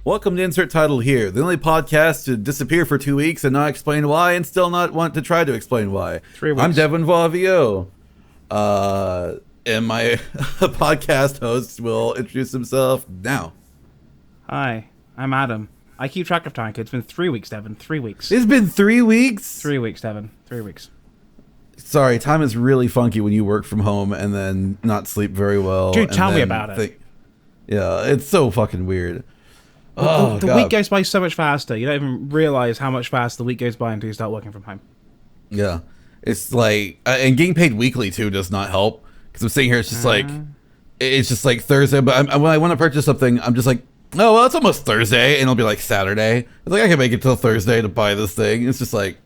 Welcome to Insert Title Here, the only podcast to disappear for 2 weeks and not explain why, and still not want to try to explain why. 3 weeks. I'm Devon Vavio, and my podcast host will introduce himself now. Hi, I'm Adam. I keep track of time, 'cause it's been 3 weeks, Devon. 3 weeks. It's been 3 weeks? 3 weeks, Devon. 3 weeks. Sorry, time is really funky when you work from home and then not sleep very well. Dude, and tell me then about it. Yeah, it's so fucking weird. The week goes by so much faster. You don't even realize how much faster the week goes by until you start working from home. Yeah, it's like, and getting paid weekly too does not help, because I'm sitting here, it's just like Thursday, but when I want to purchase something, I'm just like, oh well, it's almost Thursday, and it'll be like Saturday. It's like I can make it till Thursday to buy this thing. It's just like,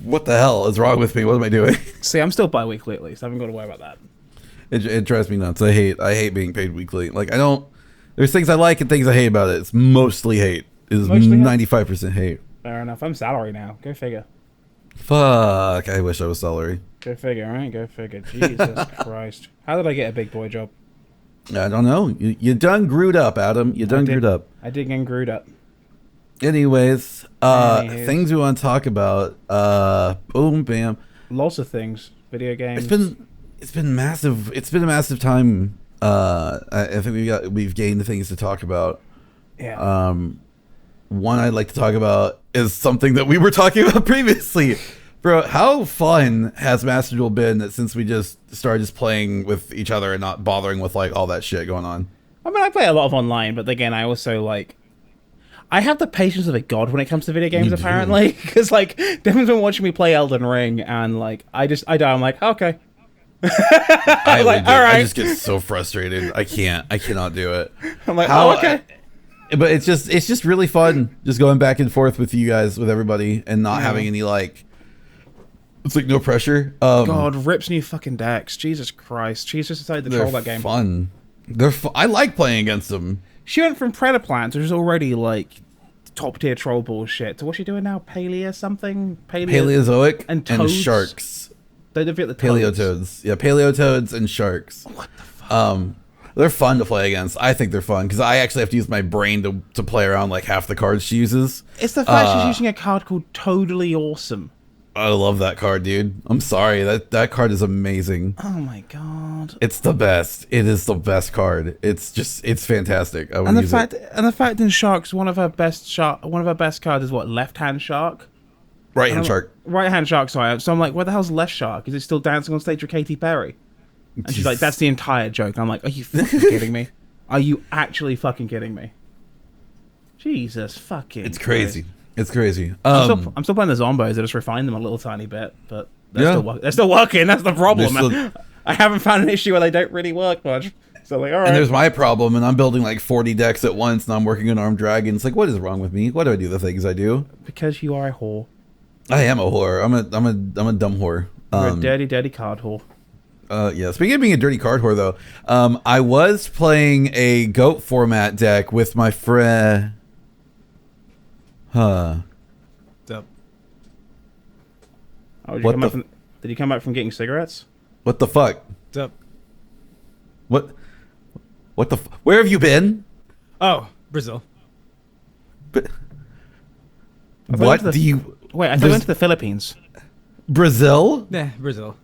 what the hell is wrong with me? What am I doing? See, I'm still bi-weekly at least. I haven't got to worry about that. It drives me nuts. I hate being paid weekly. Like, I don't. There's things I like and things I hate about it. It's mostly hate. It's 95% hate. Fair enough. I'm salary now. Go figure. Fuck. I wish I was salary. Go figure, right? Go figure. Jesus Christ. How did I get a big boy job? I don't know. You done grewed up, Adam. You done grewed up. I did get grewed up. Anyways, things we want to talk about. Boom, bam. Lots of things. Video games. It's been massive. It's been a massive time. I think we've gained things to talk about. Yeah. One I'd like to talk about is something that we were talking about previously. Bro, how fun has Master Duel been since we just started just playing with each other and not bothering with like all that shit going on? I mean, I play a lot of online, but again, I also like. I have the patience of a god when it comes to video games, apparently, because like Devon's been watching me play Elden Ring, and like I die. I'm like, okay. All right. I just get so frustrated. I cannot do it. I'm like, okay. But it's just really fun just going back and forth with you guys, with everybody, and not having any like. It's like no pressure. God, rips new fucking decks. Jesus Christ. She's just decided to troll that game. Fun. They're fun. I like playing against them. She went from Predaplants, which is already like top tier troll bullshit, to what's she doing now? Paleo something? Paleozoic and sharks. They defeat the Paleotoads. Yeah, paleotoads and sharks. What the fuck? They're fun to play against. I think they're fun because I actually have to use my brain to play around like half the cards she uses. It's the fact she's using a card called Totally Awesome. I love that card, dude. I'm sorry. That card is amazing. Oh my god. It's the best. It is the best card. It's fantastic. And the fact in Sharks, one of her best cards is what, Left-Hand Shark? Right-hand shark. Right-hand shark, sorry. So I'm like, where the hell's left shark? Is it still dancing on stage with Katy Perry? And she's like, that's the entire joke. I'm like, are you fucking kidding me? Are you actually fucking kidding me? Jesus fucking It's crazy. Christ. It's crazy. I'm still playing the Zombos. I just refined them a little tiny bit, but they're still working. That's the problem. I haven't found an issue where they don't really work much. So like, all right. And there's my problem, and I'm building like 40 decks at once, and I'm working on Armed Dragons. Like, what is wrong with me? Why do I do the things I do? Because you are a whore. I am a whore. I'm a dumb whore. You're a dirty card whore. Yeah. Speaking of being a dirty card whore, though, I was playing a GOAT format deck with my friend. What's up? Oh, did you come back from getting cigarettes? What the fuck? What's up? What the? Where have you been? Oh, Brazil. But what do you? Wait, I thought you went to the Philippines. Brazil? Yeah, Brazil.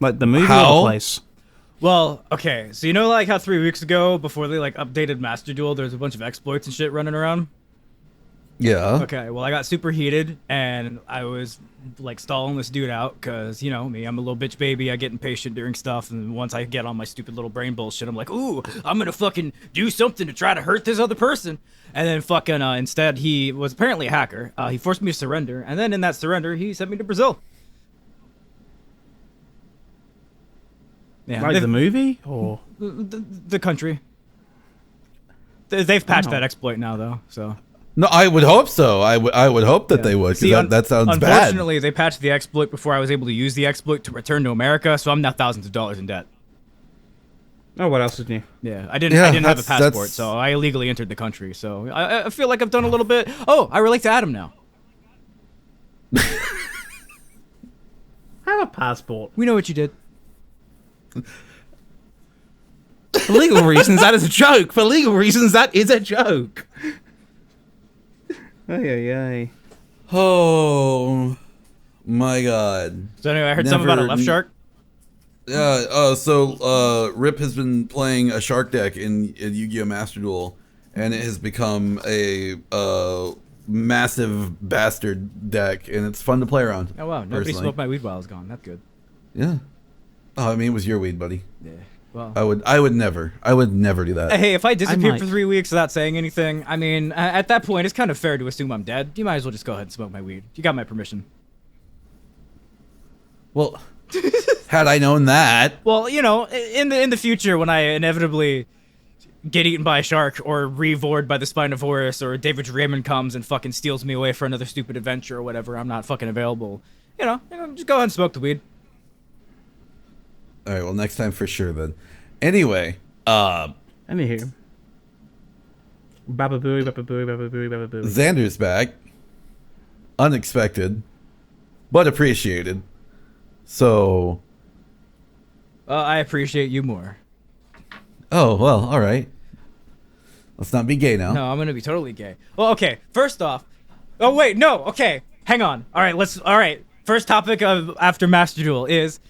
Like the movie How? or the place? Well, okay, so you know like how 3 weeks ago, before they like updated Master Duel, there's a bunch of exploits and shit running around? Yeah. Okay, well I got super heated, and I was like stalling this dude out, because, you know me, I'm a little bitch baby, I get impatient during stuff, and once I get on my stupid little brain bullshit, I'm like, ooh, I'm gonna fucking do something to try to hurt this other person. And then fucking, instead, he was apparently a hacker. He forced me to surrender, and then in that surrender, he sent me to Brazil. Yeah, Like the movie? Or the country. They've patched that exploit now, though, so... No, I would hope so. I would hope that they would, because that sounds bad. Unfortunately, they patched the exploit before I was able to use the exploit to return to America, so I'm now thousands of dollars in debt. oh, what else did you? Yeah, I didn't have a passport, so I illegally entered the country. So I feel like I've done a little bit. Oh, I relate to Adam now. I have a passport. We know what you did. For legal reasons, that is a joke. For legal reasons, that is a joke. Ay. Oh my god. So anyway, I heard something about a left shark. Yeah, Rip has been playing a shark deck in Yu-Gi-Oh! Master Duel, and it has become a massive bastard deck, and it's fun to play around. Oh wow, nobody personally. smoked my weed while I was gone. That's good. Yeah. Oh, I mean, it was your weed, buddy. Yeah. Well, I would never do that. hey, if I disappeared might. for 3 weeks without saying anything, I mean, at that point, it's kind of fair to assume I'm dead. You might as well just go ahead and smoke my weed. You got my permission. Well, had I known that. Well, you know, in the future, when I inevitably get eaten by a shark or revored by the Spinosaurus or David Raymond comes and fucking steals me away for another stupid adventure or whatever, I'm not fucking available. You know, just go ahead and smoke the weed. All right, well, next time for sure then. Anyway, Anywho. Bababooey. Xander's back. Unexpected, but appreciated. So. I appreciate you more. Oh, well, all right. Let's not be gay now. No, I'm gonna be totally gay. Well, okay. First off, oh wait, no. Okay, hang on. All right. First topic of after Master Duel is,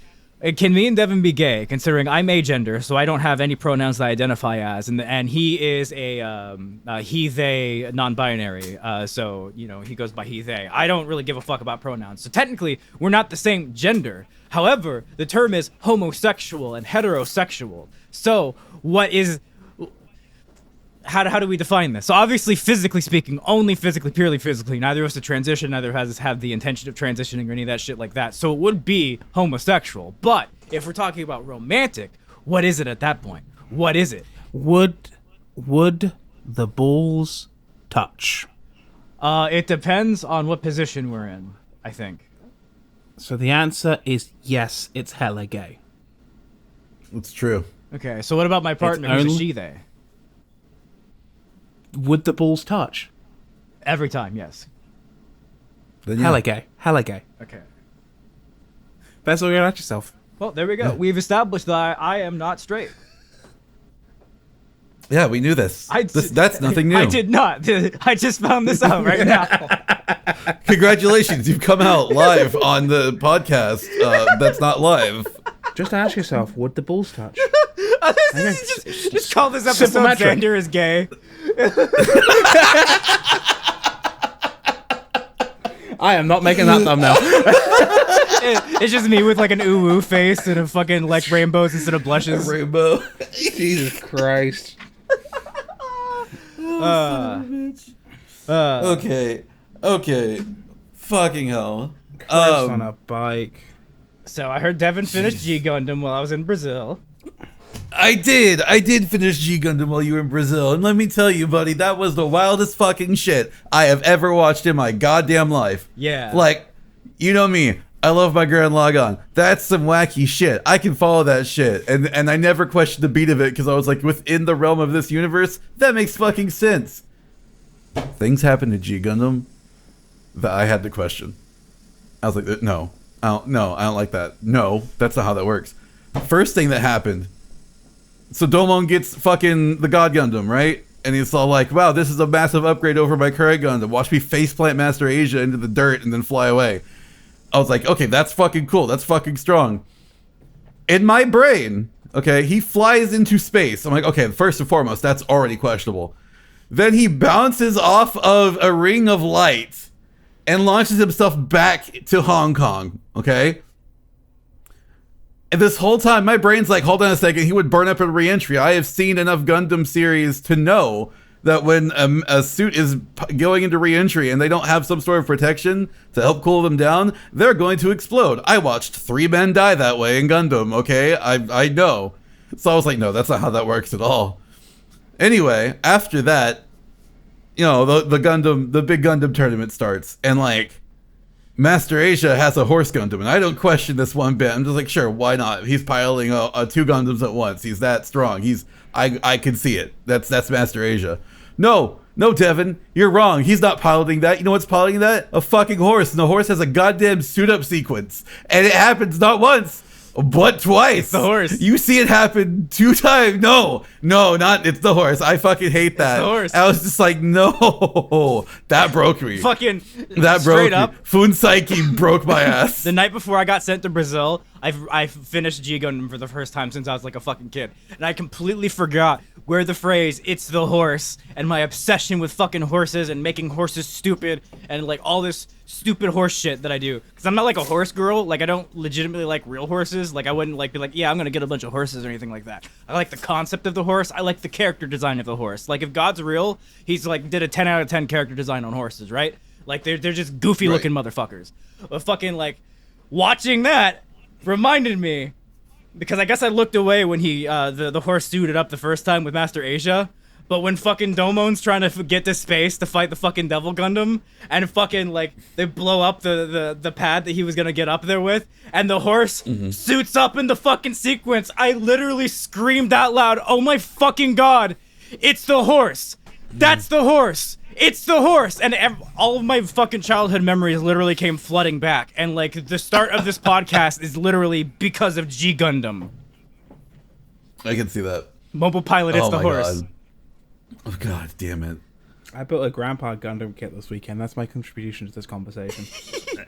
can me and Devon be gay? Considering I'm agender, so I don't have any pronouns that I identify as, and he is a he/they non-binary. So you know he goes by he/they. I don't really give a fuck about pronouns. So technically, we're not the same gender. However, the term is homosexual and heterosexual. So what is? How do we define this? So obviously, physically speaking, only physically, purely physically. Neither of us to transition, neither of us have the intention of transitioning or any of that shit like that. So it would be homosexual. But if we're talking about romantic, what is it at that point? What is it? Would the balls touch? It depends on what position we're in, I think. So the answer is yes, it's hella gay. It's true. Okay, so what about my partner who's a she/they? Would the balls touch? Every time, yes. Then, Hella gay. Okay. That's all you're at yourself. Well, there we go. We've established that I am not straight. Yeah, we knew this. That's nothing new. I did not. I just found this out right now. Congratulations, you've come out live on the podcast. That's not live. Just ask yourself, would the balls touch? just call this episode Simple metric. Xander is gay. I am not making that thumbnail. It's just me with like an ooh face and a fucking like rainbows instead of blushes. Rainbow. Jesus Christ. Okay. Fucking hell. Christ on a bike. So I heard Devon finished G Gundam while I was in Brazil. I did finish G Gundam while you were in Brazil, and let me tell you, buddy, that was the wildest fucking shit I have ever watched in my goddamn life. Yeah. Like, you know me, I love my Gurren Lagann. That's some wacky shit. I can follow that shit, and I never questioned the beat of it because I was like, within the realm of this universe, that makes fucking sense. Things happen to G Gundam that I had to question. I was like, no, I don't like that. No, that's not how that works. First thing that happened. So Domon gets fucking the God Gundam, right? And he's all like, wow, this is a massive upgrade over my current Gundam. Watch me faceplant Master Asia into the dirt and then fly away. I was like, okay, that's fucking cool. That's fucking strong. In my brain, okay, he flies into space. I'm like, okay, first and foremost, that's already questionable. Then he bounces off of a ring of light and launches himself back to Hong Kong, okay? And this whole time, my brain's like, hold on a second, he would burn up in re-entry. I have seen enough Gundam series to know that when a suit is going into re-entry and they don't have some sort of protection to help cool them down, they're going to explode. I watched 3 men die that way in Gundam, okay? I know. So I was like, no, that's not how that works at all. Anyway, after that, you know, the big Gundam tournament starts, and like, Master Asia has a horse Gundam, and I don't question this one bit. I'm just like, sure, why not? He's piloting 2 Gundams at once. He's that strong. I can see it. That's Master Asia. No, Devon, you're wrong. He's not piloting that. You know what's piloting that? A fucking horse, and the horse has a goddamn suit-up sequence, and it happens not once, But twice. It's the horse. You see it happen 2 times. No, not it's the horse. I fucking hate that. It's the horse. I was just like, no. That broke me. Fucking That straight broke up. me. Funsaki broke my ass. The night before I got sent to Brazil, I finished G Gundam for the first time since I was like a fucking kid, and I completely forgot where the phrase "it's the horse" and my obsession with fucking horses and making horses stupid and like all this stupid horse shit that I do. Because I'm not like a horse girl. Like I don't legitimately like real horses. Like I wouldn't like be like, yeah, I'm gonna get a bunch of horses or anything like that. I like the concept of the horse. I like the character design of the horse. Like if God's real, he's like did a 10 out of 10 character design on horses, right? Like they're just goofy looking motherfuckers. But fucking like watching that reminded me, because I guess I looked away when he the horse suited up the first time with Master Asia, but when fucking Domon's trying to get to space to fight the fucking Devil Gundam, and fucking like they blow up the pad that he was gonna get up there with, and the horse suits up in the fucking sequence, I literally screamed out loud, "Oh my fucking god, it's the horse! That's the horse! It's the horse!" And all of my fucking childhood memories literally came flooding back. And like the start of this podcast is literally because of G Gundam. I can see that. Mobile Pilot, it's the my horse. God. Oh god damn it. I built a Grandpa Gundam kit this weekend. That's my contribution to this conversation.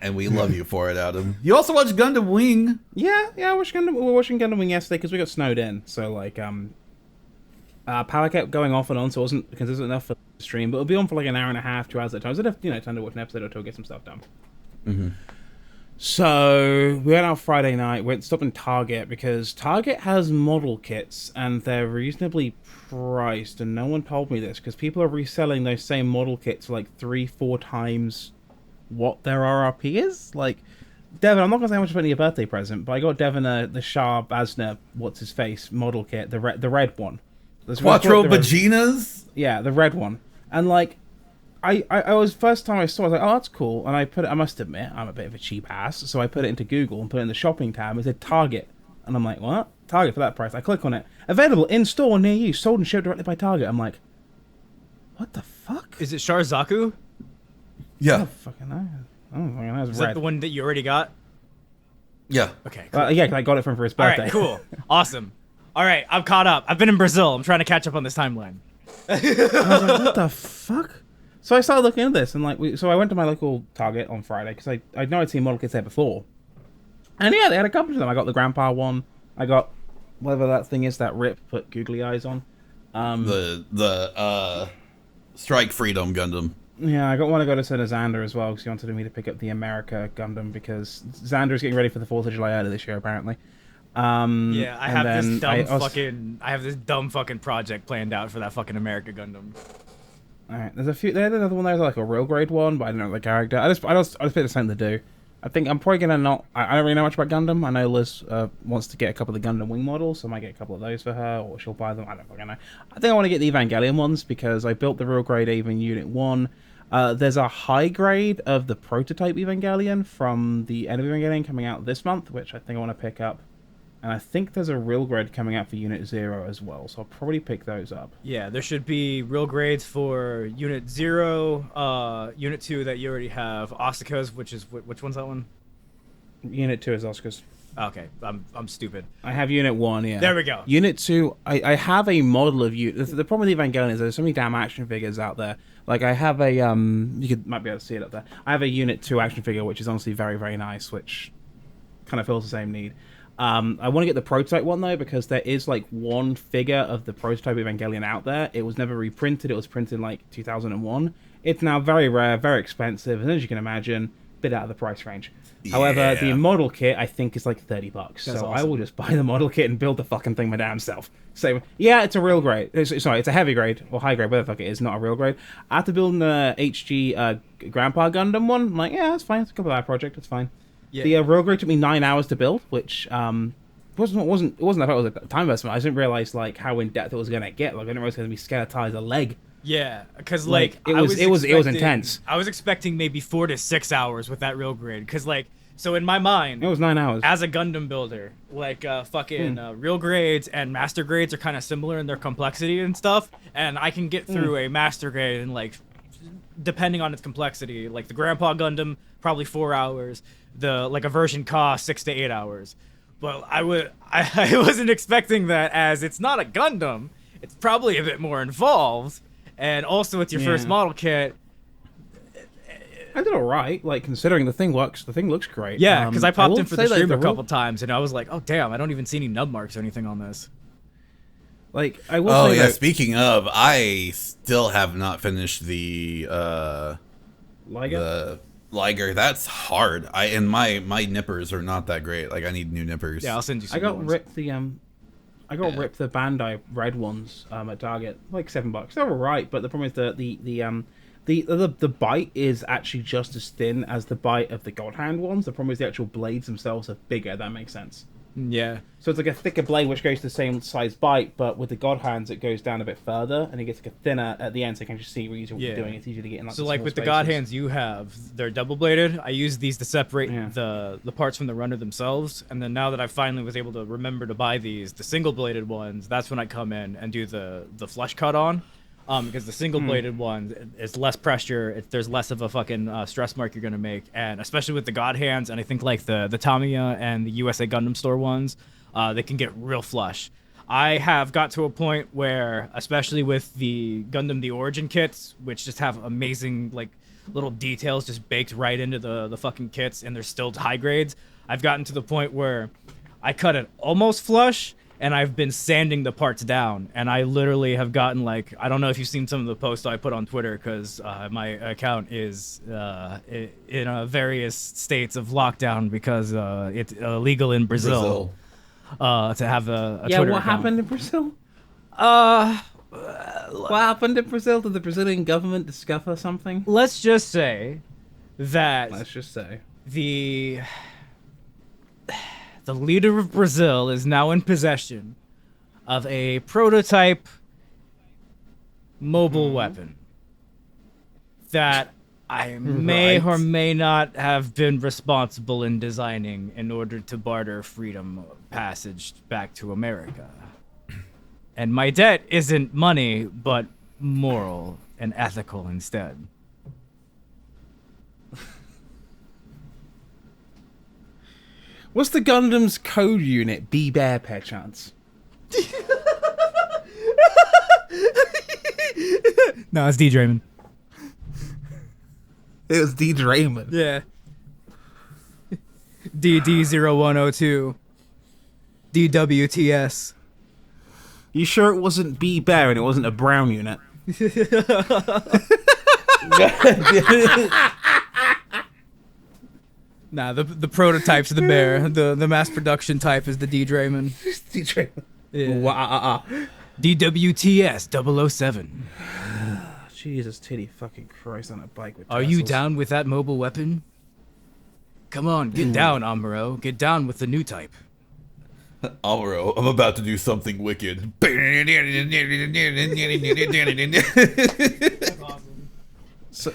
And we love you for it, Adam. You also watched Gundam Wing. Yeah, we were watching Gundam Wing yesterday because we got snowed in. So like, power kept going off and on, so it wasn't consistent enough for the stream. But it'll be on for like an hour and a half, 2 hours at a time. So I'd have, time to watch an episode or two, get some stuff done. Mm-hmm. So we went out Friday night. Went stopped in Target because Target has model kits and they're reasonably priced. And no one told me this because people are reselling those same model kits for like 3-4 times what their RRP is. Like, Devon, I'm not gonna say how much for your birthday present, but I got Devon the Shah Basner, what's his face model kit, the red one. Quattro Vaginas? Yeah, the red one. And like, I was first time I saw it, I was like, oh, that's cool. And I must admit, I'm a bit of a cheap ass, so I put it into Google and put it in the shopping tab. It said Target, and I'm like, what? Target for that price? I click on it. Available in store near you, sold and shipped directly by Target. I'm like, what the fuck? Is it Sharzaku? Yeah. I don't fucking know. I don't fucking know. It's Is red. that the one that you already got? Yeah. Okay, cool. Yeah, 'cause I got it from for his All birthday. right, cool. Awesome. All right, I'm caught up. I've been in Brazil. I'm trying to catch up on this timeline. I was like, what the fuck? So I started looking into this, and like, so I went to my local Target on Friday because I know I'd seen model kits there before, and yeah, they had a couple of them. I got the Grandpa one. I got whatever that thing is that Rip put googly eyes on. The Strike Freedom Gundam. Yeah, I got one. I got to send a Xander as well because he wanted me to pick up the America Gundam because Xander is getting ready for the 4th of July early this year apparently. Yeah, I have this dumb I have this dumb fucking project planned out for that fucking America Gundam. Alright, there's a few. There's another one. There's like a real grade one, but I don't know the character. I just picked the same to do. I think I'm probably gonna not. I don't really know much about Gundam. I know Liz wants to get a couple of the Gundam Wing models, so I might get a couple of those for her, or she'll buy them. I don't fucking know. I think I want to get the Evangelion ones because I built the real grade Even Unit 1. There's a high grade of the prototype Evangelion from the end of Evangelion coming out this month, which I think I want to pick up. And I think there's a real grade coming out for Unit 0 as well, so I'll probably pick those up. Yeah, there should be real grades for Unit 0, Unit 2 that you already have, Asuka's, which one's that one? Unit 2 is Oscars. Okay, I'm stupid. I have Unit 1, yeah. There we go. Unit 2, I have a model of you. The problem with Evangelion is there's so many damn action figures out there. Like, I have a, might be able to see it up there. I have a Unit 2 action figure, which is honestly very, very nice, which kind of fills the same need. I want to get the prototype one, though, because there is, like, one figure of the prototype Evangelion out there. It was never reprinted. It was printed in, like, 2001. It's now very rare, very expensive, and as you can imagine, a bit out of the price range. Yeah. However, the model kit, I think, is, like, $30. That's so awesome. I will just buy the model kit and build the fucking thing my damn self. So, yeah, it's a real grade. It's a heavy grade, or high grade, whatever the fuck it is, not a real grade. I have to build an HG Grandpa Gundam one. I'm like, yeah, that's fine. It's a couple hour project. It's fine. Yeah. The real grade took me 9 hours to build, which wasn't I thought it was a time investment. I didn't realize like how in depth it was gonna get. Like I didn't realize it was gonna be skeletized a leg. Yeah, because like it was intense. I was expecting maybe 4 to 6 hours with that real grade, because like so in my mind it was 9 hours. As a Gundam builder, like real grades and master grades are kind of similar in their complexity and stuff, and I can get through a master grade in like, depending on its complexity, like the Grandpa Gundam probably 4 hours. The like a version cost 6 to 8 hours, Well, I wasn't expecting that, as it's not a Gundam. It's probably a bit more involved, and also it's your first model kit. I did alright, like, considering the thing looks great. Yeah, because I popped in for the stream a real- couple times, and I was like, oh damn, I don't even see any nub marks or anything on this. Like, I will Oh say yeah, that speaking of, I still have not finished the Liger? Liger. That's hard. My nippers are not that great. Like I need new nippers. Yeah, I'll send you some I got new ones. ripped the Bandai red ones at Target, like $7. They're alright, but the problem is the bite is actually just as thin as the bite of the God Hand ones. The problem is the actual blades themselves are bigger. That makes sense. Yeah. So it's like a thicker blade which goes to the same size bite, but with the God Hands it goes down a bit further and it gets like a thinner at the end, so you can just see what you're doing. It's easy to get in. Like, So the like small with the spaces. God Hands you have, they're double bladed. I use these to separate Yeah. the parts from the runner themselves, and then now that I finally was able to remember to buy these, the single bladed ones, that's when I come in and do the flush cut on. Because the single-bladed one is less pressure, there's less of a fucking stress mark you're gonna make, and especially with the God Hands, and I think like the Tamiya and the USA Gundam Store ones, they can get real flush. I have got to a point where, especially with the Gundam the Origin kits, which just have amazing like little details just baked right into the fucking kits, and they're still high grades, I've gotten to the point where I cut it almost flush, and I've been sanding the parts down, and I literally have gotten like, I don't know if you've seen some of the posts I put on Twitter, because my account is in various states of lockdown because it's illegal in Brazil, to have a Yeah, Twitter what account. happened in Brazil? What happened in Brazil? Did the Brazilian government discover something? Let's just say that Let's just say. the leader of Brazil is now in possession of a prototype mobile weapon that I may Right. or may not have been responsible in designing in order to barter freedom passage back to America. And my debt isn't money, but moral and ethical instead. What's the Gundam's code unit? B-Bear, perchance? No, it's D. Draymond. It was D. Draymond. Yeah. DD0102. DWTS. You sure it wasn't B-Bear and it wasn't a brown unit? Nah, the prototype's the bear. The mass production type is the D. Draymond. D. Draymond. Yeah. Wow. DWTS 007. Jesus, titty fucking Christ on a bike with Are you tassels. down with that mobile weapon? Come on, get down, Amuro. Get down with the new type. Amuro, I'm about to do something wicked. So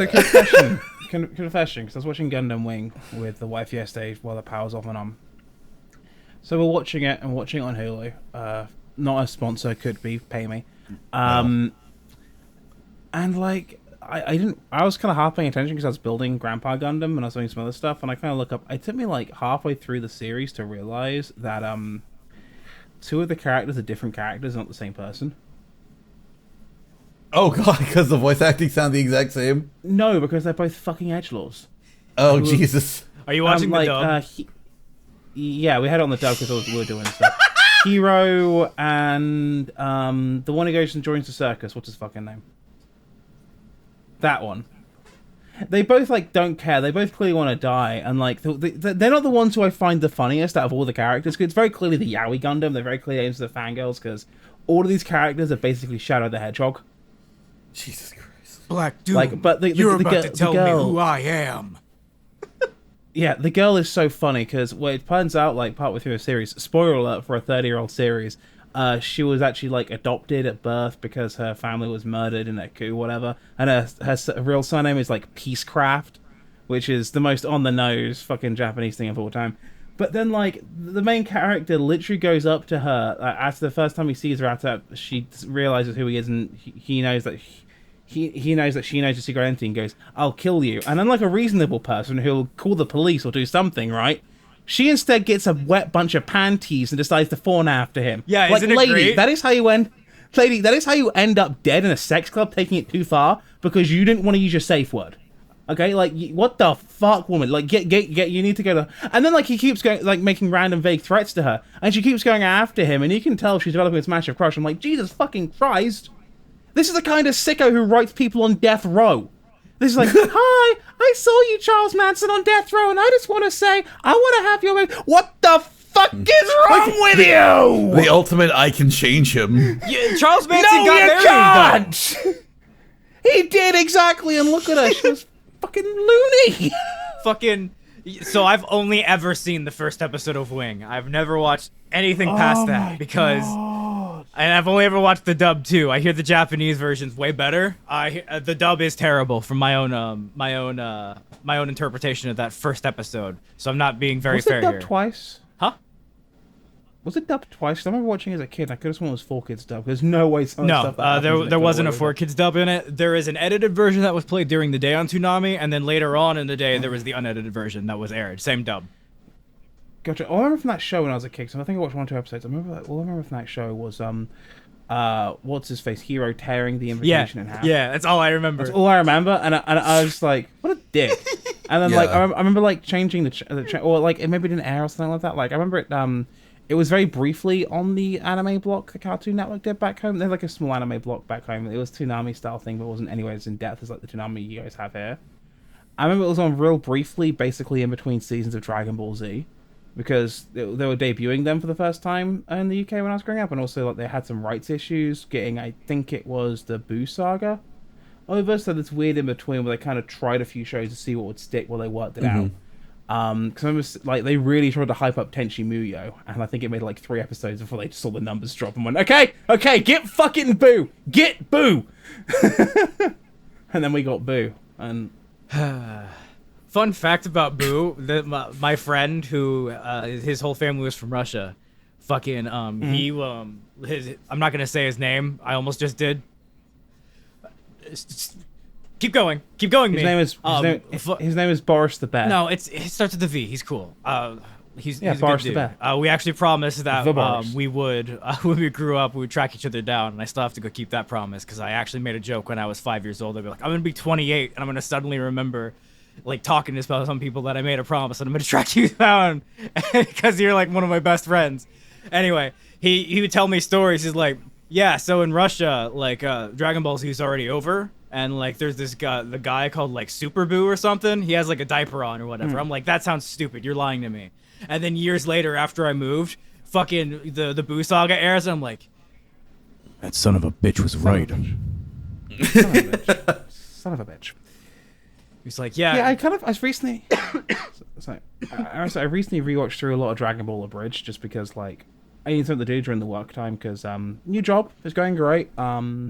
confession, because I was watching Gundam Wing with the wife yesterday while the power's off and on. So we're watching it and watching it on Hulu. Not a sponsor, could be, pay me. And like, I was kind of half paying attention because I was building Grandpa Gundam and I was doing some other stuff, and I kind of look up. It took me like halfway through the series to realize that two of the characters are different characters, not the same person. Oh god, because the voice acting sound the exact same. No, because they're both fucking edgelords. Oh Jesus. Are you watching the dub? Yeah, we had it on the dub because we were doing stuff. Hero and the one who goes and joins the circus. What's his fucking name? That one. They both like don't care. They both clearly want to die, and like they're not the ones who I find the funniest out of all the characters. Cause it's very clearly the Yaoi Gundam. They're very clearly aimed at the fangirls because all of these characters are basically Shadow the Hedgehog. Jesus Christ. Black Doom. Like, but you're the about to tell me girl- who I am. Yeah, the girl is so funny because it turns out, like, partway through the series, spoiler alert for a 30-year-old series, she was actually, like, adopted at birth because her family was murdered in a coup, whatever, and her real surname is, like, Peacecraft, which is the most on-the-nose fucking Japanese thing of all time. But then, like, the main character literally goes up to her, after the first time he sees her, after she realizes who he is, and he knows that... He knows that she knows the secret identity and goes, I'll kill you. And unlike a reasonable person who'll call the police or do something, right? She instead gets a wet bunch of panties and decides to fawn after him. Yeah, like, isn't it lady, great? that is how you end. Lady, that is how you end up dead in a sex club, taking it too far because you didn't want to use your safe word. Okay, like, what the fuck, woman? Like, get. You need to go to. And then, like, he keeps going, like, making random vague threats to her, and she keeps going after him, and you can tell she's developing this massive crush. I'm like, Jesus fucking Christ! This is the kind of sicko who writes people on death row. This is like, hi, I saw you, Charles Manson, on death row, and I just want to say, I want to have your. What the fuck is wrong with you? The ultimate, I can change him. Yeah, Charles Manson No, got you married. can't. He did exactly, and look at her. She was fucking loony. Fucking. So I've only ever seen the first episode of Wing. I've never watched anything past that because. And I've only ever watched the dub too. I hear the Japanese version's way better. The dub is terrible from my own interpretation of that first episode. So I'm not being very fair Was it dubbed here. twice? Huh? Was it dubbed twice? 'Cause I remember watching it as a kid. I could have sworn it was 4Kids dub. There's no way some of the No, stuff that happens in there it wasn't a could 4Kids dub in it. There is an edited version that was played during the day on Toonami, and then later on in the day there was the unedited version that was aired. Same dub. Gotcha. All I remember from that show when I was a kid, so I think I watched 1 or 2 episodes. All I remember from that show was what's his face, Hero tearing the Yeah, invitation in half. yeah, that's all I remember. That's all I remember, and I was like, what a dick. And then like Yeah. I remember like changing or like it maybe didn't air or something like that. Like I remember it was very briefly on the anime block the Cartoon Network did back home. They had like a small anime block back home. It was Toonami style thing, but it wasn't anywhere as in depth as like the Toonami you guys have here. I remember it was on real briefly, basically in between seasons of Dragon Ball Z, because they were debuting them for the first time in the UK when I was growing up, and also like they had some rights issues getting, I think it was the Boo Saga over, so this weird in between where they kind of tried a few shows to see what would stick while they worked it out. Because I remember like they really tried to hype up Tenchi Muyo, and I think it made like 3 episodes before they just saw the numbers drop and went, okay, get fucking Boo, get Boo. And then we got Boo, and Fun fact about Boo: my friend who his whole family was from Russia. Fucking he I'm not gonna say his name. I almost just did. Keep going. his name is Boris the Bear. No, it starts with a V. He's cool. He's a Boris good the dude. Bear. We actually promised that The Boris. we would when we grew up we would track each other down, and I still have to go keep that promise because I actually made a joke when I was 5 years old. I'd be like, I'm gonna be 28, and I'm gonna suddenly remember, like, talking to some people that I made a promise, and I'm gonna track you down because you're like one of my best friends. Anyway, he would tell me stories. He's like, yeah, so in Russia, like Dragon Ball Z is already over. And like, there's this guy, the guy called like Super Boo or something. He has like a diaper on or whatever. I'm like, that sounds stupid. You're lying to me. And then years later, after I moved, fucking the Boo Saga airs, and I'm like, that son of a bitch was right. Son of a bitch. He's like, yeah. Yeah, I recently I recently rewatched through a lot of Dragon Ball Abridged just because like I need something to do during the work time because new job is going great. A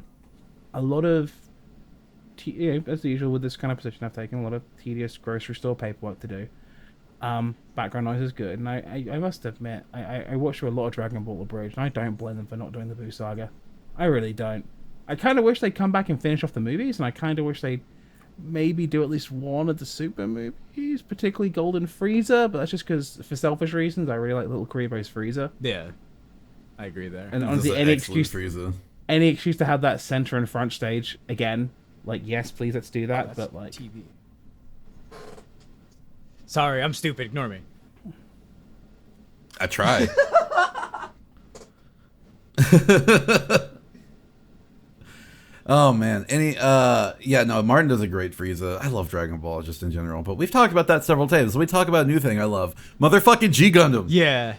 lot of as usual with this kind of position I've taken, a lot of tedious grocery store paperwork to do. Background noise is good, and I must admit I watched through a lot of Dragon Ball Abridged, and I don't blame them for not doing the Boo Saga. I really don't. I kind of wish they'd come back and finish off the movies, and I kind of wish they'd maybe do at least one of the Super movies, particularly Golden Frieza, but that's just because, for selfish reasons, I really like Little Kuribo's Frieza. Yeah, I agree there. And This is honestly, an any excellent excuse, Frieza. any excuse to have that center and front stage again, like, yes, please, let's do that, but like... TV. Sorry, I'm stupid. Ignore me. I try. Oh man, Martin does a great Frieza. I love Dragon Ball just in general, but we've talked about that several times. We talk about a new thing I love, motherfucking G Gundam. Yeah.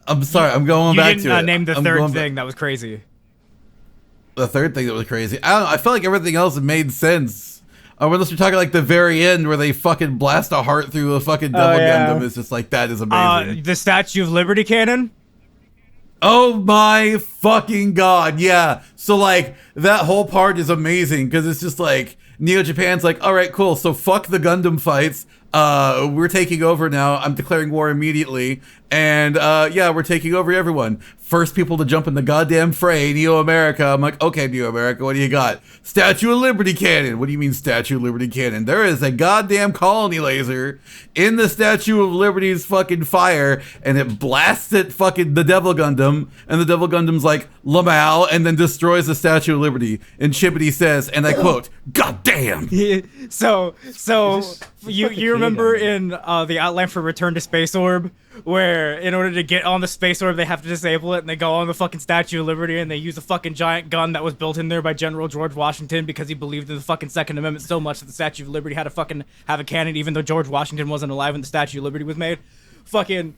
I'm sorry, I'm going You back didn't to it. name the I'm third going thing that was crazy. The third thing that was crazy. I don't know, I felt like everything else made sense. Unless you're talking like the very end where they fucking blast a heart through a fucking Devil Gundam, it's just like, that is amazing. The Statue of Liberty cannon? Oh my fucking god, yeah. So like, that whole part is amazing, because it's just like, Neo Japan's like, alright, cool, so fuck the Gundam fights, we're taking over now, I'm declaring war immediately, And yeah, we're taking over everyone. First people to jump in the goddamn fray, Neo America. I'm like, okay, Neo America, what do you got? Statue of Liberty cannon. What do you mean Statue of Liberty cannon? There is a goddamn colony laser in the Statue of Liberty's fucking fire, and it blasts at fucking the Devil Gundam, and the Devil Gundam's like, Lamal, and then destroys the Statue of Liberty. And Chippity says, and I quote, God damn! So you remember in the outline for Return to Space Orb, where in order to get on the space orb they have to disable it, and they go on the fucking Statue of Liberty and they use a fucking giant gun that was built in there by General George Washington because he believed in the fucking Second Amendment so much that the Statue of Liberty had to fucking have a cannon even though George Washington wasn't alive when the Statue of Liberty was made. Fucking,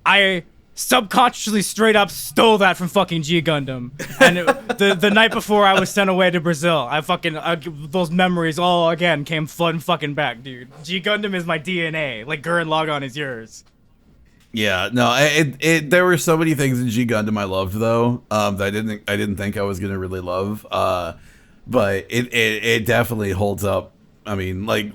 I subconsciously straight up stole that from fucking G Gundam, and the night before I was sent away to Brazil, those memories all again came flooding fucking back, dude. G Gundam is my DNA, like Gurren Lagann is yours. Yeah, no, there were so many things in G Gundam I loved though, that I didn't think I was gonna really love, but it definitely holds up. I mean, like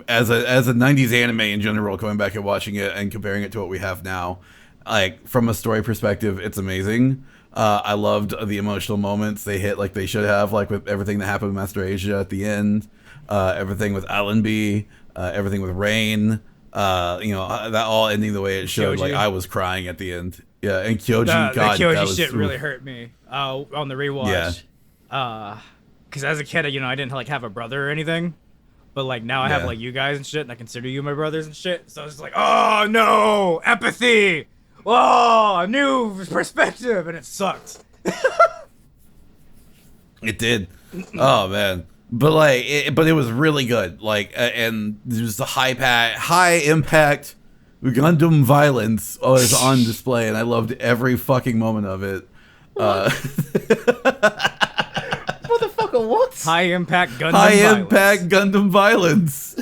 as a 90s anime in general, going back and watching it and comparing it to what we have now, like from a story perspective, it's amazing. I loved the emotional moments they hit like they should have, like with everything that happened with Master Asia at the end, everything with Allenby, everything with Rain. That all ending the way it should. Kyoji. Like I was crying at the end. Yeah, and Kyoji, the Kyoji shit really hurt me on the rewatch. Yeah. Because as a kid, I didn't like have a brother or anything, but like now I have like you guys and shit, and I consider you my brothers and shit. So it's like, oh no, empathy. Oh, a new perspective, and it sucked. It did. Oh man. But it was really good. Like, and there's the high impact Gundam violence was on display, and I loved every fucking moment of it. Motherfucker, what? High impact Gundam violence.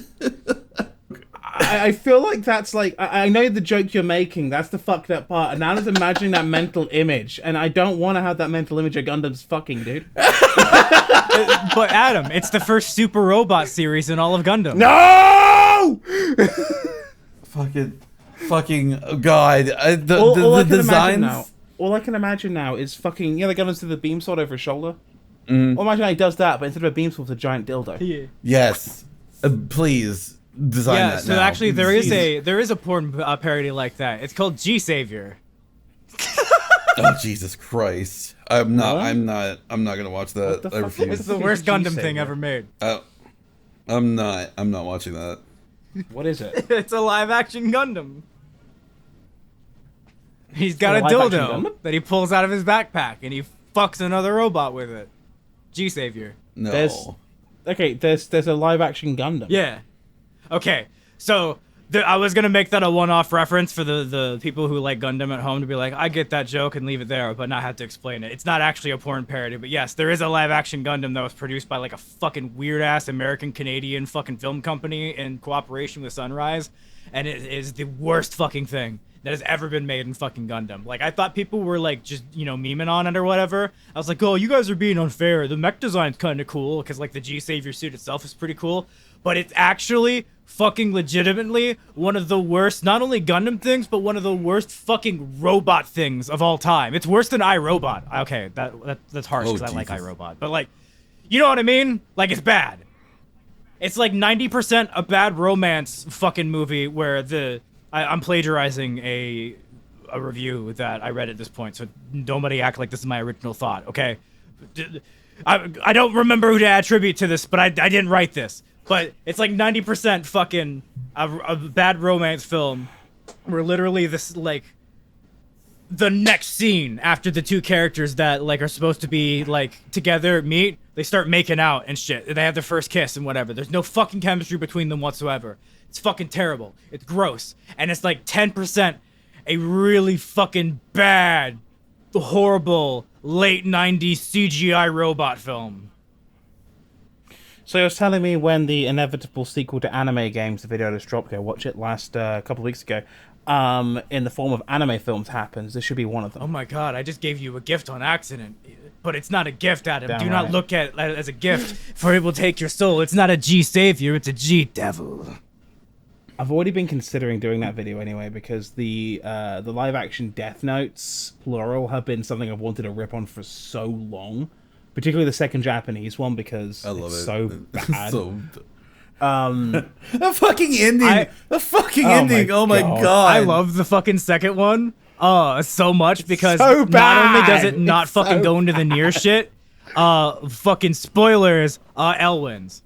I feel like that's like, I know the joke you're making, that's the fucked up part, and now I'm just imagining that mental image, and I don't want to have that mental image of Gundam's fucking, dude. But Adam, it's the first super robot series in all of Gundam. No! fucking God. The designs. All I can imagine now is fucking, the Gundam's with the beam sword over his shoulder. Or imagine how he does that, but instead of a beam sword, it's a giant dildo. Yeah. Yes. Please. Design that so now. Actually there is a porn parody like that. It's called G Savior. Oh Jesus Christ! I'm not gonna watch that. I refuse. It's the worst Gundam thing ever made. I'm not watching that. What is it? It's a live action Gundam. He's got a dildo that he pulls out of his backpack and he fucks another robot with it. G Savior. No. There's a live action Gundam. Yeah. Okay, so I was gonna make that a one-off reference for the people who like Gundam at home to be like, I get that joke and leave it there, but not have to explain it. It's not actually a porn parody, but yes, there is a live-action Gundam that was produced by like a fucking weird-ass American-Canadian fucking film company in cooperation with Sunrise, and it is the worst fucking thing that has ever been made in fucking Gundam. Like, I thought people were like just, memeing on it or whatever. I was like, oh, you guys are being unfair. The mech design's kind of cool, because like the G-Savior suit itself is pretty cool, but it's actually fucking legitimately one of the worst, not only Gundam things, but one of the worst fucking robot things of all time. It's worse than iRobot. Okay, that's harsh because I like iRobot. But like, you know what I mean? Like, it's bad. It's like 90% a bad romance fucking movie where I'm plagiarizing a review that I read at this point, so nobody act like this is my original thought, okay? I don't remember who to attribute to this, but I didn't write this. But it's like 90% fucking a bad romance film where literally this, like, the next scene after the two characters that, like, are supposed to be, like, together meet, they start making out and shit. They have their first kiss and whatever. There's no fucking chemistry between them whatsoever. It's fucking terrible. It's gross. And it's like 10% a really fucking bad, horrible, late 90s CGI robot film. So you're telling me when the inevitable sequel to anime games, the video just dropped, go watch it last couple of weeks ago, in the form of anime films happens, this should be one of them. Oh my god, I just gave you a gift on accident. But it's not a gift, Adam. Damn Do right. not look at it as a gift, for it will take your soul. It's not a G Savior, it's a G Devil. I've already been considering doing that video anyway because the live action Death Notes plural have been something I've wanted to rip on for so long, particularly the second Japanese one because I love it's it. so bad. The fucking ending. The fucking ending. Oh my god. I love the fucking second one so much because so not only does it bad. not It's fucking so go into the near shit, fucking spoilers, L wins.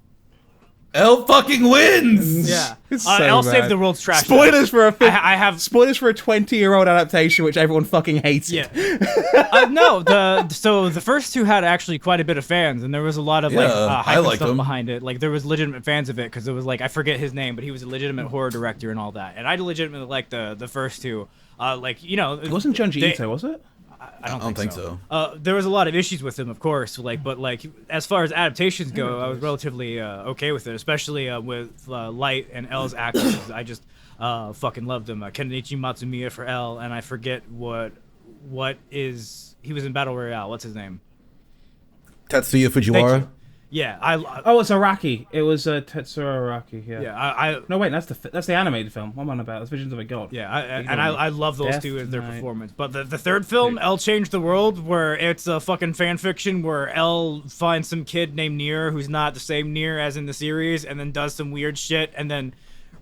L fucking wins. Yeah. It's so L bad. saved the world's trash. Spoilers for a I have spoilers for a 20-year-old adaptation, which everyone fucking hates. Yeah. No, the first two had actually quite a bit of fans, and there was a lot of Yeah, hype I and liked stuff them. behind it. Like there was legitimate fans of it because it was like I forget his name, but he was a legitimate horror director and all that. And I legitimately liked the first two. It wasn't Junji Ito, was it? I don't think so. so. There was a lot of issues with him, of course. But as far as adaptations go, I was relatively okay with it, especially with Light and L's actors. I just fucking loved them. Kenichi Matsumiya for L, and I forget he was in Battle Royale. What's his name? Tetsuya Thank Fujiwara. you. Yeah, It's Araki. It was Tetsuro Araki. Yeah. yeah, No, wait, that's the animated film. What am I on about? That's Visions of a God. Yeah, I love those Death two as their Knight. performance. But the third film, L Changed the World, where it's a fucking fan fiction where L finds some kid named Nier who's not the same Nier as in the series, and then does some weird shit, and then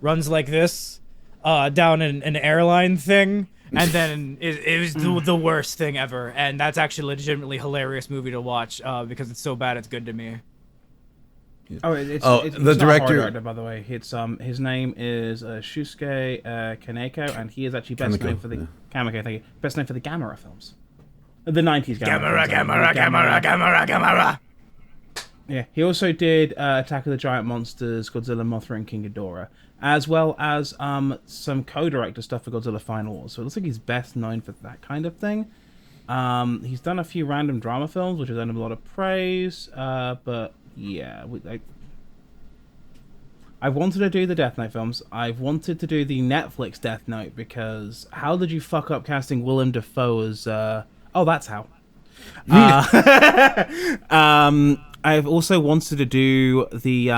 runs like this down an airline thing. And then it was the worst thing ever. And that's actually a legitimately hilarious movie to watch because it's so bad it's good to me. It's the not a director- horror director, by the way. It's his name is Shusuke Kaneko, and he is actually best known for the Kamiko. Thank you. Best known for the Gamera films, the '90s Gamera. Yeah, he also did Attack of the Giant Monsters, Godzilla, Mothra, and King Ghidorah, as well as some co-director stuff for Godzilla Final Wars. So it looks like he's best known for that kind of thing. He's done a few random drama films, which has earned him a lot of praise, but yeah, I've wanted to do the Death Note films. I've wanted to do the Netflix Death Note because how did you fuck up casting Willem Dafoe as? That's how. I've also wanted to do the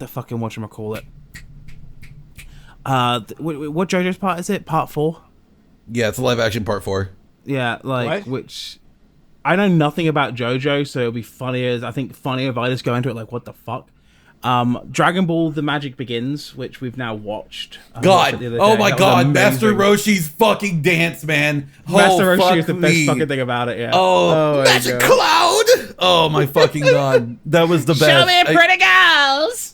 fucking whatchamacallit. What JoJo's part is it? Part 4? Yeah, it's a live action part 4. Yeah, What? which I know nothing about JoJo, so it'll be funnier if I just go into it like, what the fuck? Dragon Ball: The Magic Begins, which we've now watched. God, oh my That was god, amazing. Master Roshi's fucking dance, man. Master Oh, Roshi fuck is the best me. fucking thing about it. Yeah. Oh, my Magic God. Cloud! Oh my fucking god, that was the best. Show me pretty girls.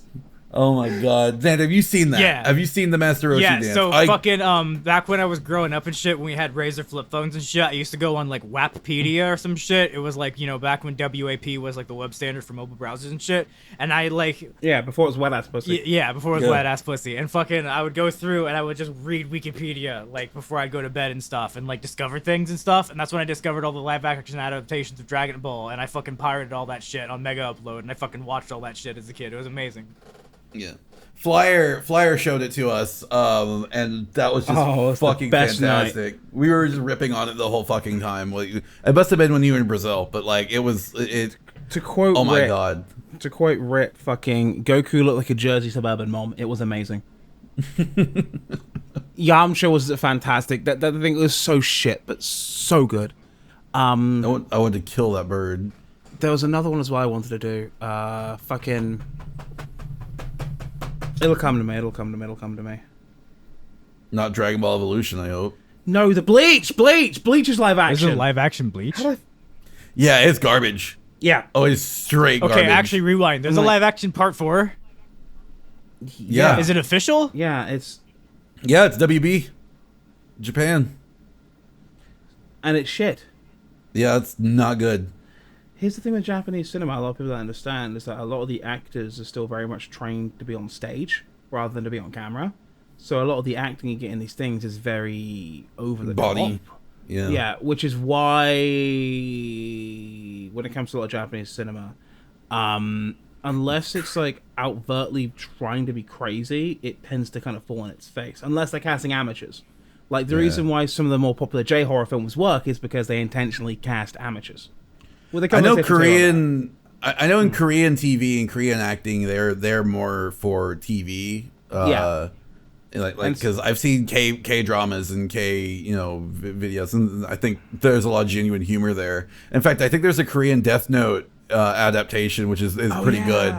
Oh my god, Xander, have you seen that? Yeah. Have you seen the Master Roshi Yeah, dance? so fucking back when I was growing up and shit, when we had Razor flip phones and shit, I used to go on like Wapopedia or some shit. It was like, back when WAP was like the web standard for mobile browsers and shit. And I like Yeah, before it was wet ass pussy. yeah, before it was Yeah. wet ass pussy. And fucking I would go through and I would just read Wikipedia like before I'd go to bed and stuff and like discover things and stuff. And that's when I discovered all the live action adaptations of Dragon Ball, and I fucking pirated all that shit on Mega Upload, and I fucking watched all that shit as a kid. It was amazing. Yeah. Flyer showed it to us, and that was just it's the fucking best fantastic. We were just ripping on it the whole fucking time. Like, it must have been when you were in Brazil, but like it. To quote Oh my Rip, god. To quote Rip, fucking Goku looked like a Jersey suburban mom. It was amazing. Yamcha was fantastic. That thing was so shit, but so good. I wanted to kill that bird. There was another one as well I wanted to do. Fucking. It'll come to me. Not Dragon Ball Evolution, I hope. No, the Bleach is live action. Is it live action Bleach? Yeah, it's garbage. Yeah. Oh, it's straight Okay, garbage. actually rewind. There's a live action part 4. Yeah. Is it official? Yeah, it's WB. Japan. and it's shit. Yeah, it's not good. Here's the thing with Japanese cinema, a lot of people don't understand, is that a lot of the actors are still very much trained to be on stage rather than to be on camera. So a lot of the acting you get in these things is very over the Body. top. Yeah. Yeah, which is why when it comes to a lot of Japanese cinema, unless it's like overtly trying to be crazy, it tends to kind of fall on its face. Unless they're casting amateurs. Like the reason why some of the more popular J-horror films work is because they intentionally cast amateurs. Well, I know Korean. I know in Korean TV and Korean acting, they're more for TV. Yeah. Like because I've seen K dramas and videos, and I think there's a lot of genuine humor there. In fact, I think there's a Korean Death Note adaptation, which is pretty good.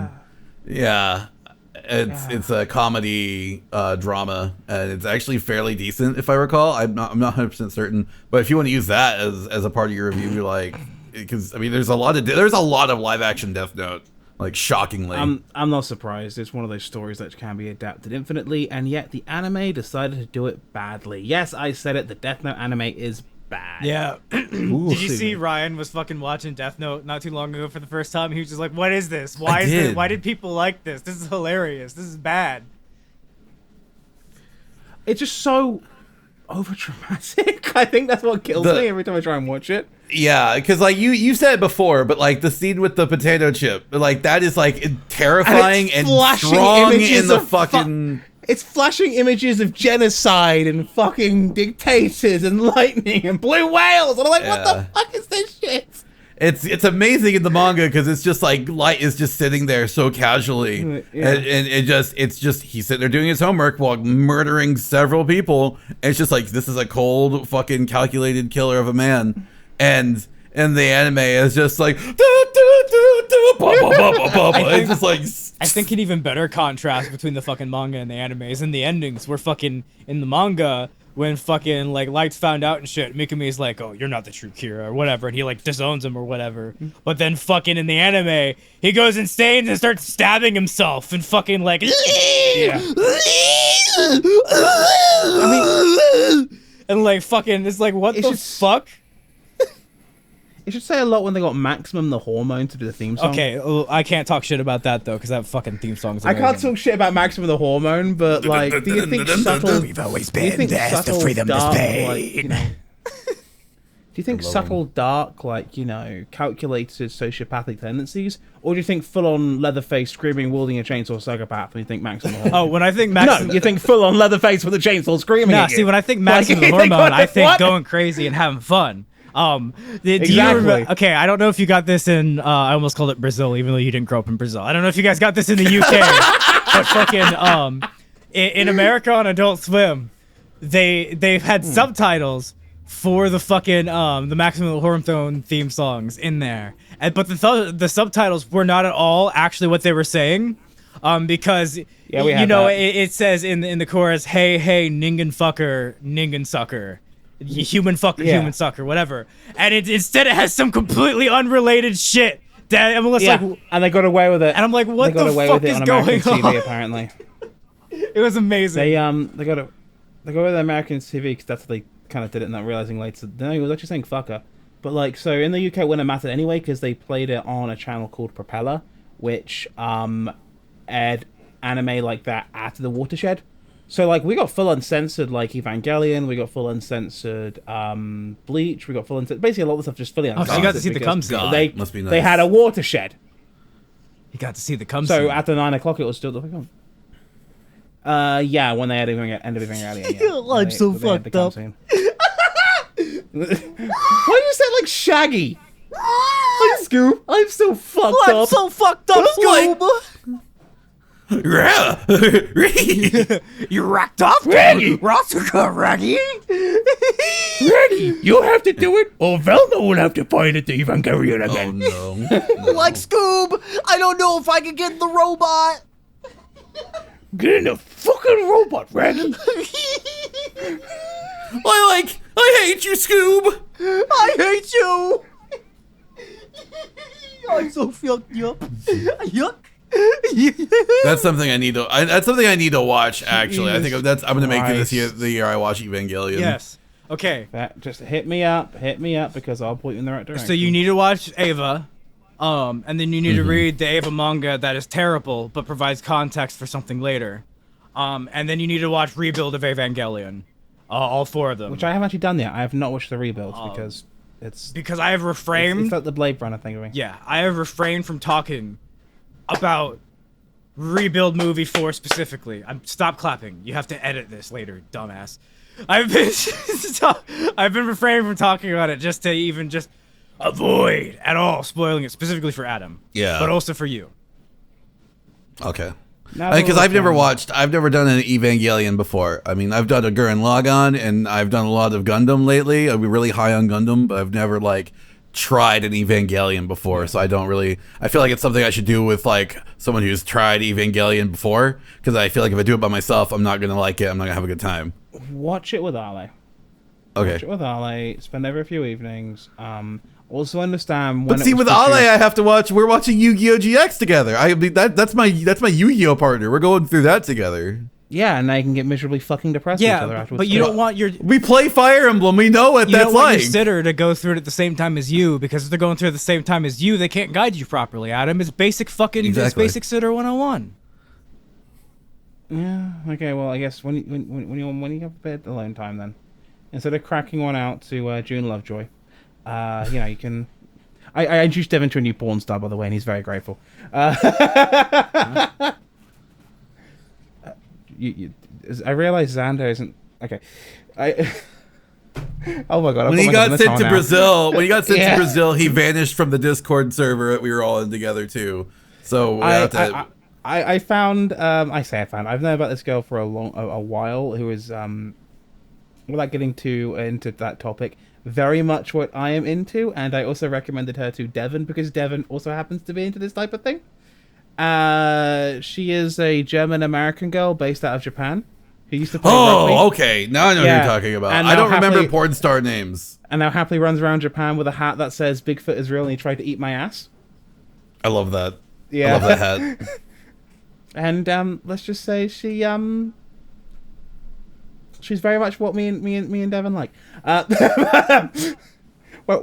Yeah, it's a comedy drama, and it's actually fairly decent if I recall. I'm not 100% certain, but if you want to use that as a part of your review, you're like, because I mean, there's a lot of live action Death Note. Like, shockingly. I'm not surprised. It's one of those stories that can be adapted infinitely, and yet the anime decided to do it badly. Yes, I said it. The Death Note anime is bad. Yeah. Did you see Ryan was fucking watching Death Note not too long ago for the first time? He was just like, what is this? Why did people like this? This is hilarious. This is bad. It's just so overdramatic. I think that's what kills me every time I try and watch it. Yeah, because like you said it before, but like the scene with the potato chip, like that is like terrifying and strong in the fucking. It's flashing images of genocide and fucking dictators and lightning and blue whales, and I'm like, what the fuck is this shit? It's amazing in the manga because it's just like Light is just sitting there so casually, and it's just he's sitting there doing his homework while murdering several people. And it's just like, this is a cold fucking calculated killer of a man. And the anime is just like, it's just like. I think an even better contrast between the fucking manga and the anime is in the endings, where fucking in the manga, when fucking like Light's found out and shit, Mikumi's like, oh, you're not the true Kira or whatever, and he like disowns him or whatever. But then fucking in the anime, he goes insane and starts stabbing himself and fucking like, and like fucking, it's like, what the fuck? It should say a lot when they got Maximum the Hormone to do the theme song. Okay, well, I can't talk shit about that though, because that fucking theme song is amazing. I can't talk shit about Maximum the Hormone, but like, do you think subtle? We've always been there, the freedom dark, to pay. Do you think subtle, dark, like, calculated sociopathic tendencies, or do you think full-on Leatherface screaming, wielding a chainsaw psychopath? When you think Maximum the Hormone? Oh, when I think Maximum, no, you think full-on Leatherface with a chainsaw screaming. Nah, at you. see, when I think Maximum the Hormone, I think going crazy and having fun. Exactly. Okay, I don't know if you got this in. I almost called it Brazil, even though you didn't grow up in Brazil. I don't know if you guys got this in the UK, but fucking in America on Adult Swim, they've had subtitles for the fucking the Maximum Hormone theme songs in there, but the subtitles were not at all actually what they were saying, because it says in the chorus, hey ningen fucker ningen sucker. Human fucker, human sucker, whatever. And instead it has some completely unrelated shit that I'm like, and they got away with it. And I'm like, what the fuck is going on? TV, apparently. It was amazing. They got with American TV because that's what they kind of did it, and not realizing later. No, he was actually saying fucker. But like, so in the UK it wouldn't have mattered anyway because they played it on a channel called Propeller, which aired anime like that after the watershed. So, like, we got full uncensored, like, Evangelion, we got full uncensored, Bleach, we got full uncensored, basically a lot of the stuff just fully uncensored. So you got to see the cum scene. Must be nice. They had a watershed. You got to see the cum scene. So, after 9 o'clock, it was still the fucking yeah, when they had End of Evangelion, yeah. I'm so fucked up. Why do you say like Shaggy? Like, Scoob, I'm so fucked up. I'm so fucked up, Scoob. You racked off, Raggy. Raggy. Raggy, you'll have to do it, or Velma will have to fight at the Evangelion again. Oh no. Like Scoob, I don't know if I can get in the robot. Get in the fucking robot, Raggy. I hate you, Scoob. I hate you. I'm so fucked up. Yuck. That's something I need to. That's something I need to watch. Actually, I think I'm going to make this the year I watch Evangelion. Yes. Okay. Just hit me up, because I'll point you in the right direction. So you need to watch Ava, and then you need to read the Ava manga that is terrible but provides context for something later, and then you need to watch Rebuild of Evangelion, all 4 of them. Which I haven't actually done yet. I have not watched the rebuilds because I have refrained. It's like the Blade Runner thing of me. Yeah, I have refrained from talking about Rebuild movie 4 specifically. Stop clapping. You have to edit this later, dumbass. I've been refraining from talking about it just to avoid at all spoiling it, specifically for Adam. Yeah. But also for you. Okay. Now Because that I've never we're- watched, I've never done an Evangelion before. I mean, I've done a Gurren Lagann, and I've done a lot of Gundam lately. I've been really high on Gundam, but I've never like tried an Evangelion before. So I don't really. I feel like it's something I should do with like someone who's tried Evangelion before, because I feel like if I do it by myself, I'm not gonna like it. I'm not gonna have a good time. Watch it with Ale. Okay. Watch it with Ale. Spend every few evenings. Also understand when. But see, with Ale, I have to watch. We're watching Yu-Gi-Oh! GX together. I mean, that's my Yu-Gi-Oh! Partner. We're going through that together. Yeah, and they can get miserably fucking depressed with each other Yeah, afterwards. but you don't want your We play Fire Emblem. We know what you that's don't want like. your sitter to go through it at the same time as you, because if they're going through it at the same time as you, they can't guide you properly, Adam. It's basic fucking it's Exactly. basic sitter 101. Yeah. Okay. Well, I guess when you have a bit alone time, then instead of cracking one out to June Lovejoy, you can. I introduced Devon to a new porn star, by the way, and he's very grateful. I realize Xander isn't okay. Oh my god! When he got sent to Brazil, Yeah. he vanished from the Discord server that we were all in together too. So we have to. I found I've known about this girl for a while who is without getting into that topic, very much what I am into, and I also recommended her to Devon because Devon also happens to be into this type of thing. She is a German American girl based out of Japan who used to play rugby. Okay. Now I know what Yeah. you're talking about. And I don't now remember happily- porn star names. And now happily runs around Japan with a hat that says Bigfoot is real and he tried to eat my ass. I love that. Yeah. I love that hat. And let's just say she's very much what me and Devon like. Where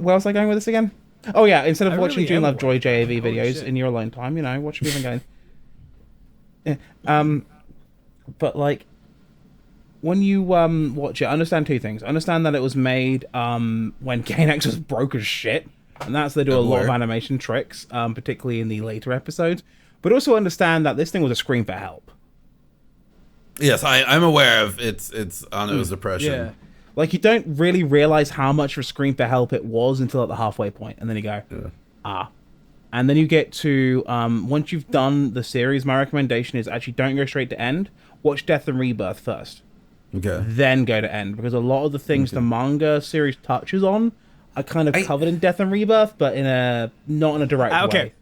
was I going with this again? Oh yeah, instead of I watching really June am Lovejoy aware. JAV Holy videos shit. in your alone time, watch me even going. But like when you watch it, understand two things. Understand that it was made when Gainax was broke as shit, and that's they do a lot of Aware. animation tricks, particularly in the later episodes. But also understand that this thing was a scream for help. Yes, I'm aware of it's Ano's depression. Yeah. Like, you don't really realize how much of a scream for help it was until at the halfway point, and then you go, ah. And then you get to, once you've done the series, my recommendation is actually don't go straight to end. Watch Death and Rebirth first. Okay. Then go to end, because a lot of the things the manga series touches on are kind of covered in Death and Rebirth, but not in a direct Okay. way.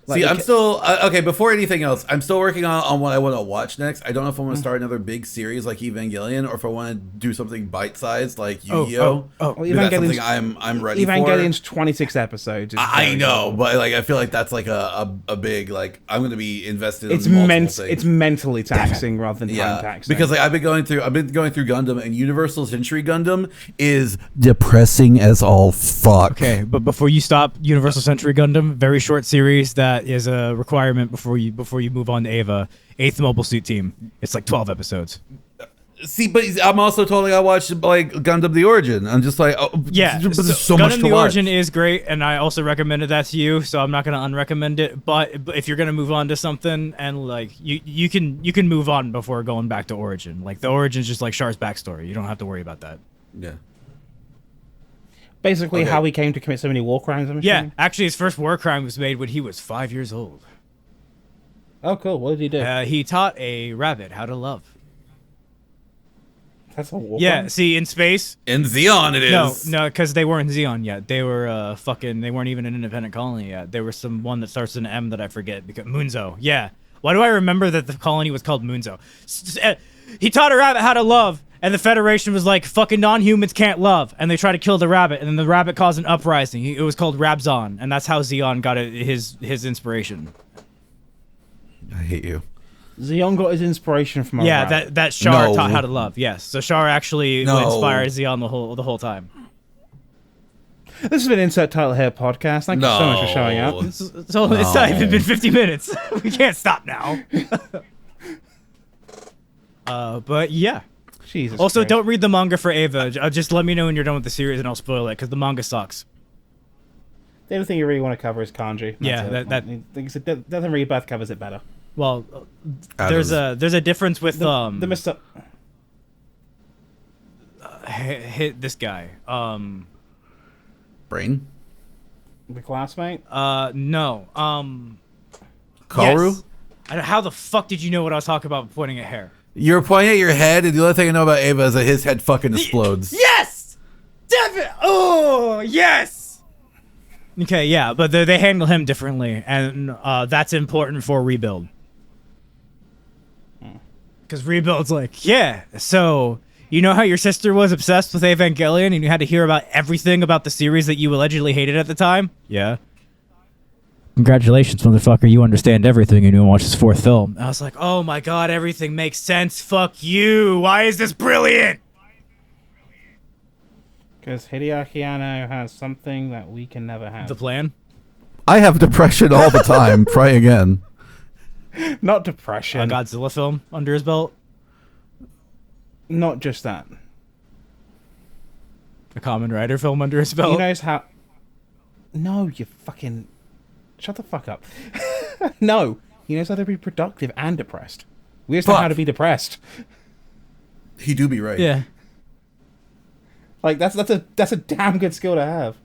Like, See, it I'm ca- still okay. Before anything else, I'm still working on what I want to watch next. I don't know if I want to start another big series like Evangelion, or if I want to do something bite-sized like Yu-Gi-Oh. Well, Maybe that's Evangelion's- something I'm ready Evangelion's 26 episodes. It's I very know, good. but like I feel like that's like a big like I'm going to be invested. It's in multiple meant. things. It's mentally taxing rather than time Yeah, taxing. because like I've been going through Gundam, and Universal Century Gundam is depressing as all fuck. Okay, but before you stop, Universal Century Gundam, very short series that is a requirement before you move on to Ava. 8th Mobile Suit Team. It's like 12 episodes. See, but I'm also totally I watched like Gundam the Origin. I'm just like, Yeah, but there's so Gundam much to the watch. Origin is great, and I also recommended that to you, so I'm not going to unrecommend it. But if you're going to move on to something, and like you can move on before going back to Origin. Like the Origin's just like Char's backstory. You don't have to worry about that. Yeah. Basically, Okay. how he came to commit so many war crimes. I'm Yeah, assuming? actually, his first war crime was made when he was 5 years old. Oh, cool. What did he do? He taught a rabbit how to love. That's a war Yeah, crime? see, in space. In Xeon, it is. No, because they weren't Xeon yet. They were they weren't even an independent colony yet. There was some one that starts with an M that I forget. Because Munzo. Yeah. Why do I remember that the colony was called Munzo? He taught a rabbit how to love, and the Federation was like, fucking non-humans can't love, and they tried to kill the rabbit, and then the rabbit caused an uprising. It was called Rabzon, and that's how Xeon got his inspiration. I hate you. Zeon got his inspiration from a Yeah, rabbit. that Char No. taught how to love. Yes, so Char actually No. inspired Xeon the whole time. This has been Insert Title Here podcast. Thank you so much for showing up. No. So it's not even been 50 minutes. We can't stop now. But yeah. Jesus. Also, Christ. don't read the manga for Ava. Just let me know when you're done with the series, and I'll spoil it because the manga sucks. The only thing you really want to cover is kanji. Yeah, That's it. that- I think Death and Rebirth covers it better. Well, there's a difference with The Mr. hit this guy. Brain. The classmate. No. Kaoru. Yes. How the fuck did you know what I was talking about pointing at hair? You were pointing at your head, and the only thing I know about Ava is that his head fucking explodes. Yes! Devon! Oh, yes! Okay, yeah, but they handle him differently, and that's important for Rebuild. Because Rebuild's like, yeah, so you know how your sister was obsessed with Evangelion and you had to hear about everything about the series that you allegedly hated at the time? Yeah. Congratulations, motherfucker, you understand everything and you watch this fourth film. I was like, oh my god, everything makes sense. Fuck you. Why is this brilliant? Because Hideaki Anno has something that we can never have. The plan? I have depression all the time. Try again. Not depression. A Godzilla film under his belt? Not just that. A Kamen Rider film under his belt? He knows how... No, you fucking... Shut the fuck up. No. He knows how to be productive and depressed. We just know how to be depressed. He do be right. Yeah. Like, that's a damn good skill to have.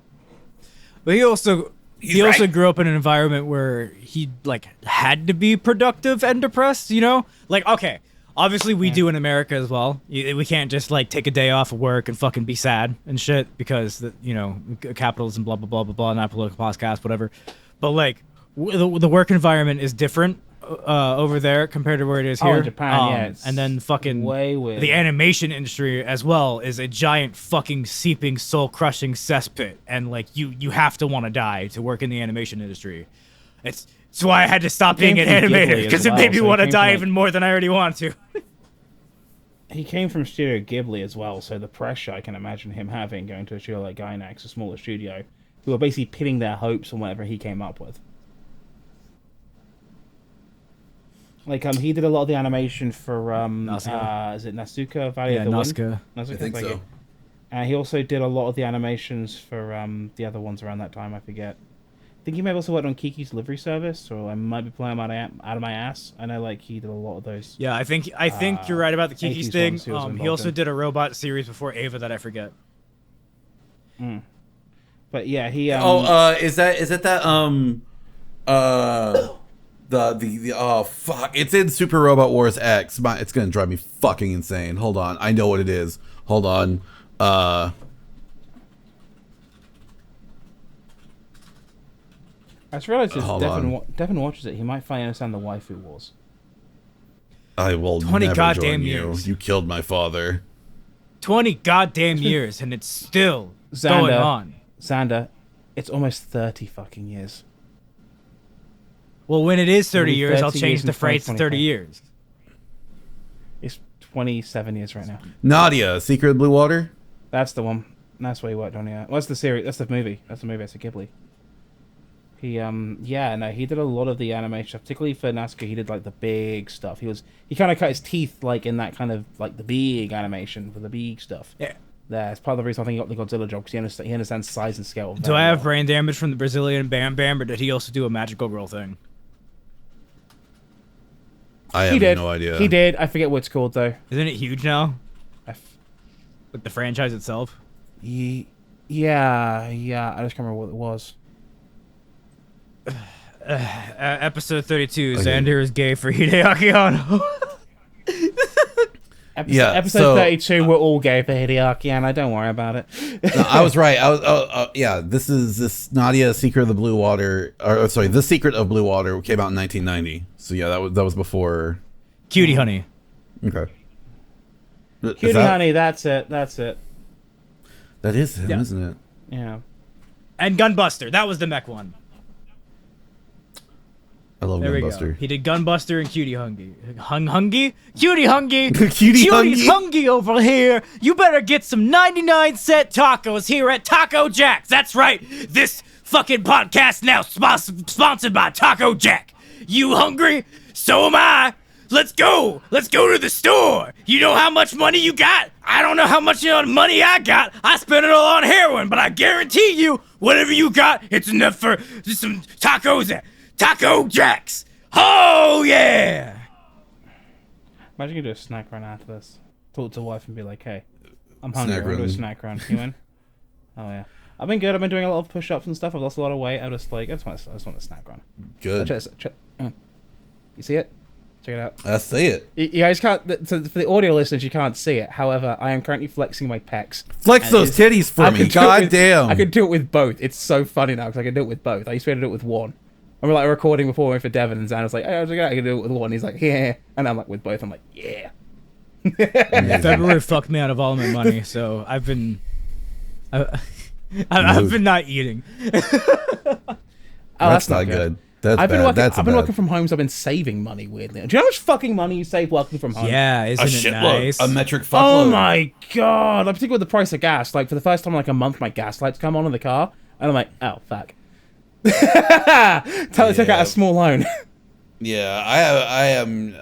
But he also grew up in an environment where he like had to be productive and depressed, you know? Like, okay, obviously we do in America as well. We can't just like take a day off of work and fucking be sad and shit because you know, capitalism, blah blah blah blah blah, not political podcast, whatever. But like the work environment is different over there compared to where it is here. In Japan, yeah. It's and then fucking way weird. The animation industry as well is a giant fucking seeping soul crushing cesspit, and like you have to want to die to work in the animation industry. It's why I had to stop being an animator, because it made me want to die even more than I already want to. He came from Studio Ghibli as well, so the pressure I can imagine him having going to a studio like Gainax, a smaller studio, who are basically pinning their hopes on whatever he came up with. Like, he did a lot of the animation for, is it Nasuka Valley of the Wind? Nazca. I think so. He also did a lot of the animations for the other ones around that time, I forget. I think he may have also worked on Kiki's Delivery Service, or I might be playing him out of my ass. I know, like, he did a lot of those. Yeah, I think you're right about the Kiki's thing. He also in. did a robot series before Ava that I forget. But yeah, he is it that the oh fuck, it's in Super Robot Wars X. It's gonna drive me fucking insane. Hold on, I know what it is. Hold on. I just realized if Devon watches it, he might finally understand the waifu wars. I will 20 never goddamn join years. You killed my father. 20 goddamn years, and it's still going on. Xander, it's almost 30 fucking years. Well, when it is 30 years, I'll 30 change years the in phrase to 30 years. It's 27 years right now. Nadia, Secret of Blue Water? That's the one. That's what he worked on, yeah. What's the series? That's the movie. That's a Ghibli. He, he did a lot of the animation stuff, particularly for Nazca. He did, like, the big stuff. He kind of cut his teeth, like, in that kind of, like, the big animation for the big stuff. Yeah. That's part of the reason I think he got the Godzilla job, because he understands size and scale. Do I have brain damage from the Brazilian Bam Bam, or did he also do a magical girl thing? I have no idea. He did. I forget what it's called, though. Isn't it huge now? Like the franchise itself? Yeah. I just can't remember what it was. Episode 32, okay. Xander is gay for Hideaki Anno. Episode 32, we're all gay for Hideaki Anno. Don't worry about it. No, I was right. This is this Nadia Secret of the Blue Water, or sorry, The Secret of Blue Water came out in 1990. So yeah, that was before Cutie Honey. Okay. Cutie Honey, that's it. That is him, isn't it? Yeah. And Gunbuster, that was the mech one. I love Gunbuster. He did Gunbuster and Cutie Hungy. Cutie Hungy! Cutie Cutie's Hungy over here! You better get some 99-cent tacos here at Taco Jack's! That's right! This fucking podcast now sponsored by Taco Jack! You hungry? So am I! Let's go! Let's go to the store! You know how much money you got? I don't know how much money I got. I spent it all on heroin, but I guarantee you, whatever you got, it's enough for some tacos at Taco Jack's! Oh, yeah! Imagine you do a snack run after this. Talk to wife and be like, hey, I'm hungry. I'm going to do a snack run. You in? Oh, yeah. I've been good. I've been doing a lot of push-ups and stuff. I've lost a lot of weight. I just want a snack run. Good. You see it? Check it out. I see it. You guys can't. So for the audio listeners, you can't see it. However, I am currently flexing my pecs. Flex those titties for me. God damn. I can do it with both. It's so funny now because I can do it with both. I used to be able to do it with one. I remember like recording before we went for Devon, and Xander was like, "Hey, I can do it with one." He's like, "Yeah," and I'm like, "With both." I'm like, "Yeah." February fucked me out of all my money, so I've been not eating. That's not good. That's I've been bad. working. That's I've been bad. working from home, so I've been saving money weirdly. Do you know how much fucking money you save working from home? Yeah, A isn't it shitload. nice? A metric fuckload. Oh my god! I'm particularly with the price of gas. Like for the first time in like a month, my gas lights come on in the car, and I'm like, oh fuck. Tyler took out a small loan. Yeah,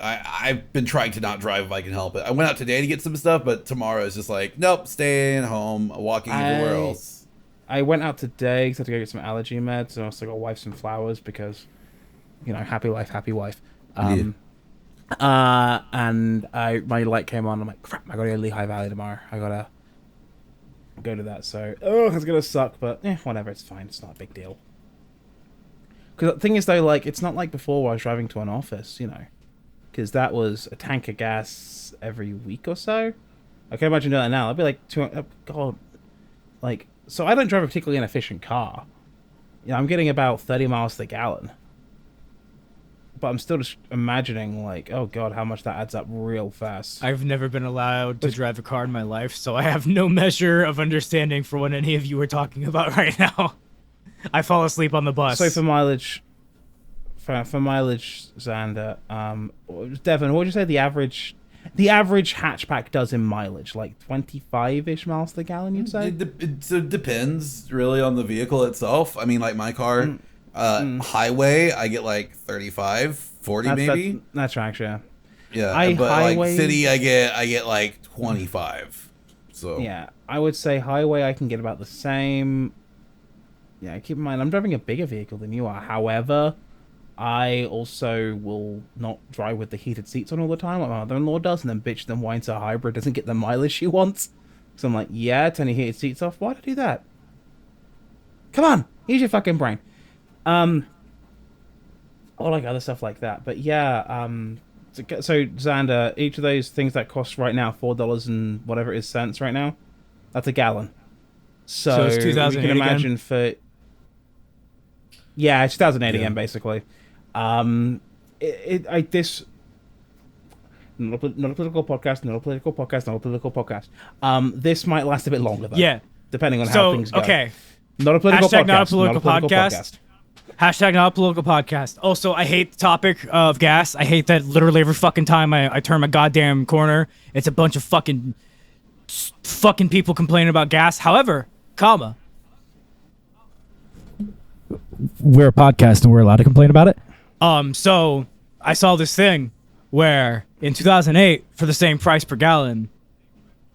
I've been trying to not drive if I can help it. I went out today to get some stuff, but tomorrow is just like, nope, staying home, walking everywhere else. I went out today because I had to go get some allergy meds, and I also got wife some flowers because, you know, happy life, happy wife. And my light came on. I'm like, crap, I gotta go to Lehigh Valley tomorrow. I gotta go to that. So, it's gonna suck, but whatever, it's fine. It's not a big deal. Because the thing is, though, like, it's not like before where I was driving to an office, you know. Because that was a tank of gas every week or so. I can imagine doing that now. I'd be like, God. Like, so I don't drive a particularly inefficient car. You know, I'm getting about 30 miles to the gallon. But I'm still just imagining, like, oh, God, how much that adds up real fast. I've never been allowed to drive a car in my life, so I have no measure of understanding for what any of you are talking about right now. I fall asleep on the bus. So for mileage, Xander, Devon, what would you say the average hatchback does in mileage? Like 25-ish miles to the gallon, you'd say? It depends really on the vehicle itself. I mean, like my car, highway, I get like 35, 40 maybe. That's right, yeah. Yeah, but like city, I get like 25. So yeah, I would say highway I can get about the same. Yeah, keep in mind, I'm driving a bigger vehicle than you are. However, I also will not drive with the heated seats on all the time, like my mother-in-law does, and then bitch then whines her hybrid doesn't get the mileage she wants. So I'm like, yeah, turn your heated seats off. Why'd I do that? Come on, use your fucking brain. Or like other stuff like that. But yeah, so Xander, each of those things that cost right now $4 and whatever it is cents right now, that's a gallon. So it's 2008 you can imagine again? for... Yeah, it's 2008 again, basically. Not a political podcast. This might last a bit longer, though. Yeah. Depending on how things go. Okay. Not a political Hashtag podcast. not a political podcast. Hashtag not a political podcast. Also, I hate the topic of gas. I hate that literally every fucking time I turn my goddamn corner, it's a bunch of fucking people complaining about gas. However, we're a podcast and we're allowed to complain about it. So I saw this thing where in 2008, for the same price per gallon,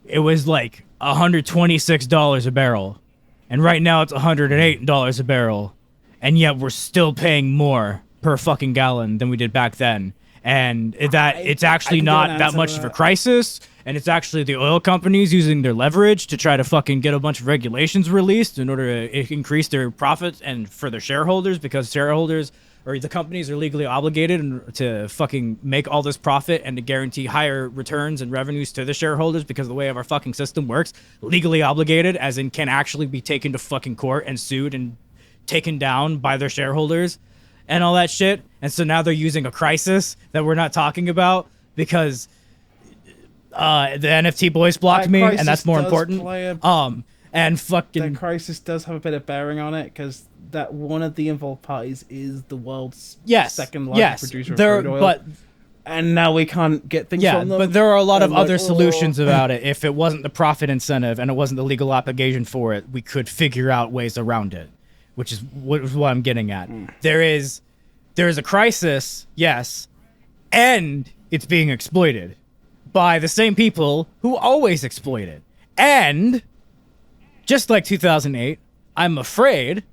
it was like $126 a barrel. And right now it's $108 a barrel. And yet we're still paying more per fucking gallon than we did back then. And it's actually not that much of a crisis. And it's actually the oil companies using their leverage to try to fucking get a bunch of regulations released in order to increase their profits and for their shareholders, because shareholders or the companies are legally obligated to fucking make all this profit and to guarantee higher returns and revenues to the shareholders because of the way of our fucking system works. Legally obligated, as in can actually be taken to fucking court and sued and taken down by their shareholders and all that shit. And so now they're using a crisis that we're not talking about because the NFT boys blocked me, and that's more important. And fucking that crisis does have a bit of bearing on it because that one of the involved parties is the world's second largest producer of crude oil. But and now we can't get things from them. But there are a lot of other solutions about it. If it wasn't the profit incentive and it wasn't the legal obligation for it, we could figure out ways around it, which is what I'm getting at. There is a crisis, yes, and it's being exploited by the same people who always exploit it. And just like 2008, I'm afraid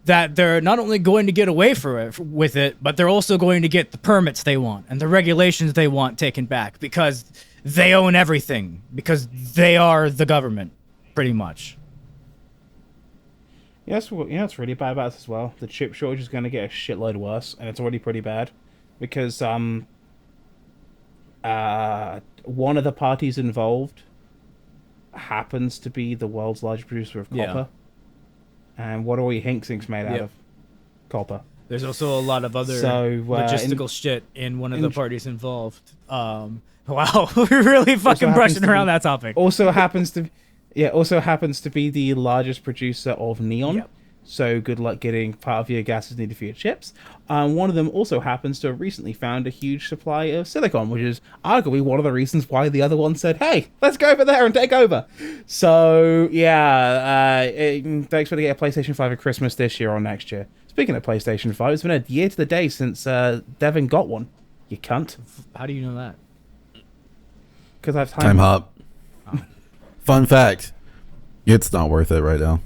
that they're not only going to get away with it, but they're also going to get the permits they want and the regulations they want taken back because they own everything, because they are the government, pretty much. Yes, you know what's really bad about this as well? The chip shortage is going to get a shitload worse, and it's already pretty bad. because one of the parties involved happens to be the world's largest producer of copper. And what are we Hinksings made out of? Copper. There's also a lot of other logistical shit in one of the parties involved. Wow, we're really fucking brushing around that topic. Also happens to be the largest producer of neon. Yep. So good luck getting part of your gases needed for your chips. One of them also happens to have recently found a huge supply of silicon, which is arguably one of the reasons why the other one said, "Hey, let's go over there and take over." So yeah, thanks for getting a PlayStation 5 at Christmas this year or next year. Speaking of PlayStation 5, it's been a year to the day since Devon got one. You cunt. How do you know that? Because I've Time hop. Oh. Fun fact: it's not worth it right now.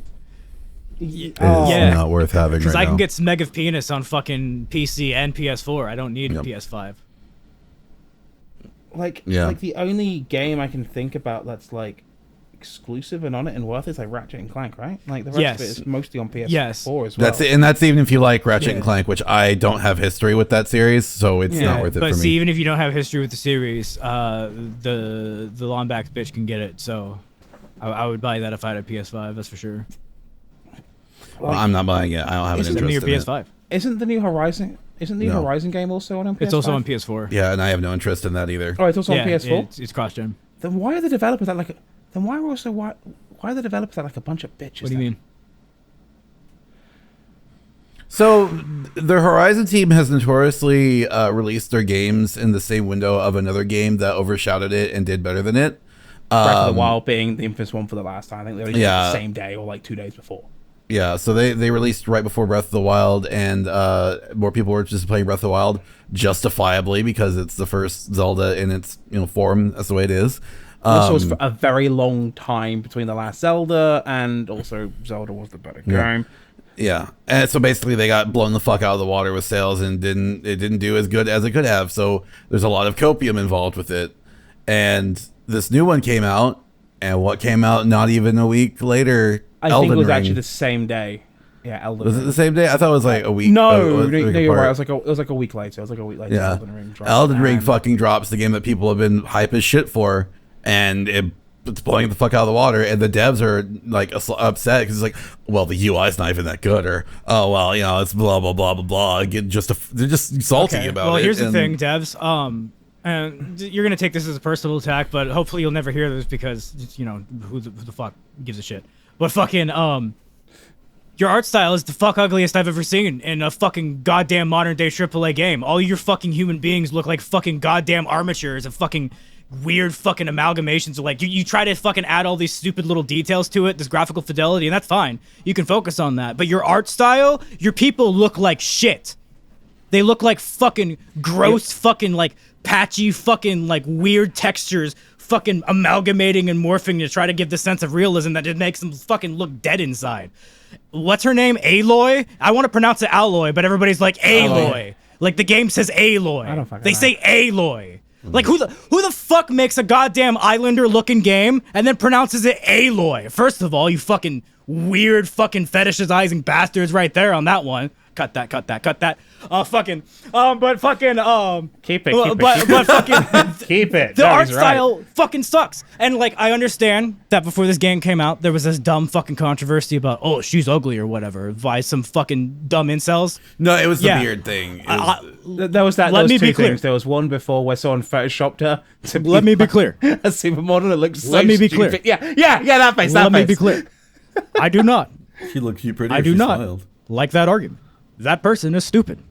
It's not worth having right now. Because I can get Smeg of Penis on fucking PC and PS4. I don't need a PS5. Like the only game I can think about that's like exclusive and on it and worth is like Ratchet and Clank, right? Like the rest of it is mostly on PS4 as well. That's it, and that's even if you like Ratchet and Clank, which I don't have history with that series, so it's not worth it for me. But see, even if you don't have history with the series, the Lombax bitch can get it. So I would buy that if I had a PS5. That's for sure. Well, I'm not buying it. I don't have an interest in PS5. Isn't the new Horizon? Isn't the Horizon game also on PS5? It's also on PS4. Yeah, and I have no interest in that either. Oh, it's also on PS4. It's cross-gen. Then why are the developers that like? Then why are the developers that like a bunch of bitches? What do you mean? So the Horizon team has notoriously released their games in the same window of another game that overshadowed it and did better than it. Breath of the Wild being the infamous one for the last time. I think they released it the same day or like 2 days before. Yeah, so they released right before Breath of the Wild, and more people were just playing Breath of the Wild justifiably because it's the first Zelda in its form. That's the way it is. Also, was for a very long time between the last Zelda, and also Zelda was the better game. Yeah, and so basically they got blown the fuck out of the water with sales, and it didn't do as good as it could have. So there's a lot of copium involved with it, and this new one came out, and what came out not even a week later. I think it was actually the same day. Yeah, Elden Ring. Was it the same day? I thought it was like a week. No, you're right. It was like a week later. It was like a week later. Yeah. Elden Ring dropped. Elden Ring fucking drops, the game that people have been hype as shit for, and it's blowing the fuck out of the water, and the devs are like upset because it's like, well, the UI's not even that good, or oh well, it's blah blah blah blah blah. They're just salty about it. Well, here's the thing, devs. And you're gonna take this as a personal attack, but hopefully you'll never hear this because who the fuck gives a shit. But fucking your art style is the fuck ugliest I've ever seen in a fucking goddamn modern day AAA game. All your fucking human beings look like fucking goddamn armatures and fucking weird fucking amalgamations of like you try to fucking add all these stupid little details to it, this graphical fidelity, and that's fine. You can focus on that. But your art style, your people look like shit. They look like fucking gross fucking like patchy fucking like weird textures fucking amalgamating and morphing to try to give the sense of realism that just makes them fucking look dead inside. What's her name? Aloy? I want to pronounce it Alloy, but everybody's like Aloy. Like the game says Aloy. I don't fucking They know. say Aloy. Like who the fuck makes a goddamn Islander looking game and then pronounces it Aloy? First of all, you fucking weird fucking fetishizing bastards right there on that one. Cut that. But fucking keep it. But fucking keep it. The art style fucking sucks. And like I understand that before this game came out, there was this dumb fucking controversy about she's ugly or whatever by some fucking dumb incels. No, it was the beard thing. There was that. Let me be clear. There was one before where someone photoshopped her to Let me be clear. A supermodel that looks so Let me be stupid. clear. Yeah, that face. Let me be clear. I do not. She looked pretty. I do not like that argument. That person is stupid.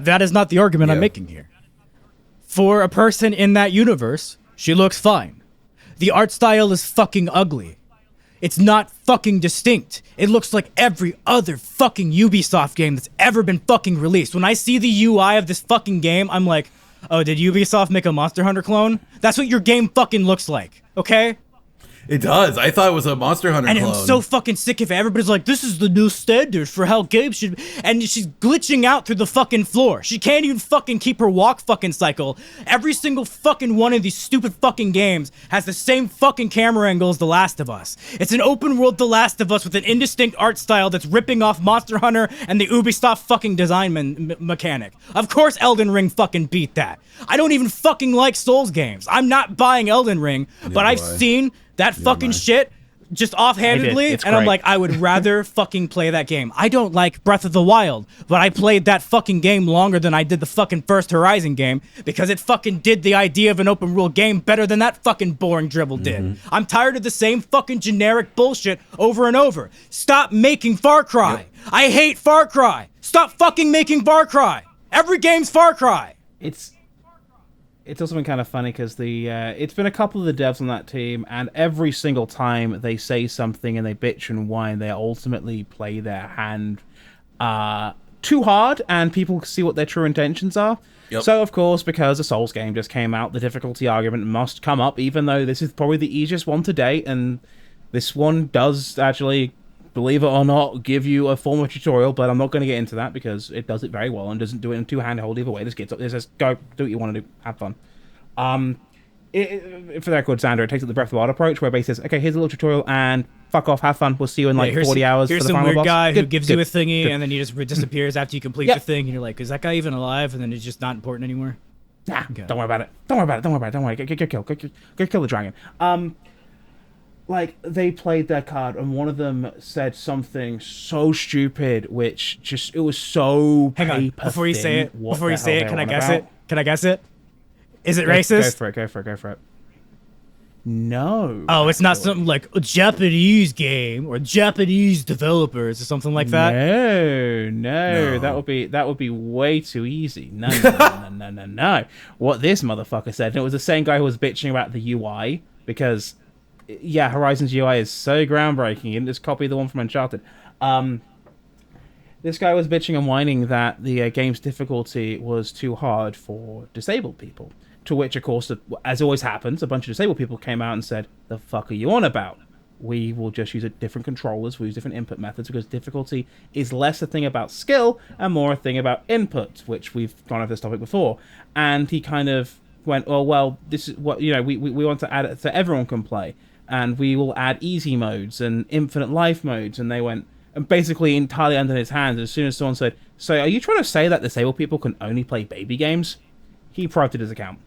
That is not the argument I'm making here. For a person in that universe, she looks fine. The art style is fucking ugly. It's not fucking distinct. It looks like every other fucking Ubisoft game that's ever been fucking released. When I see the UI of this fucking game, I'm like, oh, did Ubisoft make a Monster Hunter clone? That's what your game fucking looks like, okay? It does. I thought it was a Monster Hunter And clone. I'm so fucking sick of it. Everybody's like, this is the new standard for how games should be. And she's glitching out through the fucking floor. She can't even fucking keep her walk fucking cycle. Every single fucking one of these stupid fucking games has the same fucking camera angle as The Last of Us. It's an open world The Last of Us with an indistinct art style that's ripping off Monster Hunter and the Ubisoft fucking design mechanic. Of course Elden Ring fucking beat that. I don't even fucking like Souls games. I'm not buying Elden Ring, but I've seen that fucking shit just offhandedly, and I'm like, I would rather fucking play that game. I don't like Breath of the Wild, but I played that fucking game longer than I did the fucking first Horizon game because it fucking did the idea of an open world game better than that fucking boring dribble did. I'm tired of the same fucking generic bullshit over and over. Stop making Far Cry. Yep. I hate Far Cry. Stop fucking making Far Cry. Every game's Far Cry. It's also been kind of funny because it's been a couple of the devs on that team, and every single time they say something and they bitch and whine, they ultimately play their hand too hard, and people see what their true intentions are. Yep. So, of course, because a Souls game just came out, the difficulty argument must come up, even though this is probably the easiest one to date, and this one does actually, believe it or not, give you a form of tutorial, but I'm not going to get into that because it does it very well and doesn't do it in two handhold either way. Just go, do what you want to do, have fun. For the record, Xander, it takes the Breath of the Wild approach, where basically says, okay, here's a little tutorial, and fuck off, have fun, we'll see you in 40 hours for the final boss. Here's some weird guy who gives you a thingy, and then he just disappears after you complete the thing, and you're like, is that guy even alive? And then it's just not important anymore. Nah, okay. Don't worry about it. Don't worry. Go kill the dragon. Like, they played their card, and one of them said something so stupid, which just, it was so Hang on, before you say it, can I guess it? Can I guess it? Is it racist? Go for it. No. Oh, it's not something like a Japanese game or Japanese developers or something like that? No. That would be way too easy. No. What this motherfucker said, and it was the same guy who was bitching about the UI, because, yeah, Horizon's UI is so groundbreaking. You didn't just copy the one from Uncharted. This guy was bitching and whining that the game's difficulty was too hard for disabled people. To which, of course, as always happens, a bunch of disabled people came out and said, the fuck are you on about? We will just use different controllers, we'll use different input methods, because difficulty is less a thing about skill and more a thing about input, which we've gone over this topic before. And he kind of went, oh, well, this is what, we want to add it so everyone can play. And we will add easy modes and infinite life modes. And they went, and basically entirely under his hands. As soon as someone said, so are you trying to say that disabled people can only play baby games? He privated his account.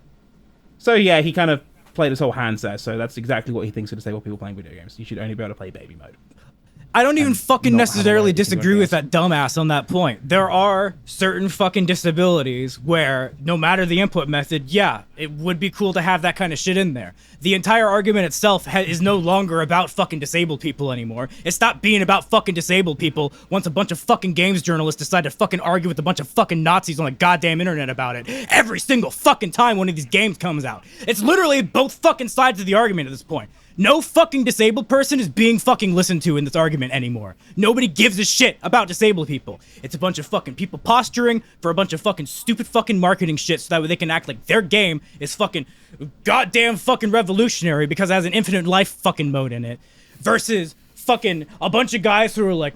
So yeah, he kind of played his whole hands there. So that's exactly what he thinks of disabled people playing video games. You should only be able to play baby mode. I don't even fucking necessarily disagree with that dumbass on that point. There are certain fucking disabilities where, no matter the input method, yeah, it would be cool to have that kind of shit in there. The entire argument itself is no longer about fucking disabled people anymore. It stopped being about fucking disabled people once a bunch of fucking games journalists decided to fucking argue with a bunch of fucking Nazis on the goddamn internet about it. Every single fucking time one of these games comes out. It's literally both fucking sides of the argument at this point. No fucking disabled person is being fucking listened to in this argument anymore. Nobody gives a shit about disabled people. It's a bunch of fucking people posturing for a bunch of fucking stupid fucking marketing shit so that way they can act like their game is fucking goddamn fucking revolutionary because it has an infinite life fucking mode in it. Versus fucking a bunch of guys who are like,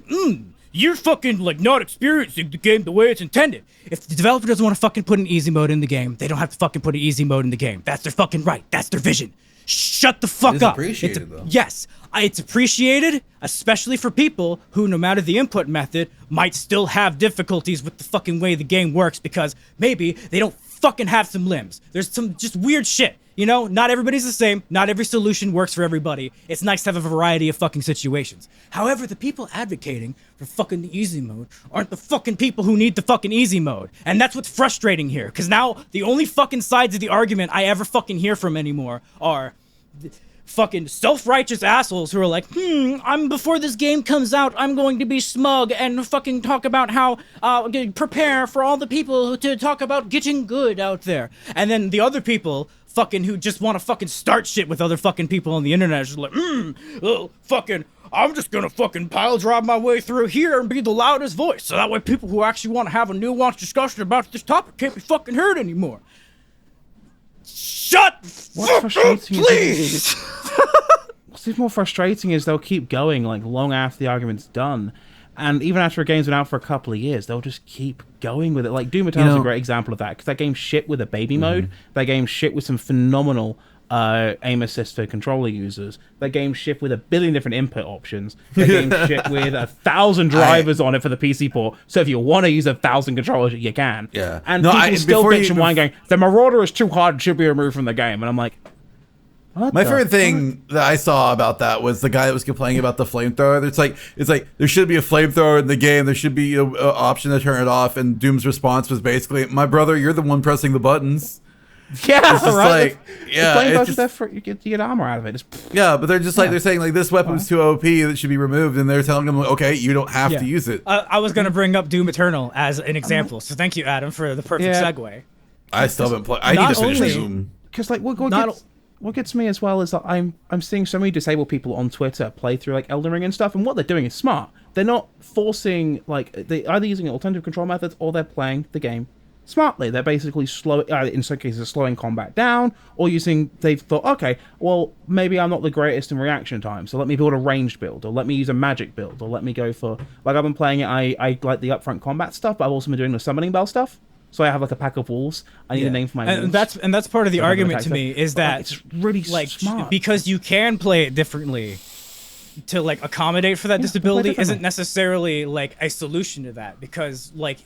you're fucking like not experiencing the game the way it's intended. If the developer doesn't want to fucking put an easy mode in the game, they don't have to fucking put an easy mode in the game. That's their fucking right. That's their vision. Shut the fuck up. Though. Yes, it's appreciated, especially for people who, no matter the input method, might still have difficulties with the fucking way the game works because maybe they don't fucking have some limbs. There's some just weird shit. You know, not everybody's the same. Not every solution works for everybody. It's nice to have a variety of fucking situations. However, the people advocating for fucking the easy mode aren't the fucking people who need the fucking easy mode. And that's what's frustrating here. Because now the only fucking sides of the argument I ever fucking hear from anymore are fucking self-righteous assholes who are like, before this game comes out, I'm going to be smug and fucking talk about how, prepare for all the people to talk about getting good out there. And then the other people fucking who just want to fucking start shit with other fucking people on the internet just like, fucking, I'm just gonna fucking pile drive my way through here and be the loudest voice. So that way people who actually want to have a nuanced discussion about this topic can't be fucking heard anymore. Shut fuck up, please! what's even more frustrating is they'll keep going like long after the argument's done. And even after a game's been out for a couple of years, they'll just keep going with it. Like, Doom Eternal's a great example of that, because that game shit with a baby mode. That game shit with some phenomenal aim assist for controller users. That game shit with a billion different input options. That game shit with 1,000 drivers on it for the PC port. So if you want to use 1,000 controllers, you can. Yeah. And people still bitch and whine going, the Marauder is too hard, it should be removed from the game. And I'm like, my favorite thing that I saw about that was the guy that was complaining about the flamethrower. It's like there should be a flamethrower in the game. There should be an option to turn it off. And Doom's response was basically, "My brother, you're the one pressing the buttons." Yeah, it's just right. Like, yeah, the flamethrower's there for you get armor out of it. Yeah, but they're just like they're saying like this weapon's too OP that should be removed, and they're telling them, okay, you don't have to use it. I was gonna bring up Doom Eternal as an example, so thank you, Adam, for the perfect segue. I still haven't played. I need to finish Doom. Because like what gets me as well is that I'm seeing so many disabled people on Twitter play through like Elden Ring and stuff, and what they're doing is smart. They're not forcing, like, they either using alternative control methods or they're playing the game smartly. They're basically in some cases slowing combat down, or they've thought, okay, well, maybe I'm not the greatest in reaction time, so let me build a ranged build, or let me use a magic build, or let me go for, like, I've been playing it, I like the upfront combat stuff, but I've also been doing the summoning bell stuff. So I have like a pack of wolves. I need a name for my wolves. And that's part of the argument to me is that it's really like smart, because you can play it differently to like accommodate for that disability isn't necessarily like a solution to that, because like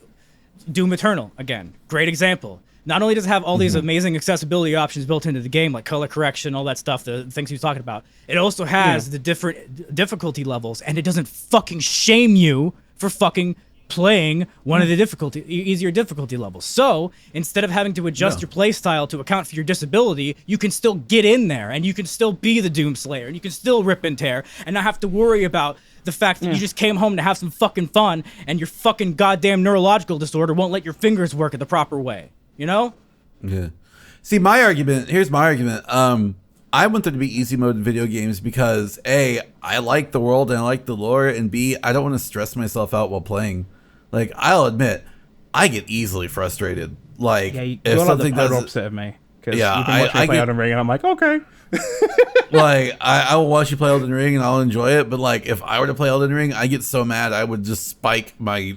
Doom Eternal, again, great example. Not only does it have all these amazing accessibility options built into the game, like color correction, all that stuff, the things he was talking about, it also has the different difficulty levels, and it doesn't fucking shame you for fucking playing one of the easier difficulty levels. So instead of having to adjust your play style to account for your disability, you can still get in there and you can still be the Doom Slayer and you can still rip and tear and not have to worry about the fact that you just came home to have some fucking fun and your fucking goddamn neurological disorder won't let your fingers work in the proper way. You know? Yeah. See, here's my argument. I want there to be easy mode in video games because A, I like the world and I like the lore, and B, I don't want to stress myself out while playing. Like, I'll admit, I get easily frustrated. Like, if something does opposite of me. Because you've been watching me play Elden Ring, and I'm like, okay. Like, I will watch you play Elden Ring, and I'll enjoy it. But like, if I were to play Elden Ring, I get so mad I would just spike my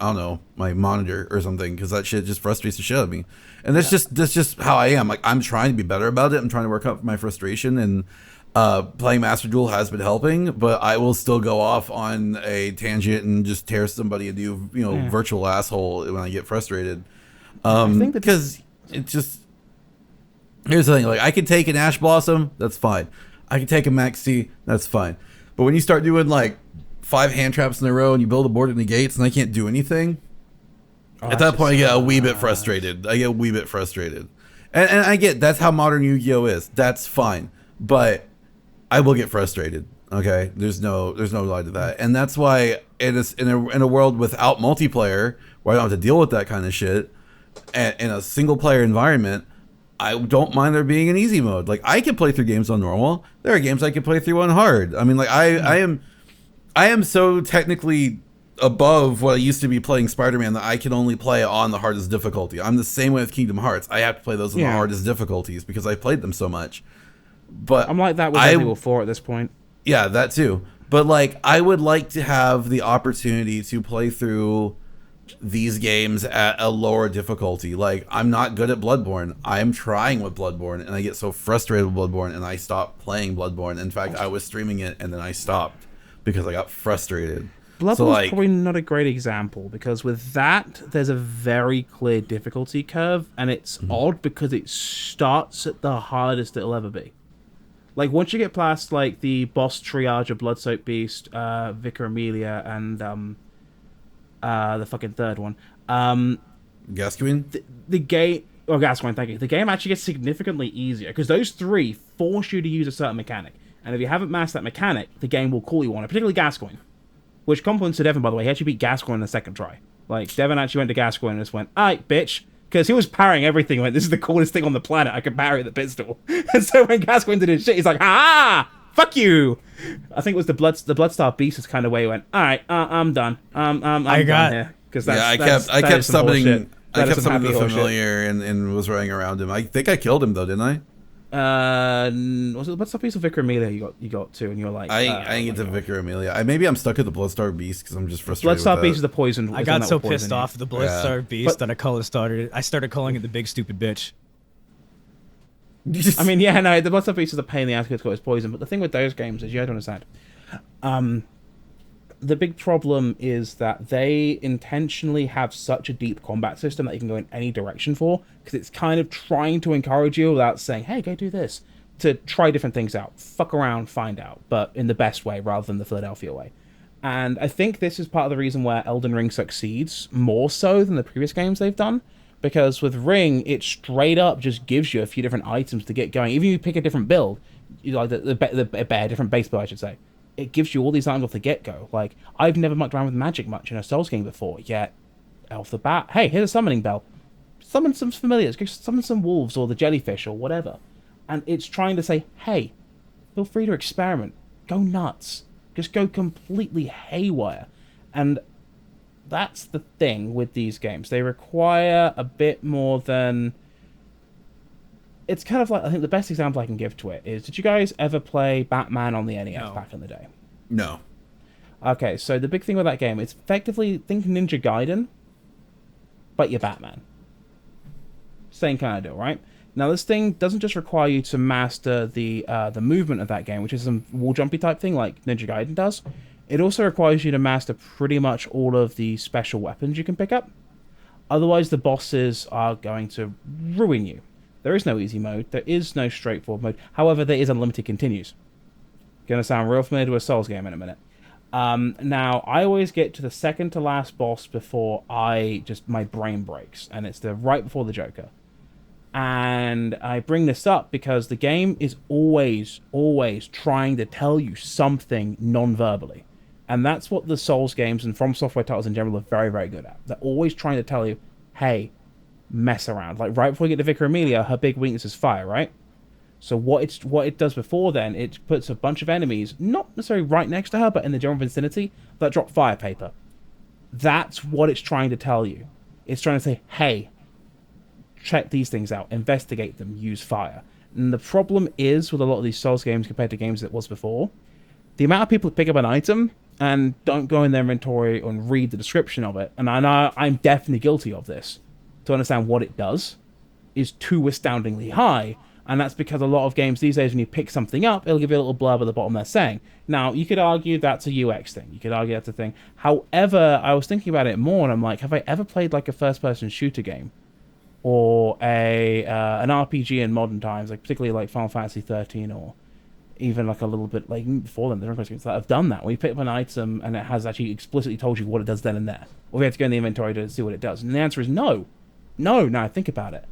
I don't know, my monitor or something, because that shit just frustrates the shit out of me. And that's just how I am. Like, I'm trying to be better about it. I'm trying to work up my frustration, and playing Master Duel has been helping, but I will still go off on a tangent and just tear somebody a new, virtual asshole when I get frustrated. Because it's just, here's the thing, like, I can take an Ash Blossom, that's fine. I can take a Max C, that's fine. But when you start doing like 5 hand traps in a row and you build a board and negates and I can't do anything, at that point I get a wee bit frustrated. And I get that's how modern Yu-Gi-Oh is. That's fine. But I will get frustrated. Okay, there's no lie to that, and that's why it is in a world without multiplayer where I don't have to deal with that kind of shit, and in a single player environment, I don't mind there being an easy mode. Like, I can play through games on normal. There are games I can play through on hard. I mean, like, I am so technically above what I used to be playing Spider-Man that I can only play on the hardest difficulty. I'm the same way with Kingdom Hearts. I have to play those on the hardest difficulties because I played them so much. But I'm like that with Resident Evil 4 at this point. Yeah, that too. But like, I would like to have the opportunity to play through these games at a lower difficulty. Like, I'm not good at Bloodborne. I am trying with Bloodborne, and I get so frustrated with Bloodborne, and I stopped playing Bloodborne. In fact, I was streaming it, and then I stopped because I got frustrated. Bloodborne's probably not a great example, because with that, there's a very clear difficulty curve, and it's odd because it starts at the hardest it'll ever be. Like, once you get past, like, the boss triage of Blood-Soaked Beast, Vicar Amelia, and the fucking third one. Gascoigne? The game... Oh, Gascoigne, thank you. The game actually gets significantly easier, because those three force you to use a certain mechanic. And if you haven't mastered that mechanic, the game will call you on it, particularly Gascoigne. Which compliments to Devon, by the way. He actually beat Gascoigne in the second try. Like, Devon actually went to Gascoigne and just went, "Aight, bitch." Because he was parrying everything. He went, "This is the coolest thing on the planet. I can parry the pistol." And so when Gascoigne did his shit, he's like, "Ah, fuck you." I think it was the Bloodstar Beast kind of way he went, "Alright, I'm done. I'm done here." Because I kept summoning the familiar and was running around him. I think I killed him though, didn't I? Was it what's the piece of Vicar Amelia you got to, and you're like, I didn't get to Vicar Amelia. Maybe I'm stuck at the Bloodstar Beast because I'm just frustrated. Bloodstar with Beast that. is the poison. I got so pissed off at the Bloodstar Beast that I started calling it the big stupid bitch. I mean, yeah, no, the Bloodstar Beast is a pain in the ass because it's poison. But the thing with those games is you have to understand. The big problem is that they intentionally have such a deep combat system that you can go in any direction for, because it's kind of trying to encourage you without saying, hey, go do this, to try different things out. Fuck around, find out, but in the best way rather than the Philadelphia way. And I think this is part of the reason where Elden Ring succeeds more so than the previous games they've done, because with Ring, it straight up just gives you a few different items to get going. Even if you pick a different build, like a different base build, I should say, it gives you all these items off the get-go. Like, I've never mucked around with magic much in a Souls game before, yet off the bat, hey, here's a summoning bell. Summon some familiars, summon some wolves or the jellyfish or whatever. And it's trying to say, hey, feel free to experiment. Go nuts. Just go completely haywire. And that's the thing with these games. They require a bit more than... It's kind of like, I think the best example I can give to it is, did you guys ever play Batman on the NES back in the day? No. Okay, so the big thing with that game, it's effectively, think Ninja Gaiden, but you're Batman. Same kind of deal, right? Now, this thing doesn't just require you to master the movement of that game, which is some wall jumpy type thing like Ninja Gaiden does. It also requires you to master pretty much all of the special weapons you can pick up. Otherwise, the bosses are going to ruin you. There is no easy mode. There is no straightforward mode. However, there is unlimited continues. Gonna sound real familiar to a Souls game in a minute. Now, I always get to the second to last boss before my brain breaks. And it's right before the Joker. And I bring this up because the game is always trying to tell you something non-verbally. And that's what the Souls games and From Software titles in general are very, very good at. They're always trying to tell you, hey, mess around. Like right before you get to Vicar Amelia, her big weakness is fire, right? So what it does before then, it puts a bunch of enemies, not necessarily right next to her, but in the general vicinity, that drop fire paper. That's what it's trying to tell you. It's trying to say, hey, check these things out, investigate them, use fire. And the problem is with a lot of these Souls games compared to games that was before, the amount of people that pick up an item and don't go in their inventory and read the description of it, and I know I'm definitely guilty of this, to understand what it does, is too astoundingly high. And that's because a lot of games these days, when you pick something up, it'll give you a little blurb at the bottom they're saying. Now, you could argue that's a UX thing. You could argue that's a thing. However, I was thinking about it more, and I'm like, have I ever played like a first-person shooter game? Or an RPG in modern times, like particularly like Final Fantasy 13, or even like a little bit like before them, there's games that have done that, where you pick up an item and it has actually explicitly told you what it does then and there. Or you have to go in the inventory to see what it does. And the answer is no. No, now think about it.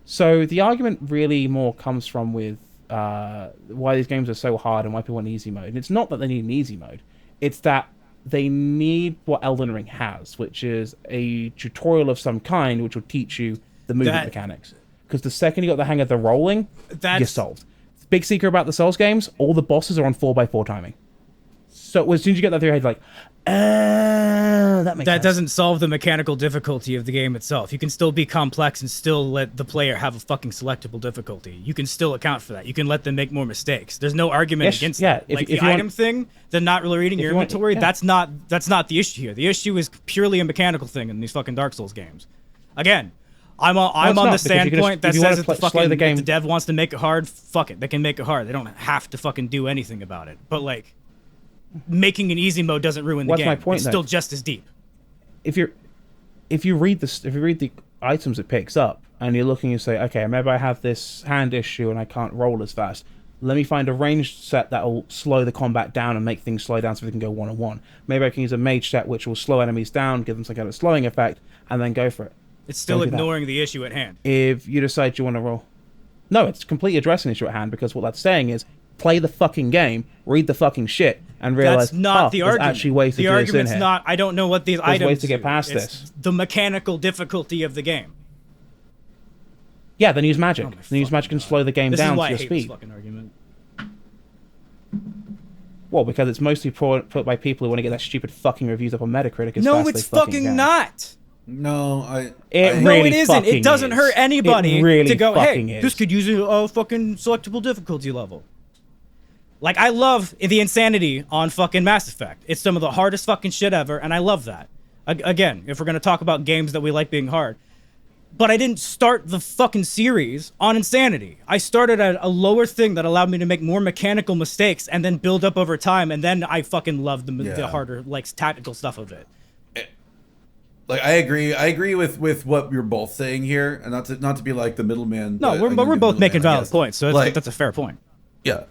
So the argument really more comes from with why these games are so hard and why people want easy mode. And it's not that they need an easy mode. It's that they need what Elden Ring has, which is a tutorial of some kind which will teach you the movement mechanics. Because the second you got the hang of the rolling, you're solved. Big secret about the Souls games, all the bosses are on 4x4 timing. So as soon as you get that through your head, like, that makes sense. That doesn't solve the mechanical difficulty of the game itself. You can still be complex and still let the player have a fucking selectable difficulty. You can still account for that. You can let them make more mistakes. There's no argument against that. Like the item thing, the not really reading your inventory, that's not the issue here. The issue is purely a mechanical thing in these fucking Dark Souls games. Again, I'm on the standpoint that says if the dev wants to make it hard, fuck it. They can make it hard. They don't have to fucking do anything about it. But like, making an easy mode doesn't ruin the game. My point, it's still just as deep. If you read the items it picks up and you're looking and say, okay, maybe I have this hand issue and I can't roll as fast. Let me find a ranged set that will slow the combat down and make things slow down so we can go one-on-one. Maybe I can use a mage set which will slow enemies down, give them some kind of slowing effect, and then go for it. It's still ignoring the issue at hand. If you decide you want to roll... No, it's completely addressing the issue at hand, because what that's saying is, play the fucking game, read the fucking shit, and realize, that's not the argument. There's actually ways to do this in here. The argument's not, I don't know what these items ways to get past this. The mechanical difficulty of the game. Yeah, then use magic. Then use magic and slow the game down to your speed. This fucking argument. Well, because it's mostly put by people who want to get their stupid fucking reviews up on Metacritic as no, fast as it's they fucking not. No, No, it isn't. It doesn't hurt anybody to go, hey, this could use a fucking selectable difficulty level. Like, I love the insanity on fucking Mass Effect. It's some of the hardest fucking shit ever, and I love that. Again, if we're going to talk about games that we like being hard. But I didn't start the fucking series on insanity. I started at a lower thing that allowed me to make more mechanical mistakes and then build up over time, and then I fucking loved the harder, like, tactical stuff of it. Like, I agree with what you're both saying here, and not to be like the middleman. No, we're both making valid points, so that's a fair point. Yeah.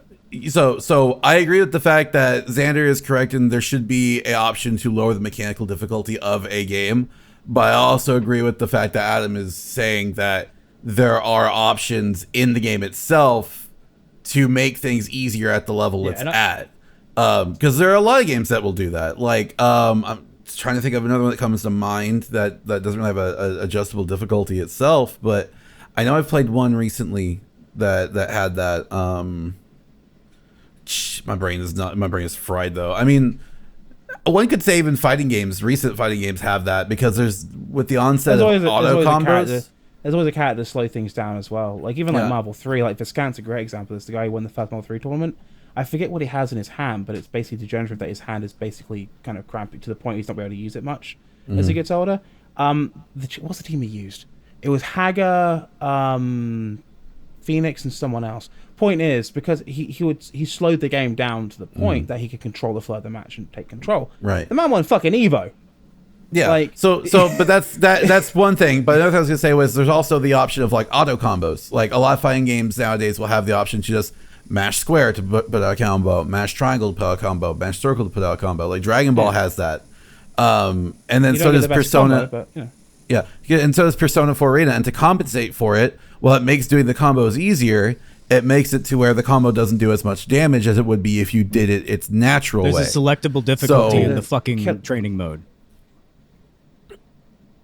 So I agree with the fact that Xander is correct, and there should be an option to lower the mechanical difficulty of a game. But I also agree with the fact that Adam is saying that there are options in the game itself to make things easier at the level it's at. Because there are a lot of games that will do that. Like, I'm trying to think of another one that comes to mind that doesn't really have a adjustable difficulty itself. But I know I've played one recently that had that. My brain is fried though. I mean, one could say even recent fighting games have that, because there's, with the onset of auto combos, there's always a character to slow things down as well. Like, even like Marvel 3, like Viscant's a great example. It's the guy who won the first Marvel 3 tournament. I forget what he has in his hand, but it's basically degenerative that his hand is basically kind of crampy to the point he's not able to use it much as he gets older. What's the team he used? It was Hagar, Phoenix, and someone else. Point is, because he slowed the game down to the point that he could control the flow of the match and take control. Right. The man won fucking Evo. Yeah. Like, but that's one thing. But another thing I was gonna say was there's also the option of like auto combos. Like, a lot of fighting games nowadays will have the option to just mash square to put out a combo, mash triangle to put out a combo, mash circle to put out a combo. Like, Dragon Ball has that. And then so does Persona. Combo, but, yeah, and so does Persona 4 Arena. And to compensate for it, while it makes doing the combos easier, it makes it to where the combo doesn't do as much damage as it would be if you did it its natural way. There's a selectable difficulty in the fucking training mode.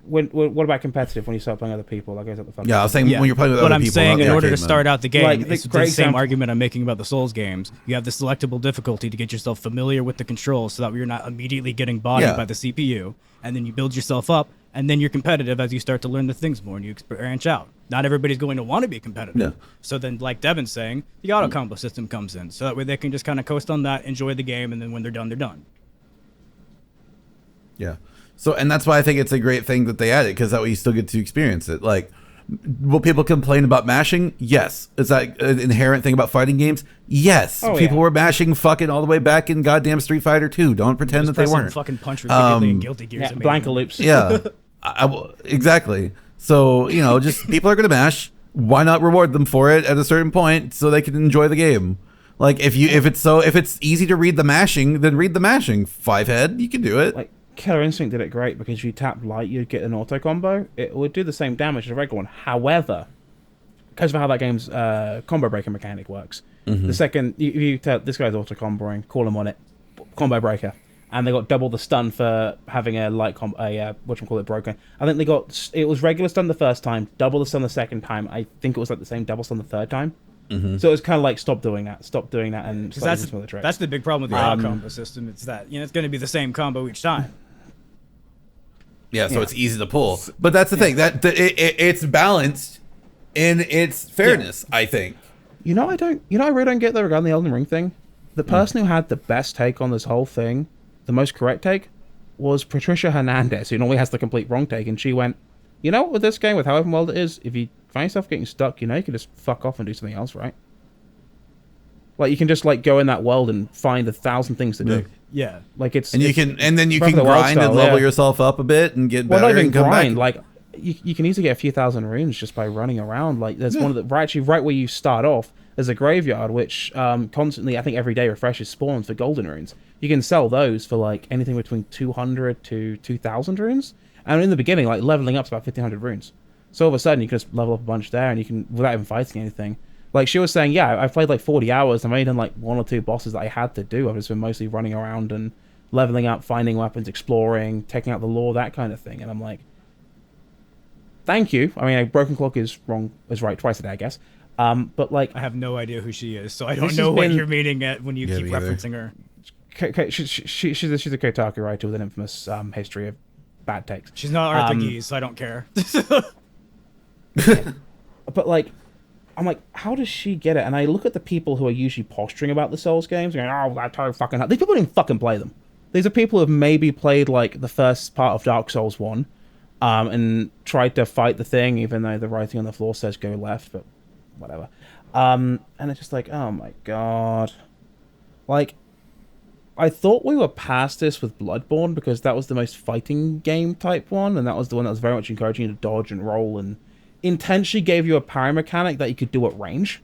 What about competitive when you start playing other people? Like, is that the fucking I was saying when you're playing with other people. But I'm saying in order to start out the game, like, it's the same argument I'm making about the Souls games. You have the selectable difficulty to get yourself familiar with the controls so that you're not immediately getting bodied by the CPU. And then you build yourself up, and then you're competitive as you start to learn the things more and you branch out. Not everybody's going to want to be competitive. Yeah. So then, like Devon's saying, the auto combo system comes in. So that way they can just kind of coast on that, enjoy the game, and then when they're done, they're done. Yeah. So, and that's why I think it's a great thing that they added, because that way you still get to experience it. Like, will people complain about mashing? Yes. Is that an inherent thing about fighting games? Yes. People were mashing fucking all the way back in goddamn Street Fighter 2. Don't pretend that they weren't. Fucking punch repeatedly in Guilty Gears. Yeah, Blanca loops. Yeah. Exactly. So, just people are going to mash. Why not reward them for it at a certain point so they can enjoy the game? Like, if it's easy to read the mashing, then read the mashing. 5-head, you can do it. Like, Killer Instinct did it great, because if you tap light, you'd get an auto combo. It would do the same damage as a regular one. However, because of how that game's combo breaker mechanic works, the second you tell this guy's auto comboing, call him on it, combo breaker, and they got double the stun for having a light broken. I think it was regular stun the first time, double the stun the second time. I think it was like the same double stun the third time. So it was kind of like stop doing that, and that's the big problem with the auto combo system. It's that it's going to be the same combo each time. Yeah, so it's easy to pull. But that's the thing, that it's balanced in its fairness, I think. I really don't get that regarding the Elden Ring thing. The person who had the best take on this whole thing, the most correct take, was Patricia Hernandez, who normally has the complete wrong take, and she went, with this game, with how open world it is, if you find yourself getting stuck, you can just fuck off and do something else, right? Like, you can just go in that world and find 1,000 things to do. Yeah. Like, then you can grind and level yourself up a bit and get better and come back. Like, you can easily get a few thousand runes just by running around. Like, there's one of the right where you start off, there's a graveyard which constantly, I think every day, refreshes spawns for golden runes. You can sell those for anything between 200 to 2,000 runes. And in the beginning, leveling up's about 1,500 runes. So all of a sudden, you can just level up a bunch there, and you can, without even fighting anything. Like, she was saying, I've played 40 hours. I've only done 1 or 2 bosses that I had to do. I've just been mostly running around and leveling up, finding weapons, exploring, taking out the lore, that kind of thing. And I'm like, thank you. I mean, a broken clock is right twice a day, I guess. But I have no idea who she is, so I don't know what you're meaning at when you keep referencing her. She's a Kotaku writer with an infamous history of bad takes. She's not Arthur Geese, so I don't care. But like, I'm like, how does she get it? And I look at the people who are usually posturing about the Souls games, going, "Oh, that totally fucking." These people didn't fucking play them. These are people who have maybe played like the first part of Dark Souls 1, and tried to fight the thing, even though the writing on the floor says go left, but whatever. And it's just like, oh my god, like. I thought we were past this with Bloodborne because that was the most fighting game type one, and that was the one that was very much encouraging you to dodge and roll and intentionally gave you a parry mechanic that you could do at range.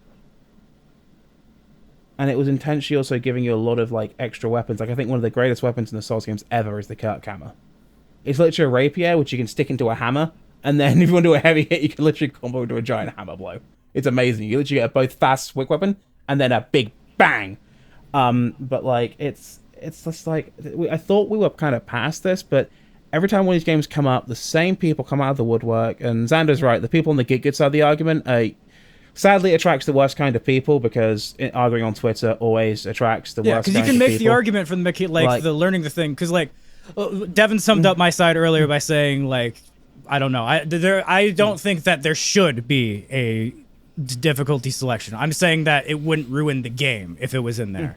And it was intentionally also giving you a lot of like extra weapons. Like I think one of the greatest weapons in the Souls games ever is the Kirk hammer. It's literally a rapier which you can stick into a hammer, and then if you want to do a heavy hit, you can literally combo into a giant hammer blow. It's amazing. You literally get both fast quick weapon and then a big bang. But like it's just like I thought we were kind of past this, but every time one of these games come up, the same people come out of the woodwork. And Xander's right; the people on the good side of the argument, sadly, attracts the worst kind of people because arguing on Twitter always attracts the worst. Yeah, because you can make the argument for the learning the thing. Because like Devon summed up my side earlier by saying like I don't know, I don't think that there should be a difficulty selection. I'm saying that it wouldn't ruin the game if it was in there.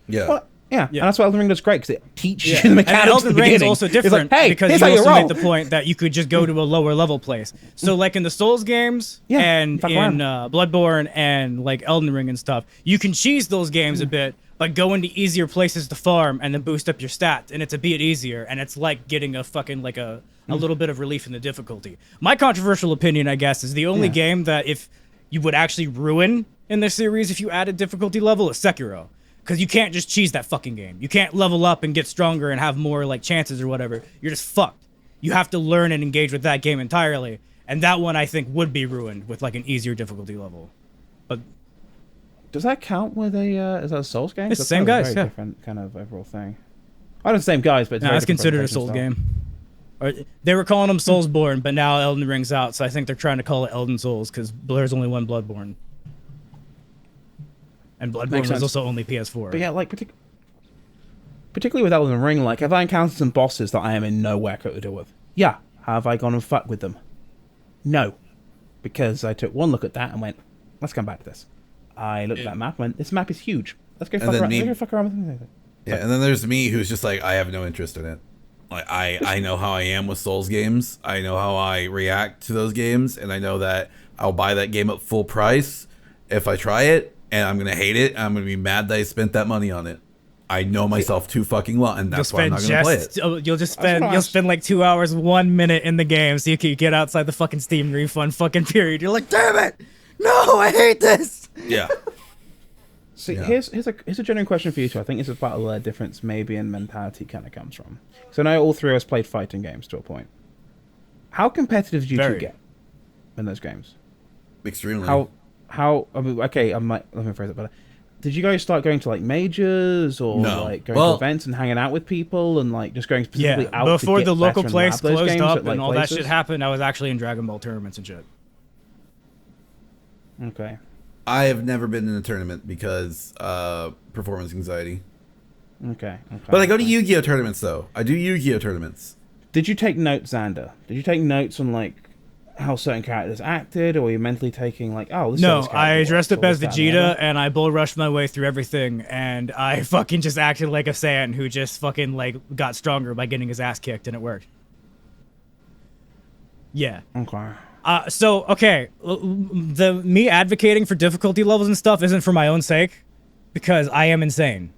Yeah. Well, yeah, and that's why Elden Ring does great, because it teaches you the mechanics. And Elden Ring is also different like, hey, because you also made the point that you could just go to a lower level place. So like in the Souls games and in Bloodborne and like Elden Ring and stuff, you can cheese those games a bit, but go into easier places to farm and then boost up your stats, and it's a bit easier, and it's like getting a fucking like a little bit of relief in the difficulty. My controversial opinion, I guess, is the only game that if you would actually ruin in the series if you added difficulty level is Sekiro. Because you can't just cheese that fucking game. You can't level up and get stronger and have more like chances or whatever. You're just fucked. You have to learn and engage with that game entirely. And that one I think would be ruined with like an easier difficulty level. But does that count with is that a Souls game? It's the same guys, very different kind of overall thing. I don't know the same guys, but it's considered a Souls game. Or they were calling them Soulsborne, but now Elden Ring's out, so I think they're trying to call it Elden Souls because there's only one Bloodborne. And Bloodborne was also only PS4. But yeah, like particularly with Elden Ring, like have I encountered some bosses that I am in nowhere to deal with? Yeah. Have I gone and fucked with them? No. Because I took one look at that and went, let's come back to this. I looked at that map and went, this map is huge. Let's go fuck around with it. Yeah, and then there's me who's just like, I have no interest in it. Like I know how I am with Souls games. I know how I react to those games, and I know that I'll buy that game at full price if I try it. And I'm gonna hate it. And I'm gonna be mad that I spent that money on it. I know myself too fucking well, and that's why I'm not gonna play it. You'll spend like 2 hours, 1 minute in the game, so you can get outside the fucking Steam refund fucking period. You're like, damn it, no, I hate this. Yeah. See, here's a genuine question for you two. I think this is part of the difference maybe in mentality kind of comes from. So now all three of us played fighting games to a point. How competitive did you two get in those games? Extremely. How I mean, okay, let me phrase it better. Did you guys start going to like majors or like going to events and hanging out with people and like just going specifically out before to get the local better place and lab those closed games up at, like, and all places? that shit happened? I was actually in Dragon Ball tournaments and shit. Okay. I have never been in a tournament because performance anxiety. Okay. But I go to Yu-Gi-Oh tournaments though. I do Yu-Gi-Oh tournaments. Did you take notes, Xander? Did you take notes on like how certain characters acted, or were you mentally taking like, oh, this no, I dressed up as Vegeta and I bull rushed my way through everything, and I fucking just acted like a Saiyan who just fucking like got stronger by getting his ass kicked, and it worked. Yeah. Okay. Me advocating for difficulty levels and stuff isn't for my own sake, because I am insane.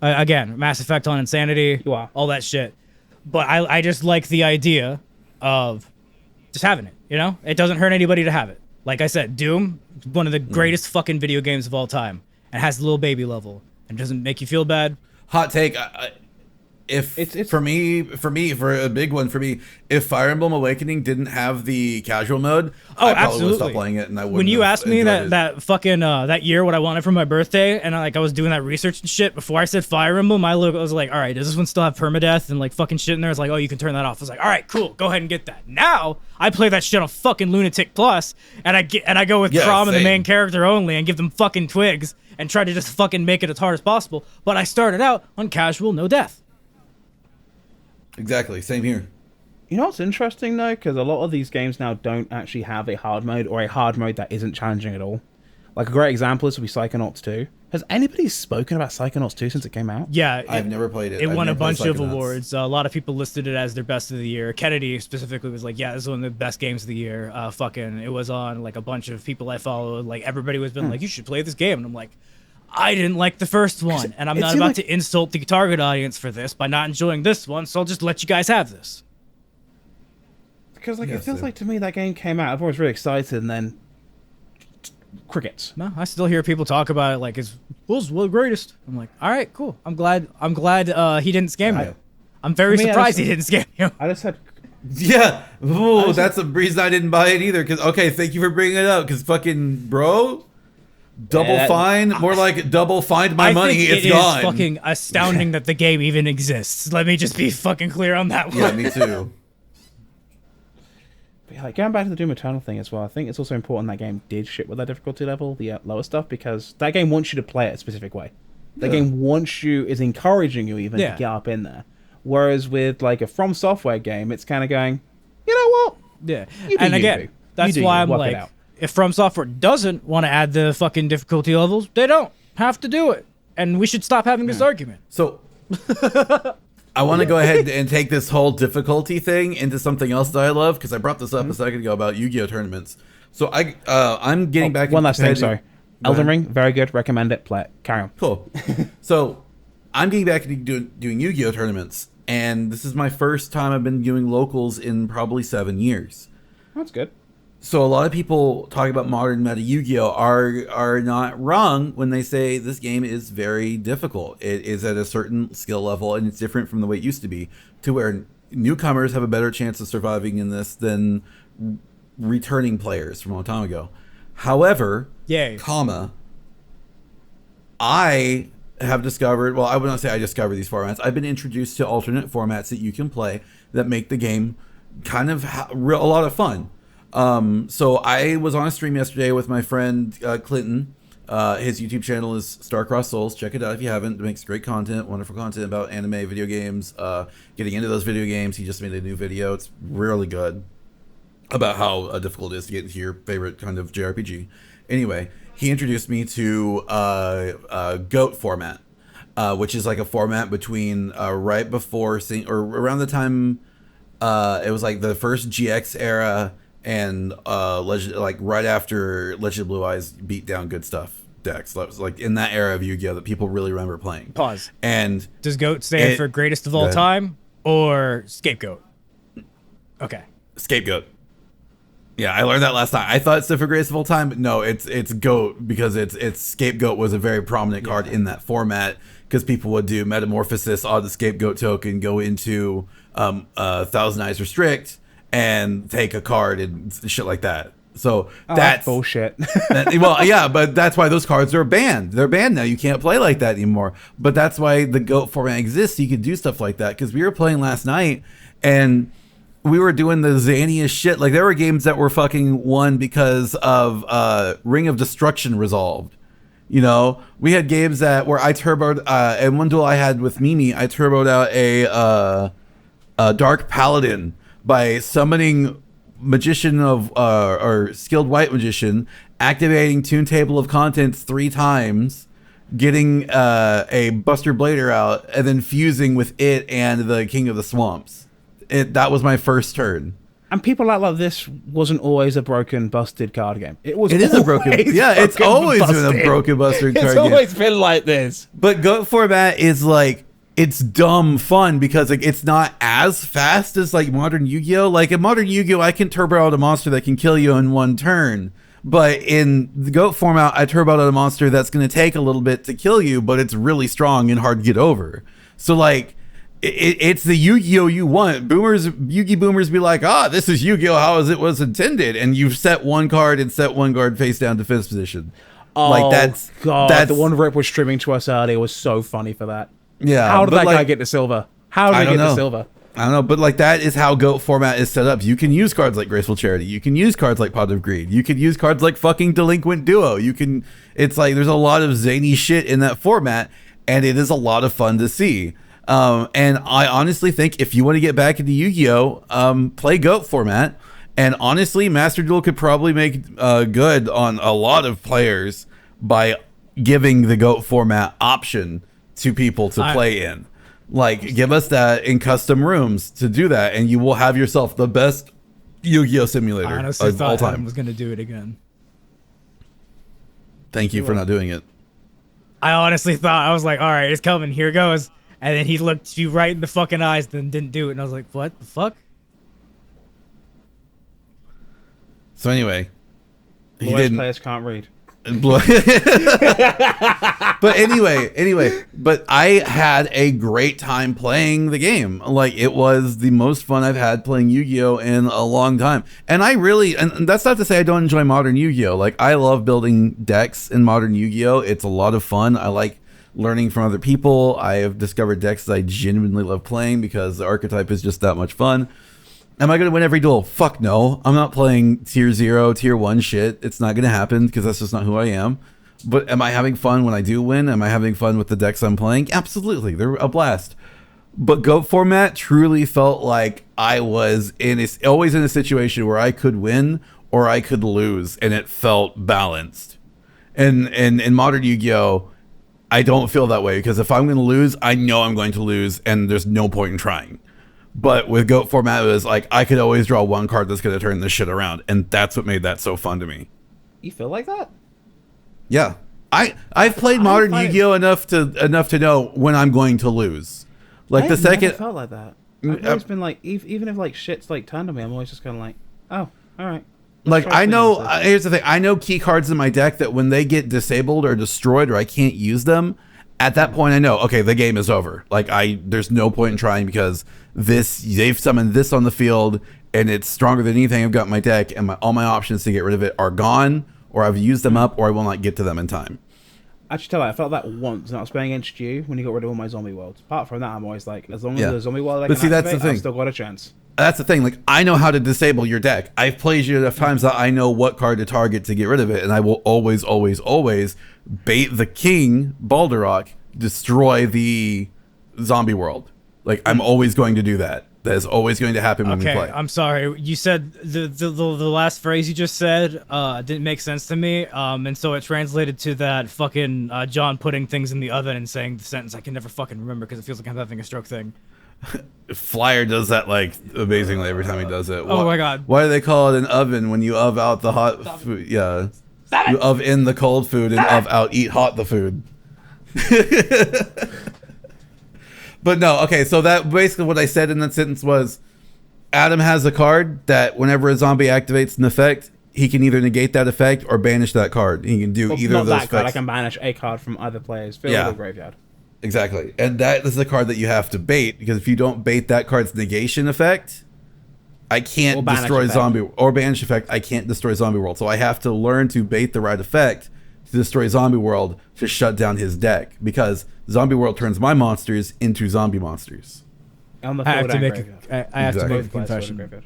Again, Mass Effect on insanity, all that shit. But I just like the idea of just having it, you know? It doesn't hurt anybody to have it. Like I said, Doom, one of the greatest fucking video games of all time. And has the little baby level. And doesn't make you feel bad. Hot take. It's for a big one for me, if Fire Emblem Awakening didn't have the casual mode, I probably would stop playing it, and I wouldn't. When you asked me that fucking that year what I wanted for my birthday, and I was doing that research and shit before I said Fire Emblem, I was like, all right, does this one still have permadeath and like fucking shit in there? It's like, oh, you can turn that off. I was like, all right, cool, go ahead and get that. Now I play that shit on fucking Lunatic Plus, and I go with Crom and the main character only, and give them fucking twigs, and try to just fucking make it as hard as possible. But I started out on casual, no death. Exactly. Same here. You know what's interesting though, because a lot of these games now don't actually have a hard mode or a hard mode that isn't challenging at all. Like a great example is would be Psychonauts 2. Has anybody spoken about Psychonauts 2 since it came out? Yeah, I've never played it. It I've won a never played bunch of Psychonauts. awards. A lot of people listed it as their best of the year. Kennedy specifically was like, "Yeah, this is one of the best games of the year." Fucking, it was on like a bunch of people I followed. Like everybody was been like, "You should play this game," and I'm like, I didn't like the first one, and I'm not about to insult the target audience for this by not enjoying this one. So I'll just let you guys have this. Because like it feels like to me that game came out, everyone was really excited, and then crickets. No, I still hear people talk about it like it's the greatest. I'm like, all right, cool. I'm glad he didn't scam you. I'm very surprised he didn't scam you. I just had. Yeah, ooh, that's the reason I didn't buy it either. Because okay, thank you for bringing it up. Because fucking bro, double fine, more like double find my money. It's gone. It is fucking astounding that the game even exists. Let me just be fucking clear on that one. Yeah, me too. Yeah, like going back to the Doom Eternal thing as well, I think it's also important that game did ship with that difficulty level, the lower stuff, because that game wants you to play it a specific way. That game wants you, is encouraging you even to get up in there. Whereas with like a From Software game, it's kind of going, you know what? Yeah, and again, that's why I'm like, if From Software doesn't want to add the fucking difficulty levels, they don't have to do it, and we should stop having this argument. So I want to go ahead and take this whole difficulty thing into something else that I love, because I brought this up a second ago about Yu-Gi-Oh tournaments. So I'm getting back. One last thing, sorry. Elden Ring, very good. Recommend it. Play it. Carry on. Cool. So I'm getting back into doing Yu-Gi-Oh tournaments, and this is my first time I've been doing locals in probably 7 years. That's good. So a lot of people talking about modern meta Yu-Gi-Oh are not wrong when they say this game is very difficult. It is at a certain skill level, and it's different from the way it used to be, to where newcomers have a better chance of surviving in this than returning players from a long time ago. However, I have discovered, well, I would not say I discovered these formats. I've been introduced to alternate formats that you can play that make the game kind of a lot of fun. So I was on a stream yesterday with my friend Clinton. His YouTube channel is Starcross Souls. Check it out if you haven't. It makes great content, wonderful content about anime, video games, getting into those video games. He just made a new video. It's really good about how difficult it is to get into your favorite kind of JRPG. Anyway, he introduced me to GOAT format, which is like a format between right before or around the time it was like the first GX era and like right after Legend of Blue Eyes beat down Good Stuff decks. That was like in that era of Yu-Gi-Oh that people really remember playing. Pause. And does GOAT stand for greatest of all time or scapegoat? Okay. Scapegoat. Yeah, I learned that last time. I thought it stood for greatest of all time, but no, it's GOAT because it's Scapegoat was a very prominent card in that format, because people would do Metamorphosis on the Scapegoat token, go into Thousand Eyes Restrict, and take a card and shit like that. So that's bullshit. Well, yeah, but that's why those cards are banned. They're banned now. You can't play like that anymore. But that's why the GOAT format exists. So you could do stuff like that. Because we were playing last night, and we were doing the zaniest shit. Like there were games that were fucking won because of Ring of Destruction resolved. You know, we had games that where I turboed, and one duel I had with Mimi, I turboed out a Dark Paladin by summoning Magician of or Skilled White Magician, activating Tune Table of Contents 3 times, getting a Buster Blader out, and then fusing with it and the King of the Swamps. That was my first turn. And people like this wasn't always a broken, busted card game. It is a broken. Yeah, it's always been a broken, busted card game. It's always been like this. But GOAT format is like, it's dumb fun because like it's not as fast as like modern Yu-Gi-Oh. Like in modern Yu-Gi-Oh, I can turbo out a monster that can kill you in 1 turn. But in the GOAT format, I turbo out a monster that's going to take a little bit to kill you, but it's really strong and hard to get over. So like, it's the Yu-Gi-Oh you want. Yu-Gi boomers be like, this is Yu-Gi-Oh how as it was intended, and you've set 1 card and set 1 card face down defense position. Oh, like that's the one Rip was streaming to us earlier was so funny for that. Yeah, how did that guy get to silver? How did he get to silver? I don't know, but like that is how GOAT format is set up. You can use cards like Graceful Charity. You can use cards like Pot of Greed. You can use cards like fucking Delinquent Duo. It's like there's a lot of zany shit in that format, and it is a lot of fun to see. And I honestly think if you want to get back into Yu-Gi-Oh, play GOAT format. And honestly, Master Duel could probably make good on a lot of players by giving the GOAT format option to people to play in. Like, give us that in custom rooms to do that, and you will have yourself the best Yu-Gi-Oh simulator I honestly of all thought Adam time. was going to do it again. Thank you for not doing it. I honestly thought, I was like, all right, it's coming, here goes. And then he looked you right in the fucking eyes, then didn't do it. And I was like, what the fuck? So anyway, he Lawyers didn't. players can't read. But anyway, but I had a great time playing the game. Like, it was the most fun I've had playing Yu-Gi-Oh in a long time. And I really, and that's not to say I don't enjoy modern Yu-Gi-Oh. Like, I love building decks in modern Yu-Gi-Oh. It's a lot of fun. I like learning from other people. I have discovered decks that I genuinely love playing because the archetype is just that much fun. Am I going to win every duel? Fuck no. I'm not playing tier 0, tier 1 shit. It's not going to happen because that's just not who I am. But am I having fun when I do win? Am I having fun with the decks I'm playing? Absolutely. They're a blast. But GOAT format truly felt like I was always in a situation where I could win or I could lose, and it felt balanced. And in modern Yu-Gi-Oh, I don't feel that way because if I'm going to lose, I know I'm going to lose, and there's no point in trying. But with GOAT format, it was like I could always draw one card that's going to turn this shit around, and that's what made that so fun to me. You feel like that? Yeah, I've played modern Yu-Gi-Oh enough to know when I'm going to lose. Like the second, never felt like that. I've always been like, even if like shit's like turned on me, I'm always just kind of like, oh, all right. Like, I know, here's the thing, I know key cards in my deck that when they get disabled or destroyed or I can't use them, at that point I know, okay, the game is over. Like, there's no point in trying because they've summoned this on the field and it's stronger than anything I've got in my deck, and all my options to get rid of it are gone, or I've used them up, or I will not get to them in time. Actually, tell you, I felt that once when I was playing against you when you got rid of all my zombie worlds. Apart from that, I'm always like, as long as the zombie world I can activate, I've still got a chance. That's the thing. Like, I know how to disable your deck. I've played you enough times that I know what card to target to get rid of it, and I will always, always, always bait the king, Balderok, destroy the zombie world. Like, I'm always going to do that. That is always going to happen when we play. I'm sorry. You said the last phrase you just said didn't make sense to me, and so it translated to that fucking John putting things in the oven and saying the sentence I can never fucking remember because it feels like I'm having a stroke thing. Flyer does that like amazingly every time he does it. Oh my god! Why do they call it an oven when you out the hot food? Yeah, you in the cold food and out eat hot the food. But no, okay. So that basically what I said in that sentence was, Adam has a card that whenever a zombie activates an effect, he can either negate that effect or banish that card. He can do either of those effects. I can banish a card from other players' field or graveyard. Exactly. And that is the card that you have to bait, because if you don't bait that card's negation effect, I can't destroy zombie or banish effect. I can't destroy zombie world. So I have to learn to bait the right effect to destroy zombie world to shut down his deck, because zombie world turns my monsters into zombie monsters. On the I have to make Exactly. a confession.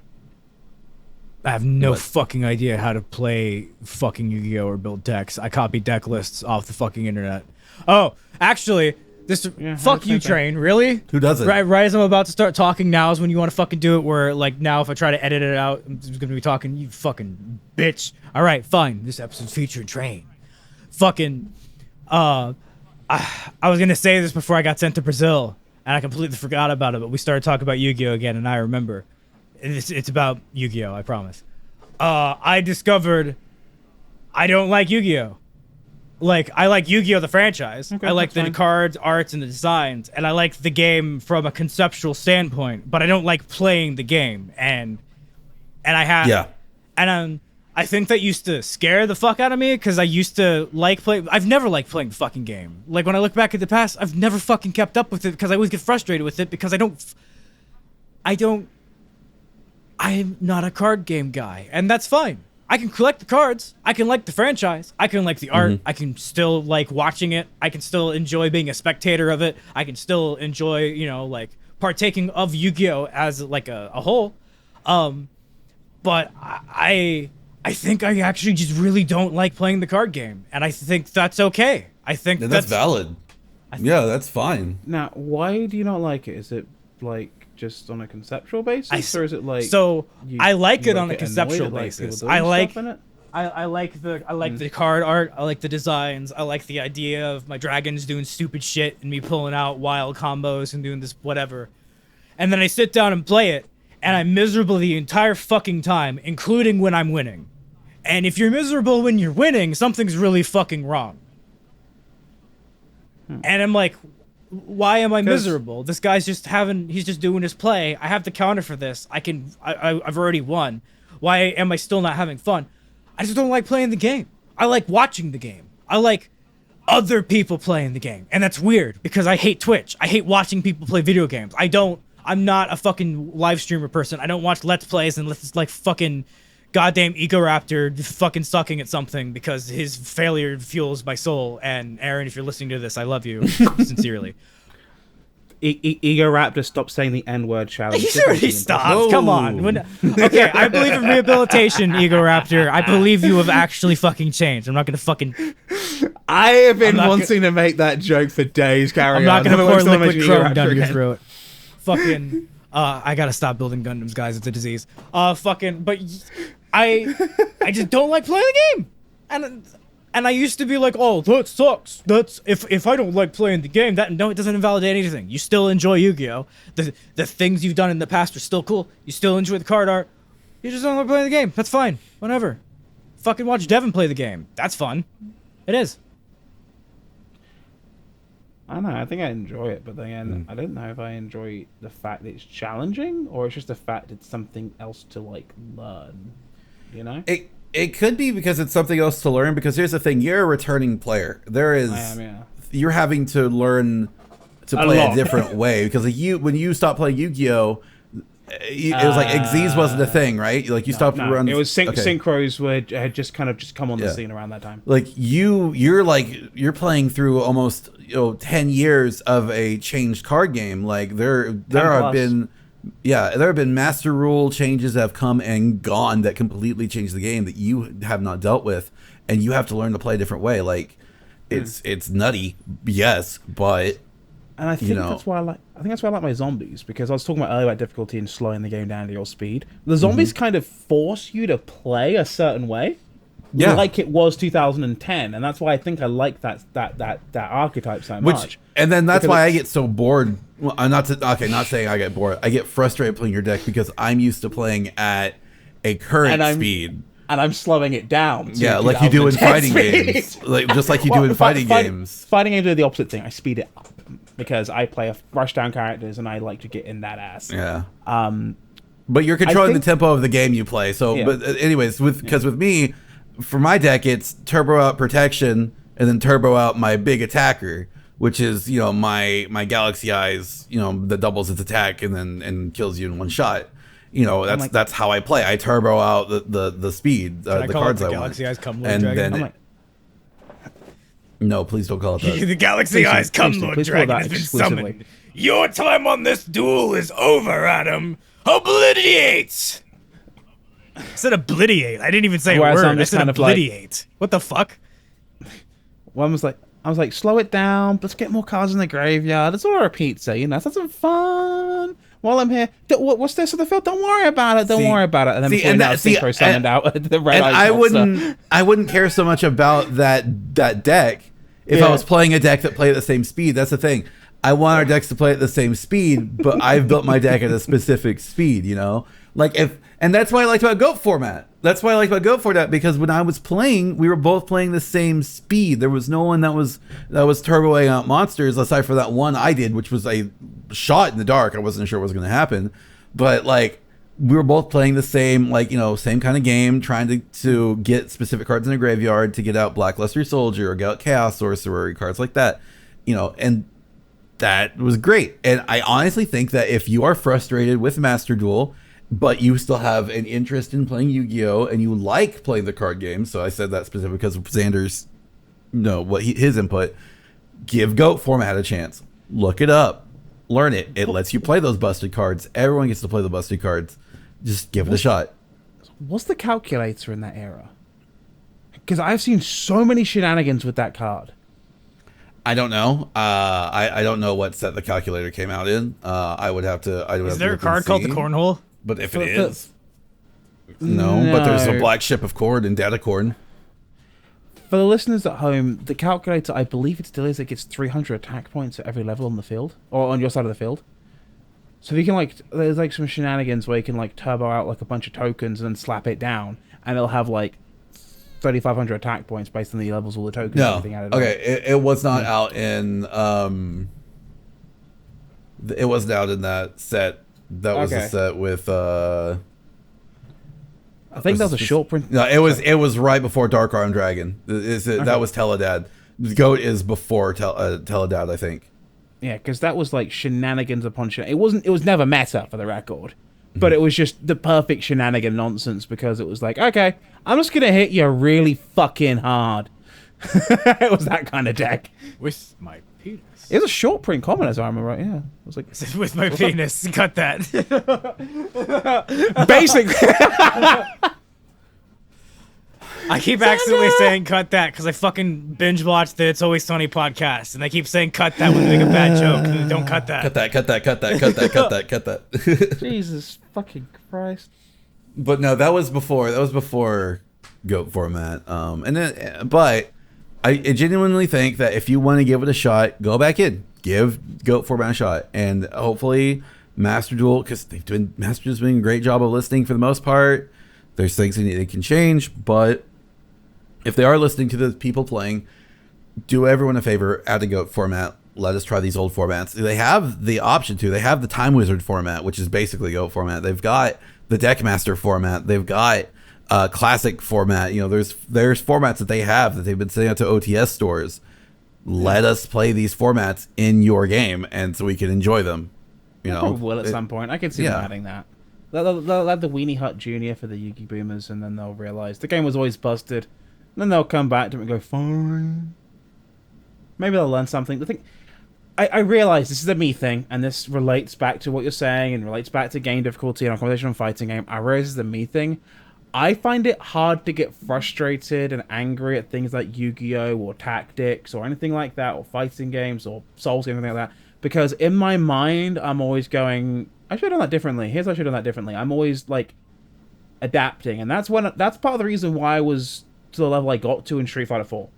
I have no fucking idea how to play fucking Yu-Gi-Oh or build decks. I copy deck lists off the fucking internet. Oh, actually, fuck you, Train. Really? Who doesn't? Right as I'm about to start talking now is when you want to fucking do it. Where like now, if I try to edit it out, I'm just gonna be talking. You fucking bitch. All right, fine. This episode's featuring Train. Fucking. I was gonna say this before I got sent to Brazil, and I completely forgot about it. But we started talking about Yu-Gi-Oh again, and I remember. It's about Yu-Gi-Oh, I promise. I discovered I don't like Yu-Gi-Oh. Like, I like Yu-Gi-Oh the franchise. Okay, I like the fine. cards, arts, and the designs, and I like the game from a conceptual standpoint, but I don't like playing the game. And I have... Yeah. And I think that used to scare the fuck out of me, because I used to like play... I've never liked playing the fucking game. Like, when I look back at the past, I've never fucking kept up with it, because I always get frustrated with it, because I'm not a card game guy, and that's fine. I can collect the cards. I can like the franchise. I can like the art. I can still like watching it. I can still enjoy being a spectator of it. I can still enjoy, like partaking of Yu-Gi-Oh as like a whole. But I think I actually just really don't like playing the card game, and I think that's okay. I think that's valid. Yeah, that's fine. Now, why do you not like it? Is it like just on a conceptual basis, or is it like so? I like it on a get conceptual annoyed at, basis. people I doing like stuff in it? I like the card art. I like the designs. I like the idea of my dragons doing stupid shit and me pulling out wild combos and doing this whatever. And then I sit down and play it, and I'm miserable the entire fucking time, including when I'm winning. And if you're miserable when you're winning, something's really fucking wrong. And I'm like, why am I miserable? This guy's just he's just doing his play. I have the counter for this. I've already won. Why am I still not having fun? I just don't like playing the game. I like watching the game. I like other people playing the game. And that's weird because I hate Twitch. I hate watching people play video games. I'm not a fucking live streamer person. I don't watch Let's Plays and it's like fucking goddamn Egoraptor fucking sucking at something because his failure fuels my soul. And Aaron, if you're listening to this, I love you sincerely. Egoraptor, stop saying the N-word, shall He's already stopped. Come on. Okay, I believe in rehabilitation, Egoraptor. I believe you have actually fucking changed. I'm not gonna fucking. I have been wanting to make that joke for days. Carry I'm not on. gonna pour liquid chrome down your throat. Fucking. I gotta stop building Gundams, guys. It's a disease. But I just don't like playing the game, and I used to be like, oh, that sucks. That's if I don't like playing the game, it doesn't invalidate anything. You still enjoy Yu-Gi-Oh. The things you've done in the past are still cool. You still enjoy the card art. You just don't like playing the game. That's fine. Whatever. Fucking watch Devon play the game. That's fun. It is. I don't know. I think I enjoy it, but then I don't know if I enjoy the fact that it's challenging or it's just the fact it's something else to like learn. You know. It could be because it's something else to learn, because here's the thing, you're a returning player. You're having to learn to play a different way, because when you stopped playing Yu-Gi-Oh, it was like Xyz wasn't a thing, right? Like you stopped running. It was synchros had just come on the scene around that time. Like you're playing through almost 10 years of a changed card game. Like there have been master rule changes that have come and gone that completely changed the game that you have not dealt with, and you have to learn to play a different way. Like it's nutty, yes, but and I think that's why I like my zombies, because I was talking about earlier about difficulty and slowing the game down to your speed. The zombies kind of force you to play a certain way. Yeah, like it was 2010, and that's why I think I like that archetype so much. And then that's why I get so bored. Well, I'm not saying I get bored. I get frustrated playing your deck because I'm used to playing at a current speed, and I'm slowing it down. Yeah, like you do in fighting games, just like you do in fighting games. Fighting games are the opposite thing. I speed it up because I play rushdown characters, and I like to get in that ass. Yeah. But you're controlling the tempo of the game you play. So, yeah. But anyways, with me. For my deck, it's turbo out protection and then turbo out my big attacker, which is my Galaxy Eyes, that doubles its attack and kills you in one shot. That's how I play. I turbo out the speed, the cards I want. Galaxy Eyes come, Lord Dragon. Then no, please don't call it that. The Galaxy Eyes come, Lord Dragon has been summoned. Your time on this duel is over, Adam. Obliterate! I said obliterate. I didn't even say a word. I said obliterate. What the fuck? I was like, slow it down. Let's get more cards in the graveyard. Let's order a pizza. Let's have some fun while I'm here. What's this on the field? Don't worry about it. Don't worry about it. And then Synchro summoned out the red eyes. I wouldn't care so much about that deck if I was playing a deck that played at the same speed. That's the thing. I want our decks to play at the same speed, but I've built my deck at a specific speed. And that's why I liked about GOAT format. That's why I liked about GOAT format, because when I was playing, we were both playing the same speed. There was no one that was turboing out monsters, aside for that one I did, which was a shot in the dark. I wasn't sure what was going to happen, but we were both playing the same same kind of game, trying to get specific cards in the graveyard to get out Blackluster Soldier or get out Chaos Sorcerer, cards like that, and that was great. And I honestly think that if you are frustrated with Master Duel, but you still have an interest in playing Yu-Gi-Oh! And you like playing the card game, so I said that specifically because of Xander's, his input, give GOAT format a chance. Look it up. Learn it. It lets you play those busted cards. Everyone gets to play the busted cards. Just give it a shot. What's the calculator in that era? Because I've seen so many shenanigans with that card. I don't know. I don't know what set the calculator came out in. I would have to. Is there a card called the cornhole? But if it is, no. But there's a black ship of cord and data cord. For the listeners at home, the calculator, I believe it still is, it gets 300 attack points at every level on the field, or on your side of the field. So if you can, like, there's, like, some shenanigans where you can, like, turbo out, like, a bunch of tokens and then slap it down, and it'll have, like, 3,500 attack points based on the levels of all the tokens and everything added okay, it was not out in, it wasn't out in that set. That was the set with, I think that was a short print. No, it was right before Dark Arm Dragon. That was Teledad. Goat is before Teledad, I think. Yeah, because that was like shenanigans upon shenanigans. It was never meta, for the record, but it was just the perfect shenanigan nonsense because it was like, okay, I'm just gonna hit you really fucking hard. It was that kind of deck. With my penis. It was a short print comment, as I remember right. Yeah, it was like with my penis. Cut that. Basically. I keep accidentally saying cut that because I fucking binge watched the It's Always Sunny podcast, and they keep saying cut that when they make a bad joke. And don't cut that. Cut that. Jesus fucking Christ. But no, that was before Goat format. But I genuinely think that if you want to give it a shot, go back in, give Goat format a shot, and hopefully Master Duel, because Master Duel's doing a great job of listening for the most part. There's things they can change, but if they are listening to the people playing, do everyone a favor, add the Goat format. Let us try these old formats. They have the option to. They have the Time Wizard format, which is basically Goat format. They've got the Deckmaster format. They've got classic format. You know, there's formats that they have that they've been sending out to OTS stores. Let us play these formats in your game, and so we can enjoy them. You know, probably will at some point. I can see them adding that. They'll add the Weenie Hut Junior for the Yugi Boomers, and then they'll realize the game was always busted. And then they'll come back to it and go, fine. Maybe they'll learn something. The thing, I realize this is a me thing, and this relates back to what you're saying, and relates back to game difficulty and a conversation fighting game. I realize this is a me thing. I find it hard to get frustrated and angry at things like Yu-Gi-Oh! Or Tactics or anything like that, or fighting games or Souls games, anything like that. Because in my mind, I'm always going, I should have done that differently. Here's how I should have done that differently. I'm always, like, adapting. And that's part of the reason why I was to the level I got to in Street Fighter 4.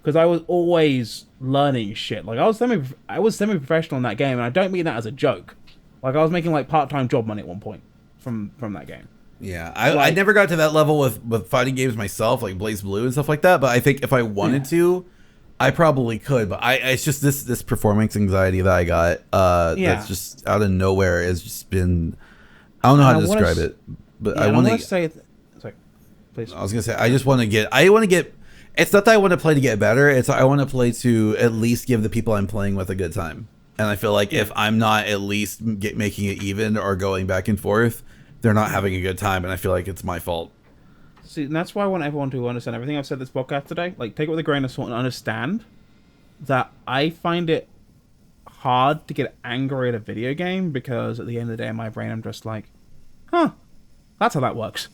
Because I was always learning shit. Like, I was semi-professional in that game, and I don't mean that as a joke. Like, I was making, like, part-time job money at one point from that game. Yeah, I never got to that level with fighting games myself, like Blaze Blue and stuff like that. But I think if I wanted to, I probably could. But it's just this performance anxiety that I got. That's just out of nowhere. Has just been. I don't know how to describe it, but I want to say. Sorry, please. I was gonna say I just want to get. I want to get. It's not that I want to play to get better. It's I want to play to at least give the people I'm playing with a good time. And I feel like if I'm not at least making it even or going back and forth, they're not having a good time, and I feel like it's my fault. See, and that's why I want everyone to understand everything I've said this podcast today. Like, take it with a grain of salt and understand that I find it hard to get angry at a video game because at the end of the day, in my brain, I'm just like, huh, that's how that works.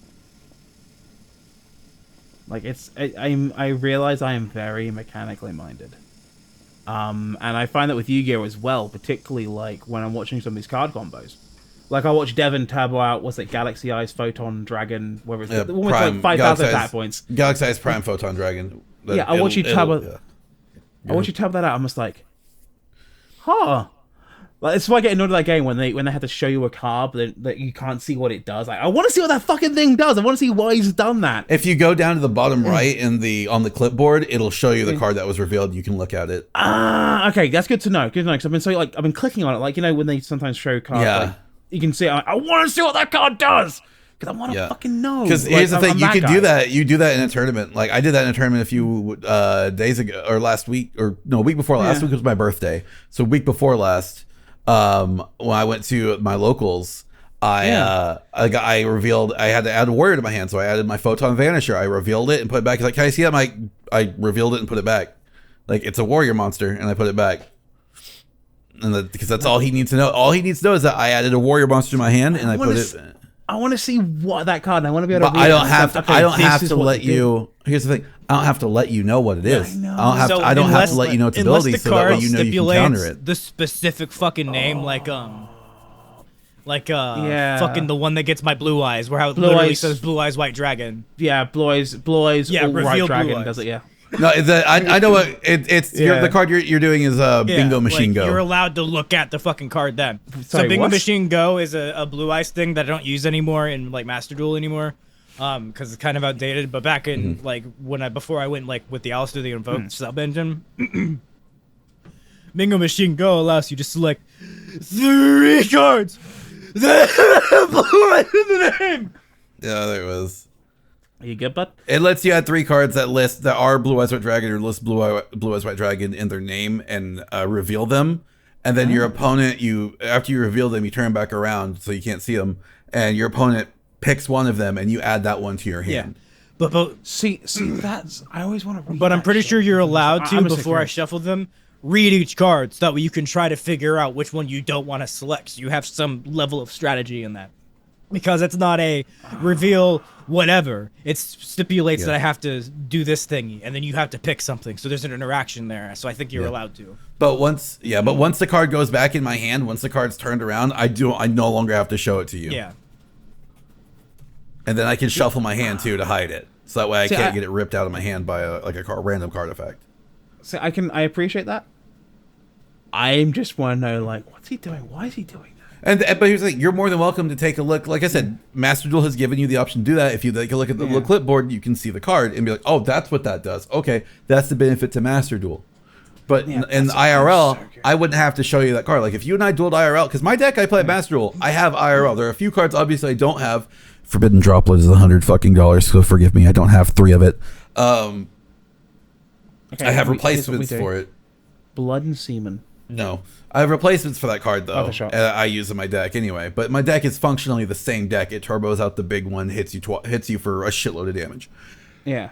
Like, I realize I am very mechanically minded. And I find that with Yu-Gi-Oh! As well, particularly, like, when I'm watching some of these card combos. Like, I watched Devon turbo out, what's it, Galaxy Eyes, Photon, Dragon, whatever it's the one with like 5,000 attack points. Galaxy Eyes Prime Photon Dragon. I watch you turbo that out, I'm just like, huh. Like, it's why I get annoyed at that game when they have to show you a card that you can't see what it does. Like, I want to see what that fucking thing does. I want to see why he's done that. If you go down to the bottom right on the clipboard, it'll show you the card that was revealed. You can look at it. Okay, that's good to know. Good to know, because I've been clicking on it, like, you know, when they sometimes show cards, like, you can see, I want to see what that card does. Because I want to fucking know. Because here's the thing, you can do that. You do that in a tournament. Like, I did that in a tournament a few days ago, or last week, or no, a week before last. Week was my birthday. So week before last, when I went to my locals, I revealed, I had to add a word to my hand. So I added my Photon Vanisher. I revealed it and put it back. He's like, can I see that? I revealed it and put it back. Like, it's a warrior monster, and I put it back. And because that's all he needs to know. All he needs to know is that I added a warrior monster to my hand, and I put it. I want to see what that card. And I want to be able to. But read I don't it. have to. Okay, I don't this have is to what let they do. you. Here's the thing. I don't have to let you know what it is. I know. I don't have. So I don't have to let you know its unless ability, the so that card way you know you can stipulates counter it. the specific fucking name, Yeah. fucking the one that gets my blue eyes, where how it Blue literally Eyes. says Blue Eyes White Dragon. Yeah, Blue Eyes, Yeah, all right reveal dragon Blue does Eyes. it. Yeah. No, I know what it's. Yeah. The card you're doing is Bingo Machine Go. You're allowed to look at the fucking card then. Sorry, so Bingo what? Machine Go is a Blue Eyes thing that I don't use anymore in like Master Duel anymore. Because it's kind of outdated. But back in like before I went like with the Alistair the Invoked sub engine, Bingo Machine Go allows you to select 3 cards that have Blue Eyes in the name. Yeah, there it was. Are you good, bud? It lets you add 3 cards that are Blue Eyes White Dragon or list Blue Eyes White Dragon in their name and reveal them. And then your opponent, after you reveal them, you turn back around so you can't see them, and your opponent picks one of them and you add that one to your Yeah, hand. but See, that's. I always want to. But I'm pretty sure you're allowed to, I'm before I secure. shuffle them, read each card so that way you can try to figure out which one you don't want to select. So you have some level of strategy in that. Because it's not a reveal whatever. It stipulates that I have to do this thingy, and then you have to pick something. So there's an interaction there. So I think you're allowed to. But once the card goes back in my hand, once the card's turned around, I no longer have to show it to you. Yeah. And then I can shuffle my hand too to hide it. So that way I See, can't get it ripped out of my hand by a random card effect. So I appreciate that. I just want to know, like, what's he doing? Why is he doing that? But here's the thing: you're more than welcome to take a look. Like I said, Master Duel has given you the option to do that. If you take a look at the little clipboard, you can see the card and be like, "Oh, that's what that does." Okay, that's the benefit to Master Duel. But in IRL, so good. I wouldn't have to show you that card. Like if you and I dueled IRL, because my deck I play at Master Duel, I have IRL. There are a few cards obviously I don't have. Forbidden Droplet is $100 so forgive me, I don't have 3 of it. Okay, I have here's what we replacements do. for it. Blood and semen. No, I have replacements for that card though. for sure. I use in my deck anyway. But my deck is functionally the same deck. It turbos out the big one, hits you for a shitload of damage. Yeah.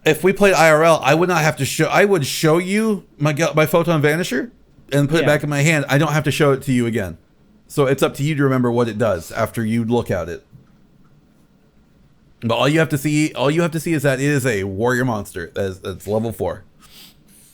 If we played IRL, I would not have to show. I would show you my Photon Vanisher and put it back in my hand. I don't have to show it to you again. So it's up to you to remember what it does after you look at it. But all you have to see is that it is a warrior monster. That's level 4.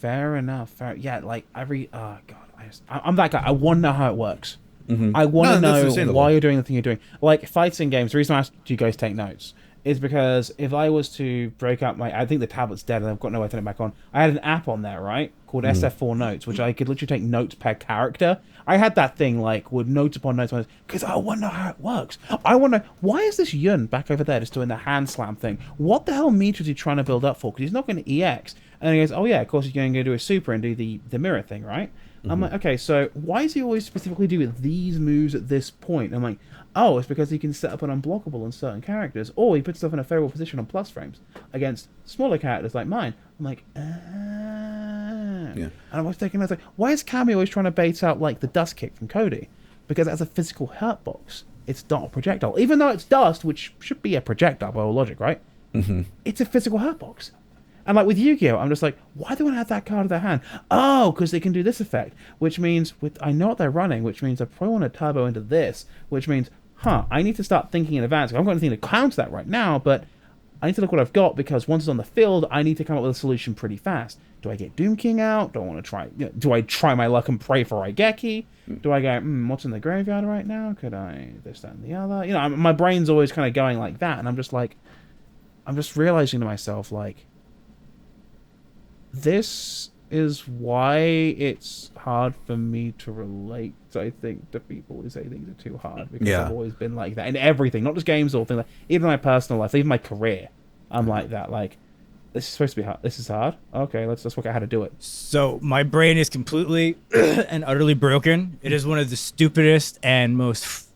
Fair enough. Yeah, like every. Oh god, I'm that guy. I want to know how it works. I want to No, that's know understandable. why you're doing the thing you're doing. Like fights in games. The reason I asked you guys take notes is because if I was to break up I think the tablet's dead and I've got no way to turn it back on. I had an app on there, right, called SF4 Notes, which I could literally take notes per character. I had that thing like with notes upon notes because I want to know how it works. I want to. Why is this Yun back over there just doing the hand slam thing? What the hell meter is he trying to build up for? Because he's not going to EX. And he goes, oh yeah, of course he's going to go do a super and do the mirror thing, right? I'm like, okay, so why does he always specifically do these moves at this point? I'm like, oh, it's because he can set up an unblockable on certain characters, or he puts stuff in a favorable position on plus frames against smaller characters like mine. I'm like, ah. Yeah. And I was thinking, I was like, why is Cammy always trying to bait out like the dust kick from Cody? Because it has a physical hurt box. It's not a projectile. Even though it's dust, which should be a projectile by all logic, right? It's a physical hurt box. And like with Yu-Gi-Oh, I'm just like, why do I have that card in their hand? Oh, because they can do this effect, which means I know what they're running, which means I probably want to turbo into this, which means, I need to start thinking in advance. I haven't got anything to counter that right now, but I need to look what I've got because once it's on the field, I need to come up with a solution pretty fast. Do I get Doom King out? Do I want to try? Do I try my luck and pray for Raigeki? Do I go, what's in the graveyard right now? Could I this, that, and the other? My brain's always kind of going like that, and I'm just realizing to myself, like, this is why it's hard for me to relate, I think, to people who say things are too hard. Because I've always been like that in everything, not just games or things like even my personal life, even my career. I'm like that. Like, this is supposed to be hard. This is hard. Okay, let's work out how to do it. So my brain is completely and utterly broken. It is one of the stupidest and most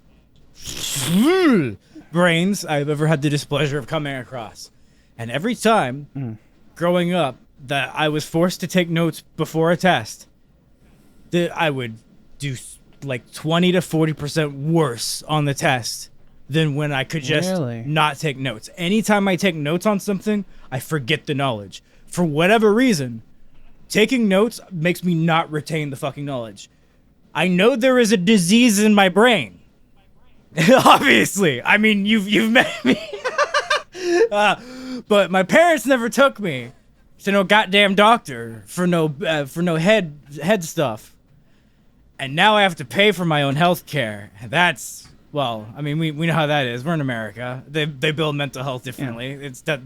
brains I've ever had the displeasure of coming across. And every time growing up that I was forced to take notes before a test, that I would do like 20 to 40% worse on the test than when I could just not take notes. Anytime I take notes on something, I forget the knowledge. For whatever reason, taking notes makes me not retain the fucking knowledge. I know there is a disease in my brain, Obviously. I mean, you've met me. But my parents never took me to no goddamn doctor for no head stuff. And now I have to pay for my own health care. That's, well, I mean, we know how that is. We're in America. They build mental health differently. It's that,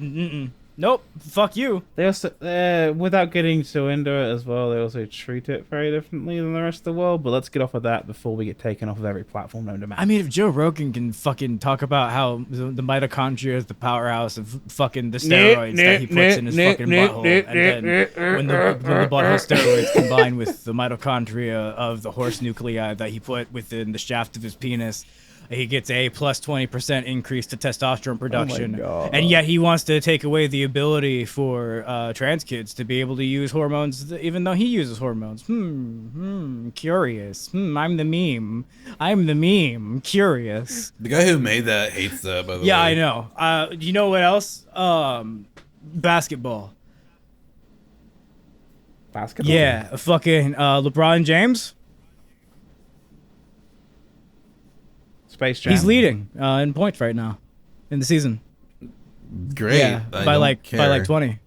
nope, fuck you. They also, without getting so into it as well, they also treat it very differently than the rest of the world. But let's get off of that before we get taken off of every platform known to man. I mean, if Joe Rogan can fucking talk about how the mitochondria is the powerhouse of fucking the steroids that he puts in his fucking butthole, and then when the butthole steroids combine with the mitochondria of the horse nuclei that he put within the shaft of his penis, he gets a plus 20% increase to testosterone production. And yet he wants to take away the ability for trans kids to be able to use hormones, even though he uses hormones. Curious. I'm the meme. Curious. The guy who made that hates that, by the way. Yeah, I know. You know what else? Basketball. Basketball? Yeah, fucking LeBron James. Space Jam. He's leading in points right now in the season. Great. Yeah, by like 20.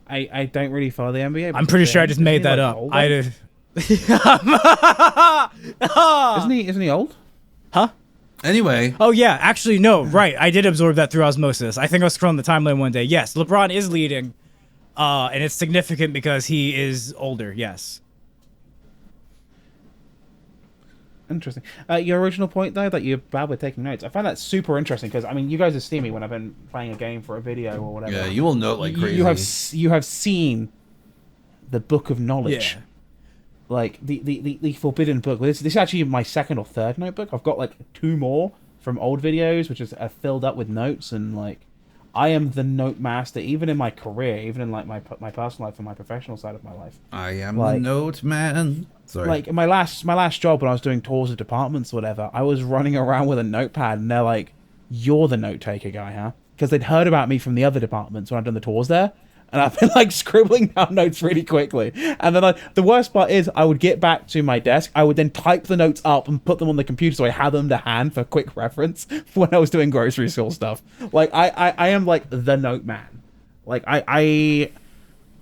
I don't really follow the NBA. I'm pretty sure I just made that up. Older? I did. Isn't he old? Huh? Anyway. Oh yeah, actually no, right. I did absorb that through osmosis. I think I was scrolling the timeline one day. Yes, LeBron is leading, and it's significant because he is older. Yes. Interesting. Your original point, though, that you're bad with taking notes, I find that super interesting because, I mean, you guys have seen me when I've been playing a game for a video or whatever. Yeah, you will note like crazy. You have seen the book of knowledge. Yeah. Like, the forbidden book. This is actually my second or third notebook. I've got, like, 2 more from old videos, which is filled up with notes, and, like, I am the note master, even in my career, even in, like, my personal life and my professional side of my life. I am like, the note man. Sorry. Like, in my last job when I was doing tours of departments or whatever, I was running around with a notepad, and they're like, "You're the note taker guy, huh?" Because they'd heard about me from the other departments when I'd done the tours there, and I've been like scribbling down notes really quickly. And then the worst part is, I would get back to my desk, I would then type the notes up and put them on the computer so I had them to hand for quick reference when I was doing grocery store stuff. Like, I am like the note man. Like, I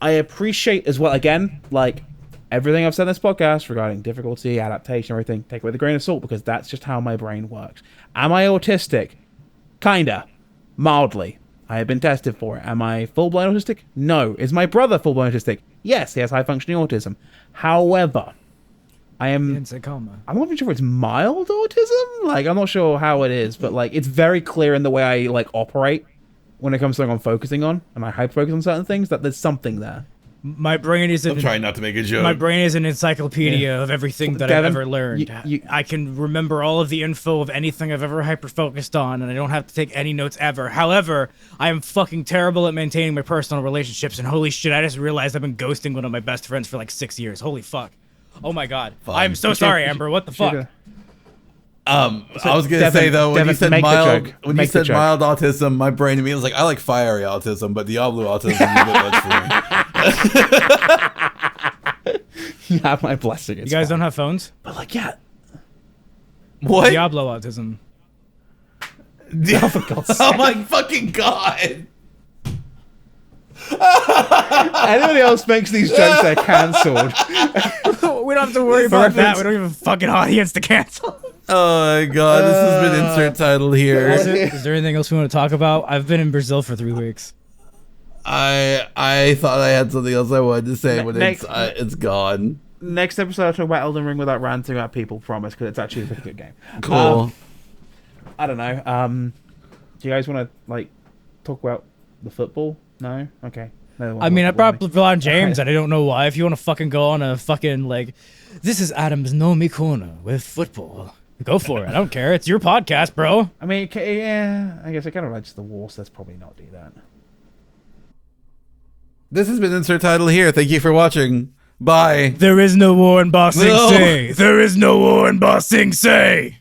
appreciate as well, again, like, everything I've said in this podcast regarding difficulty, adaptation, everything, take it with a grain of salt, because that's just how my brain works. Am I autistic? Kinda. Mildly. I have been tested for it. Am I full-blown autistic? No. Is my brother full-blown autistic? Yes, he has high-functioning autism. However, I'm not even sure if it's mild autism. Like, I'm not sure how it is, but, like, it's very clear in the way I, like, operate when it comes to something I'm focusing on, and I hyper-focus on certain things, that there's something there. My brain is I'm trying not to make a joke. My brain is an encyclopedia of everything that Devon, I've ever learned. I can remember all of the info of anything I've ever hyper-focused on, and I don't have to take any notes ever. However, I am fucking terrible at maintaining my personal relationships, and holy shit, I just realized I've been ghosting one of my best friends for like 6 years. Holy fuck. Oh my god. Fine. I'm so sorry, Amber. What the fuck? I was gonna say though, when you said mild autism, my brain immediately was like, I like fiery autism, but Diablo autism is a bit much for me. You have my blessing. You guys don't have phones? But like, yeah. What? Diablo autism. Oh, for God's sake. Oh my fucking god! Anybody else makes these jokes, they're cancelled. We don't have to worry about that. We don't have a fucking audience to cancel. Oh my god, this has been insert title here. Is there anything else we want to talk about? I've been in Brazil for 3 weeks. I thought I had something else I wanted to say, but it's gone. Next episode, I'll talk about Elden Ring without ranting about people, promise, because it's actually a pretty good game. Cool. I don't know. Do you guys want to, like, talk about the football? No? Okay. I mean, I brought LeBron James, and I don't know why. If you want to fucking go on a fucking, like, this is Adam's No Me Corner with football. Go for it. I don't care. It's your podcast, bro. I mean, yeah, I guess I kind of relates to the war, so let's probably not do that. This has been insert title here. Thank you for watching. Bye. There is no war in Ba Sing Se. There is no war in Ba Sing Se.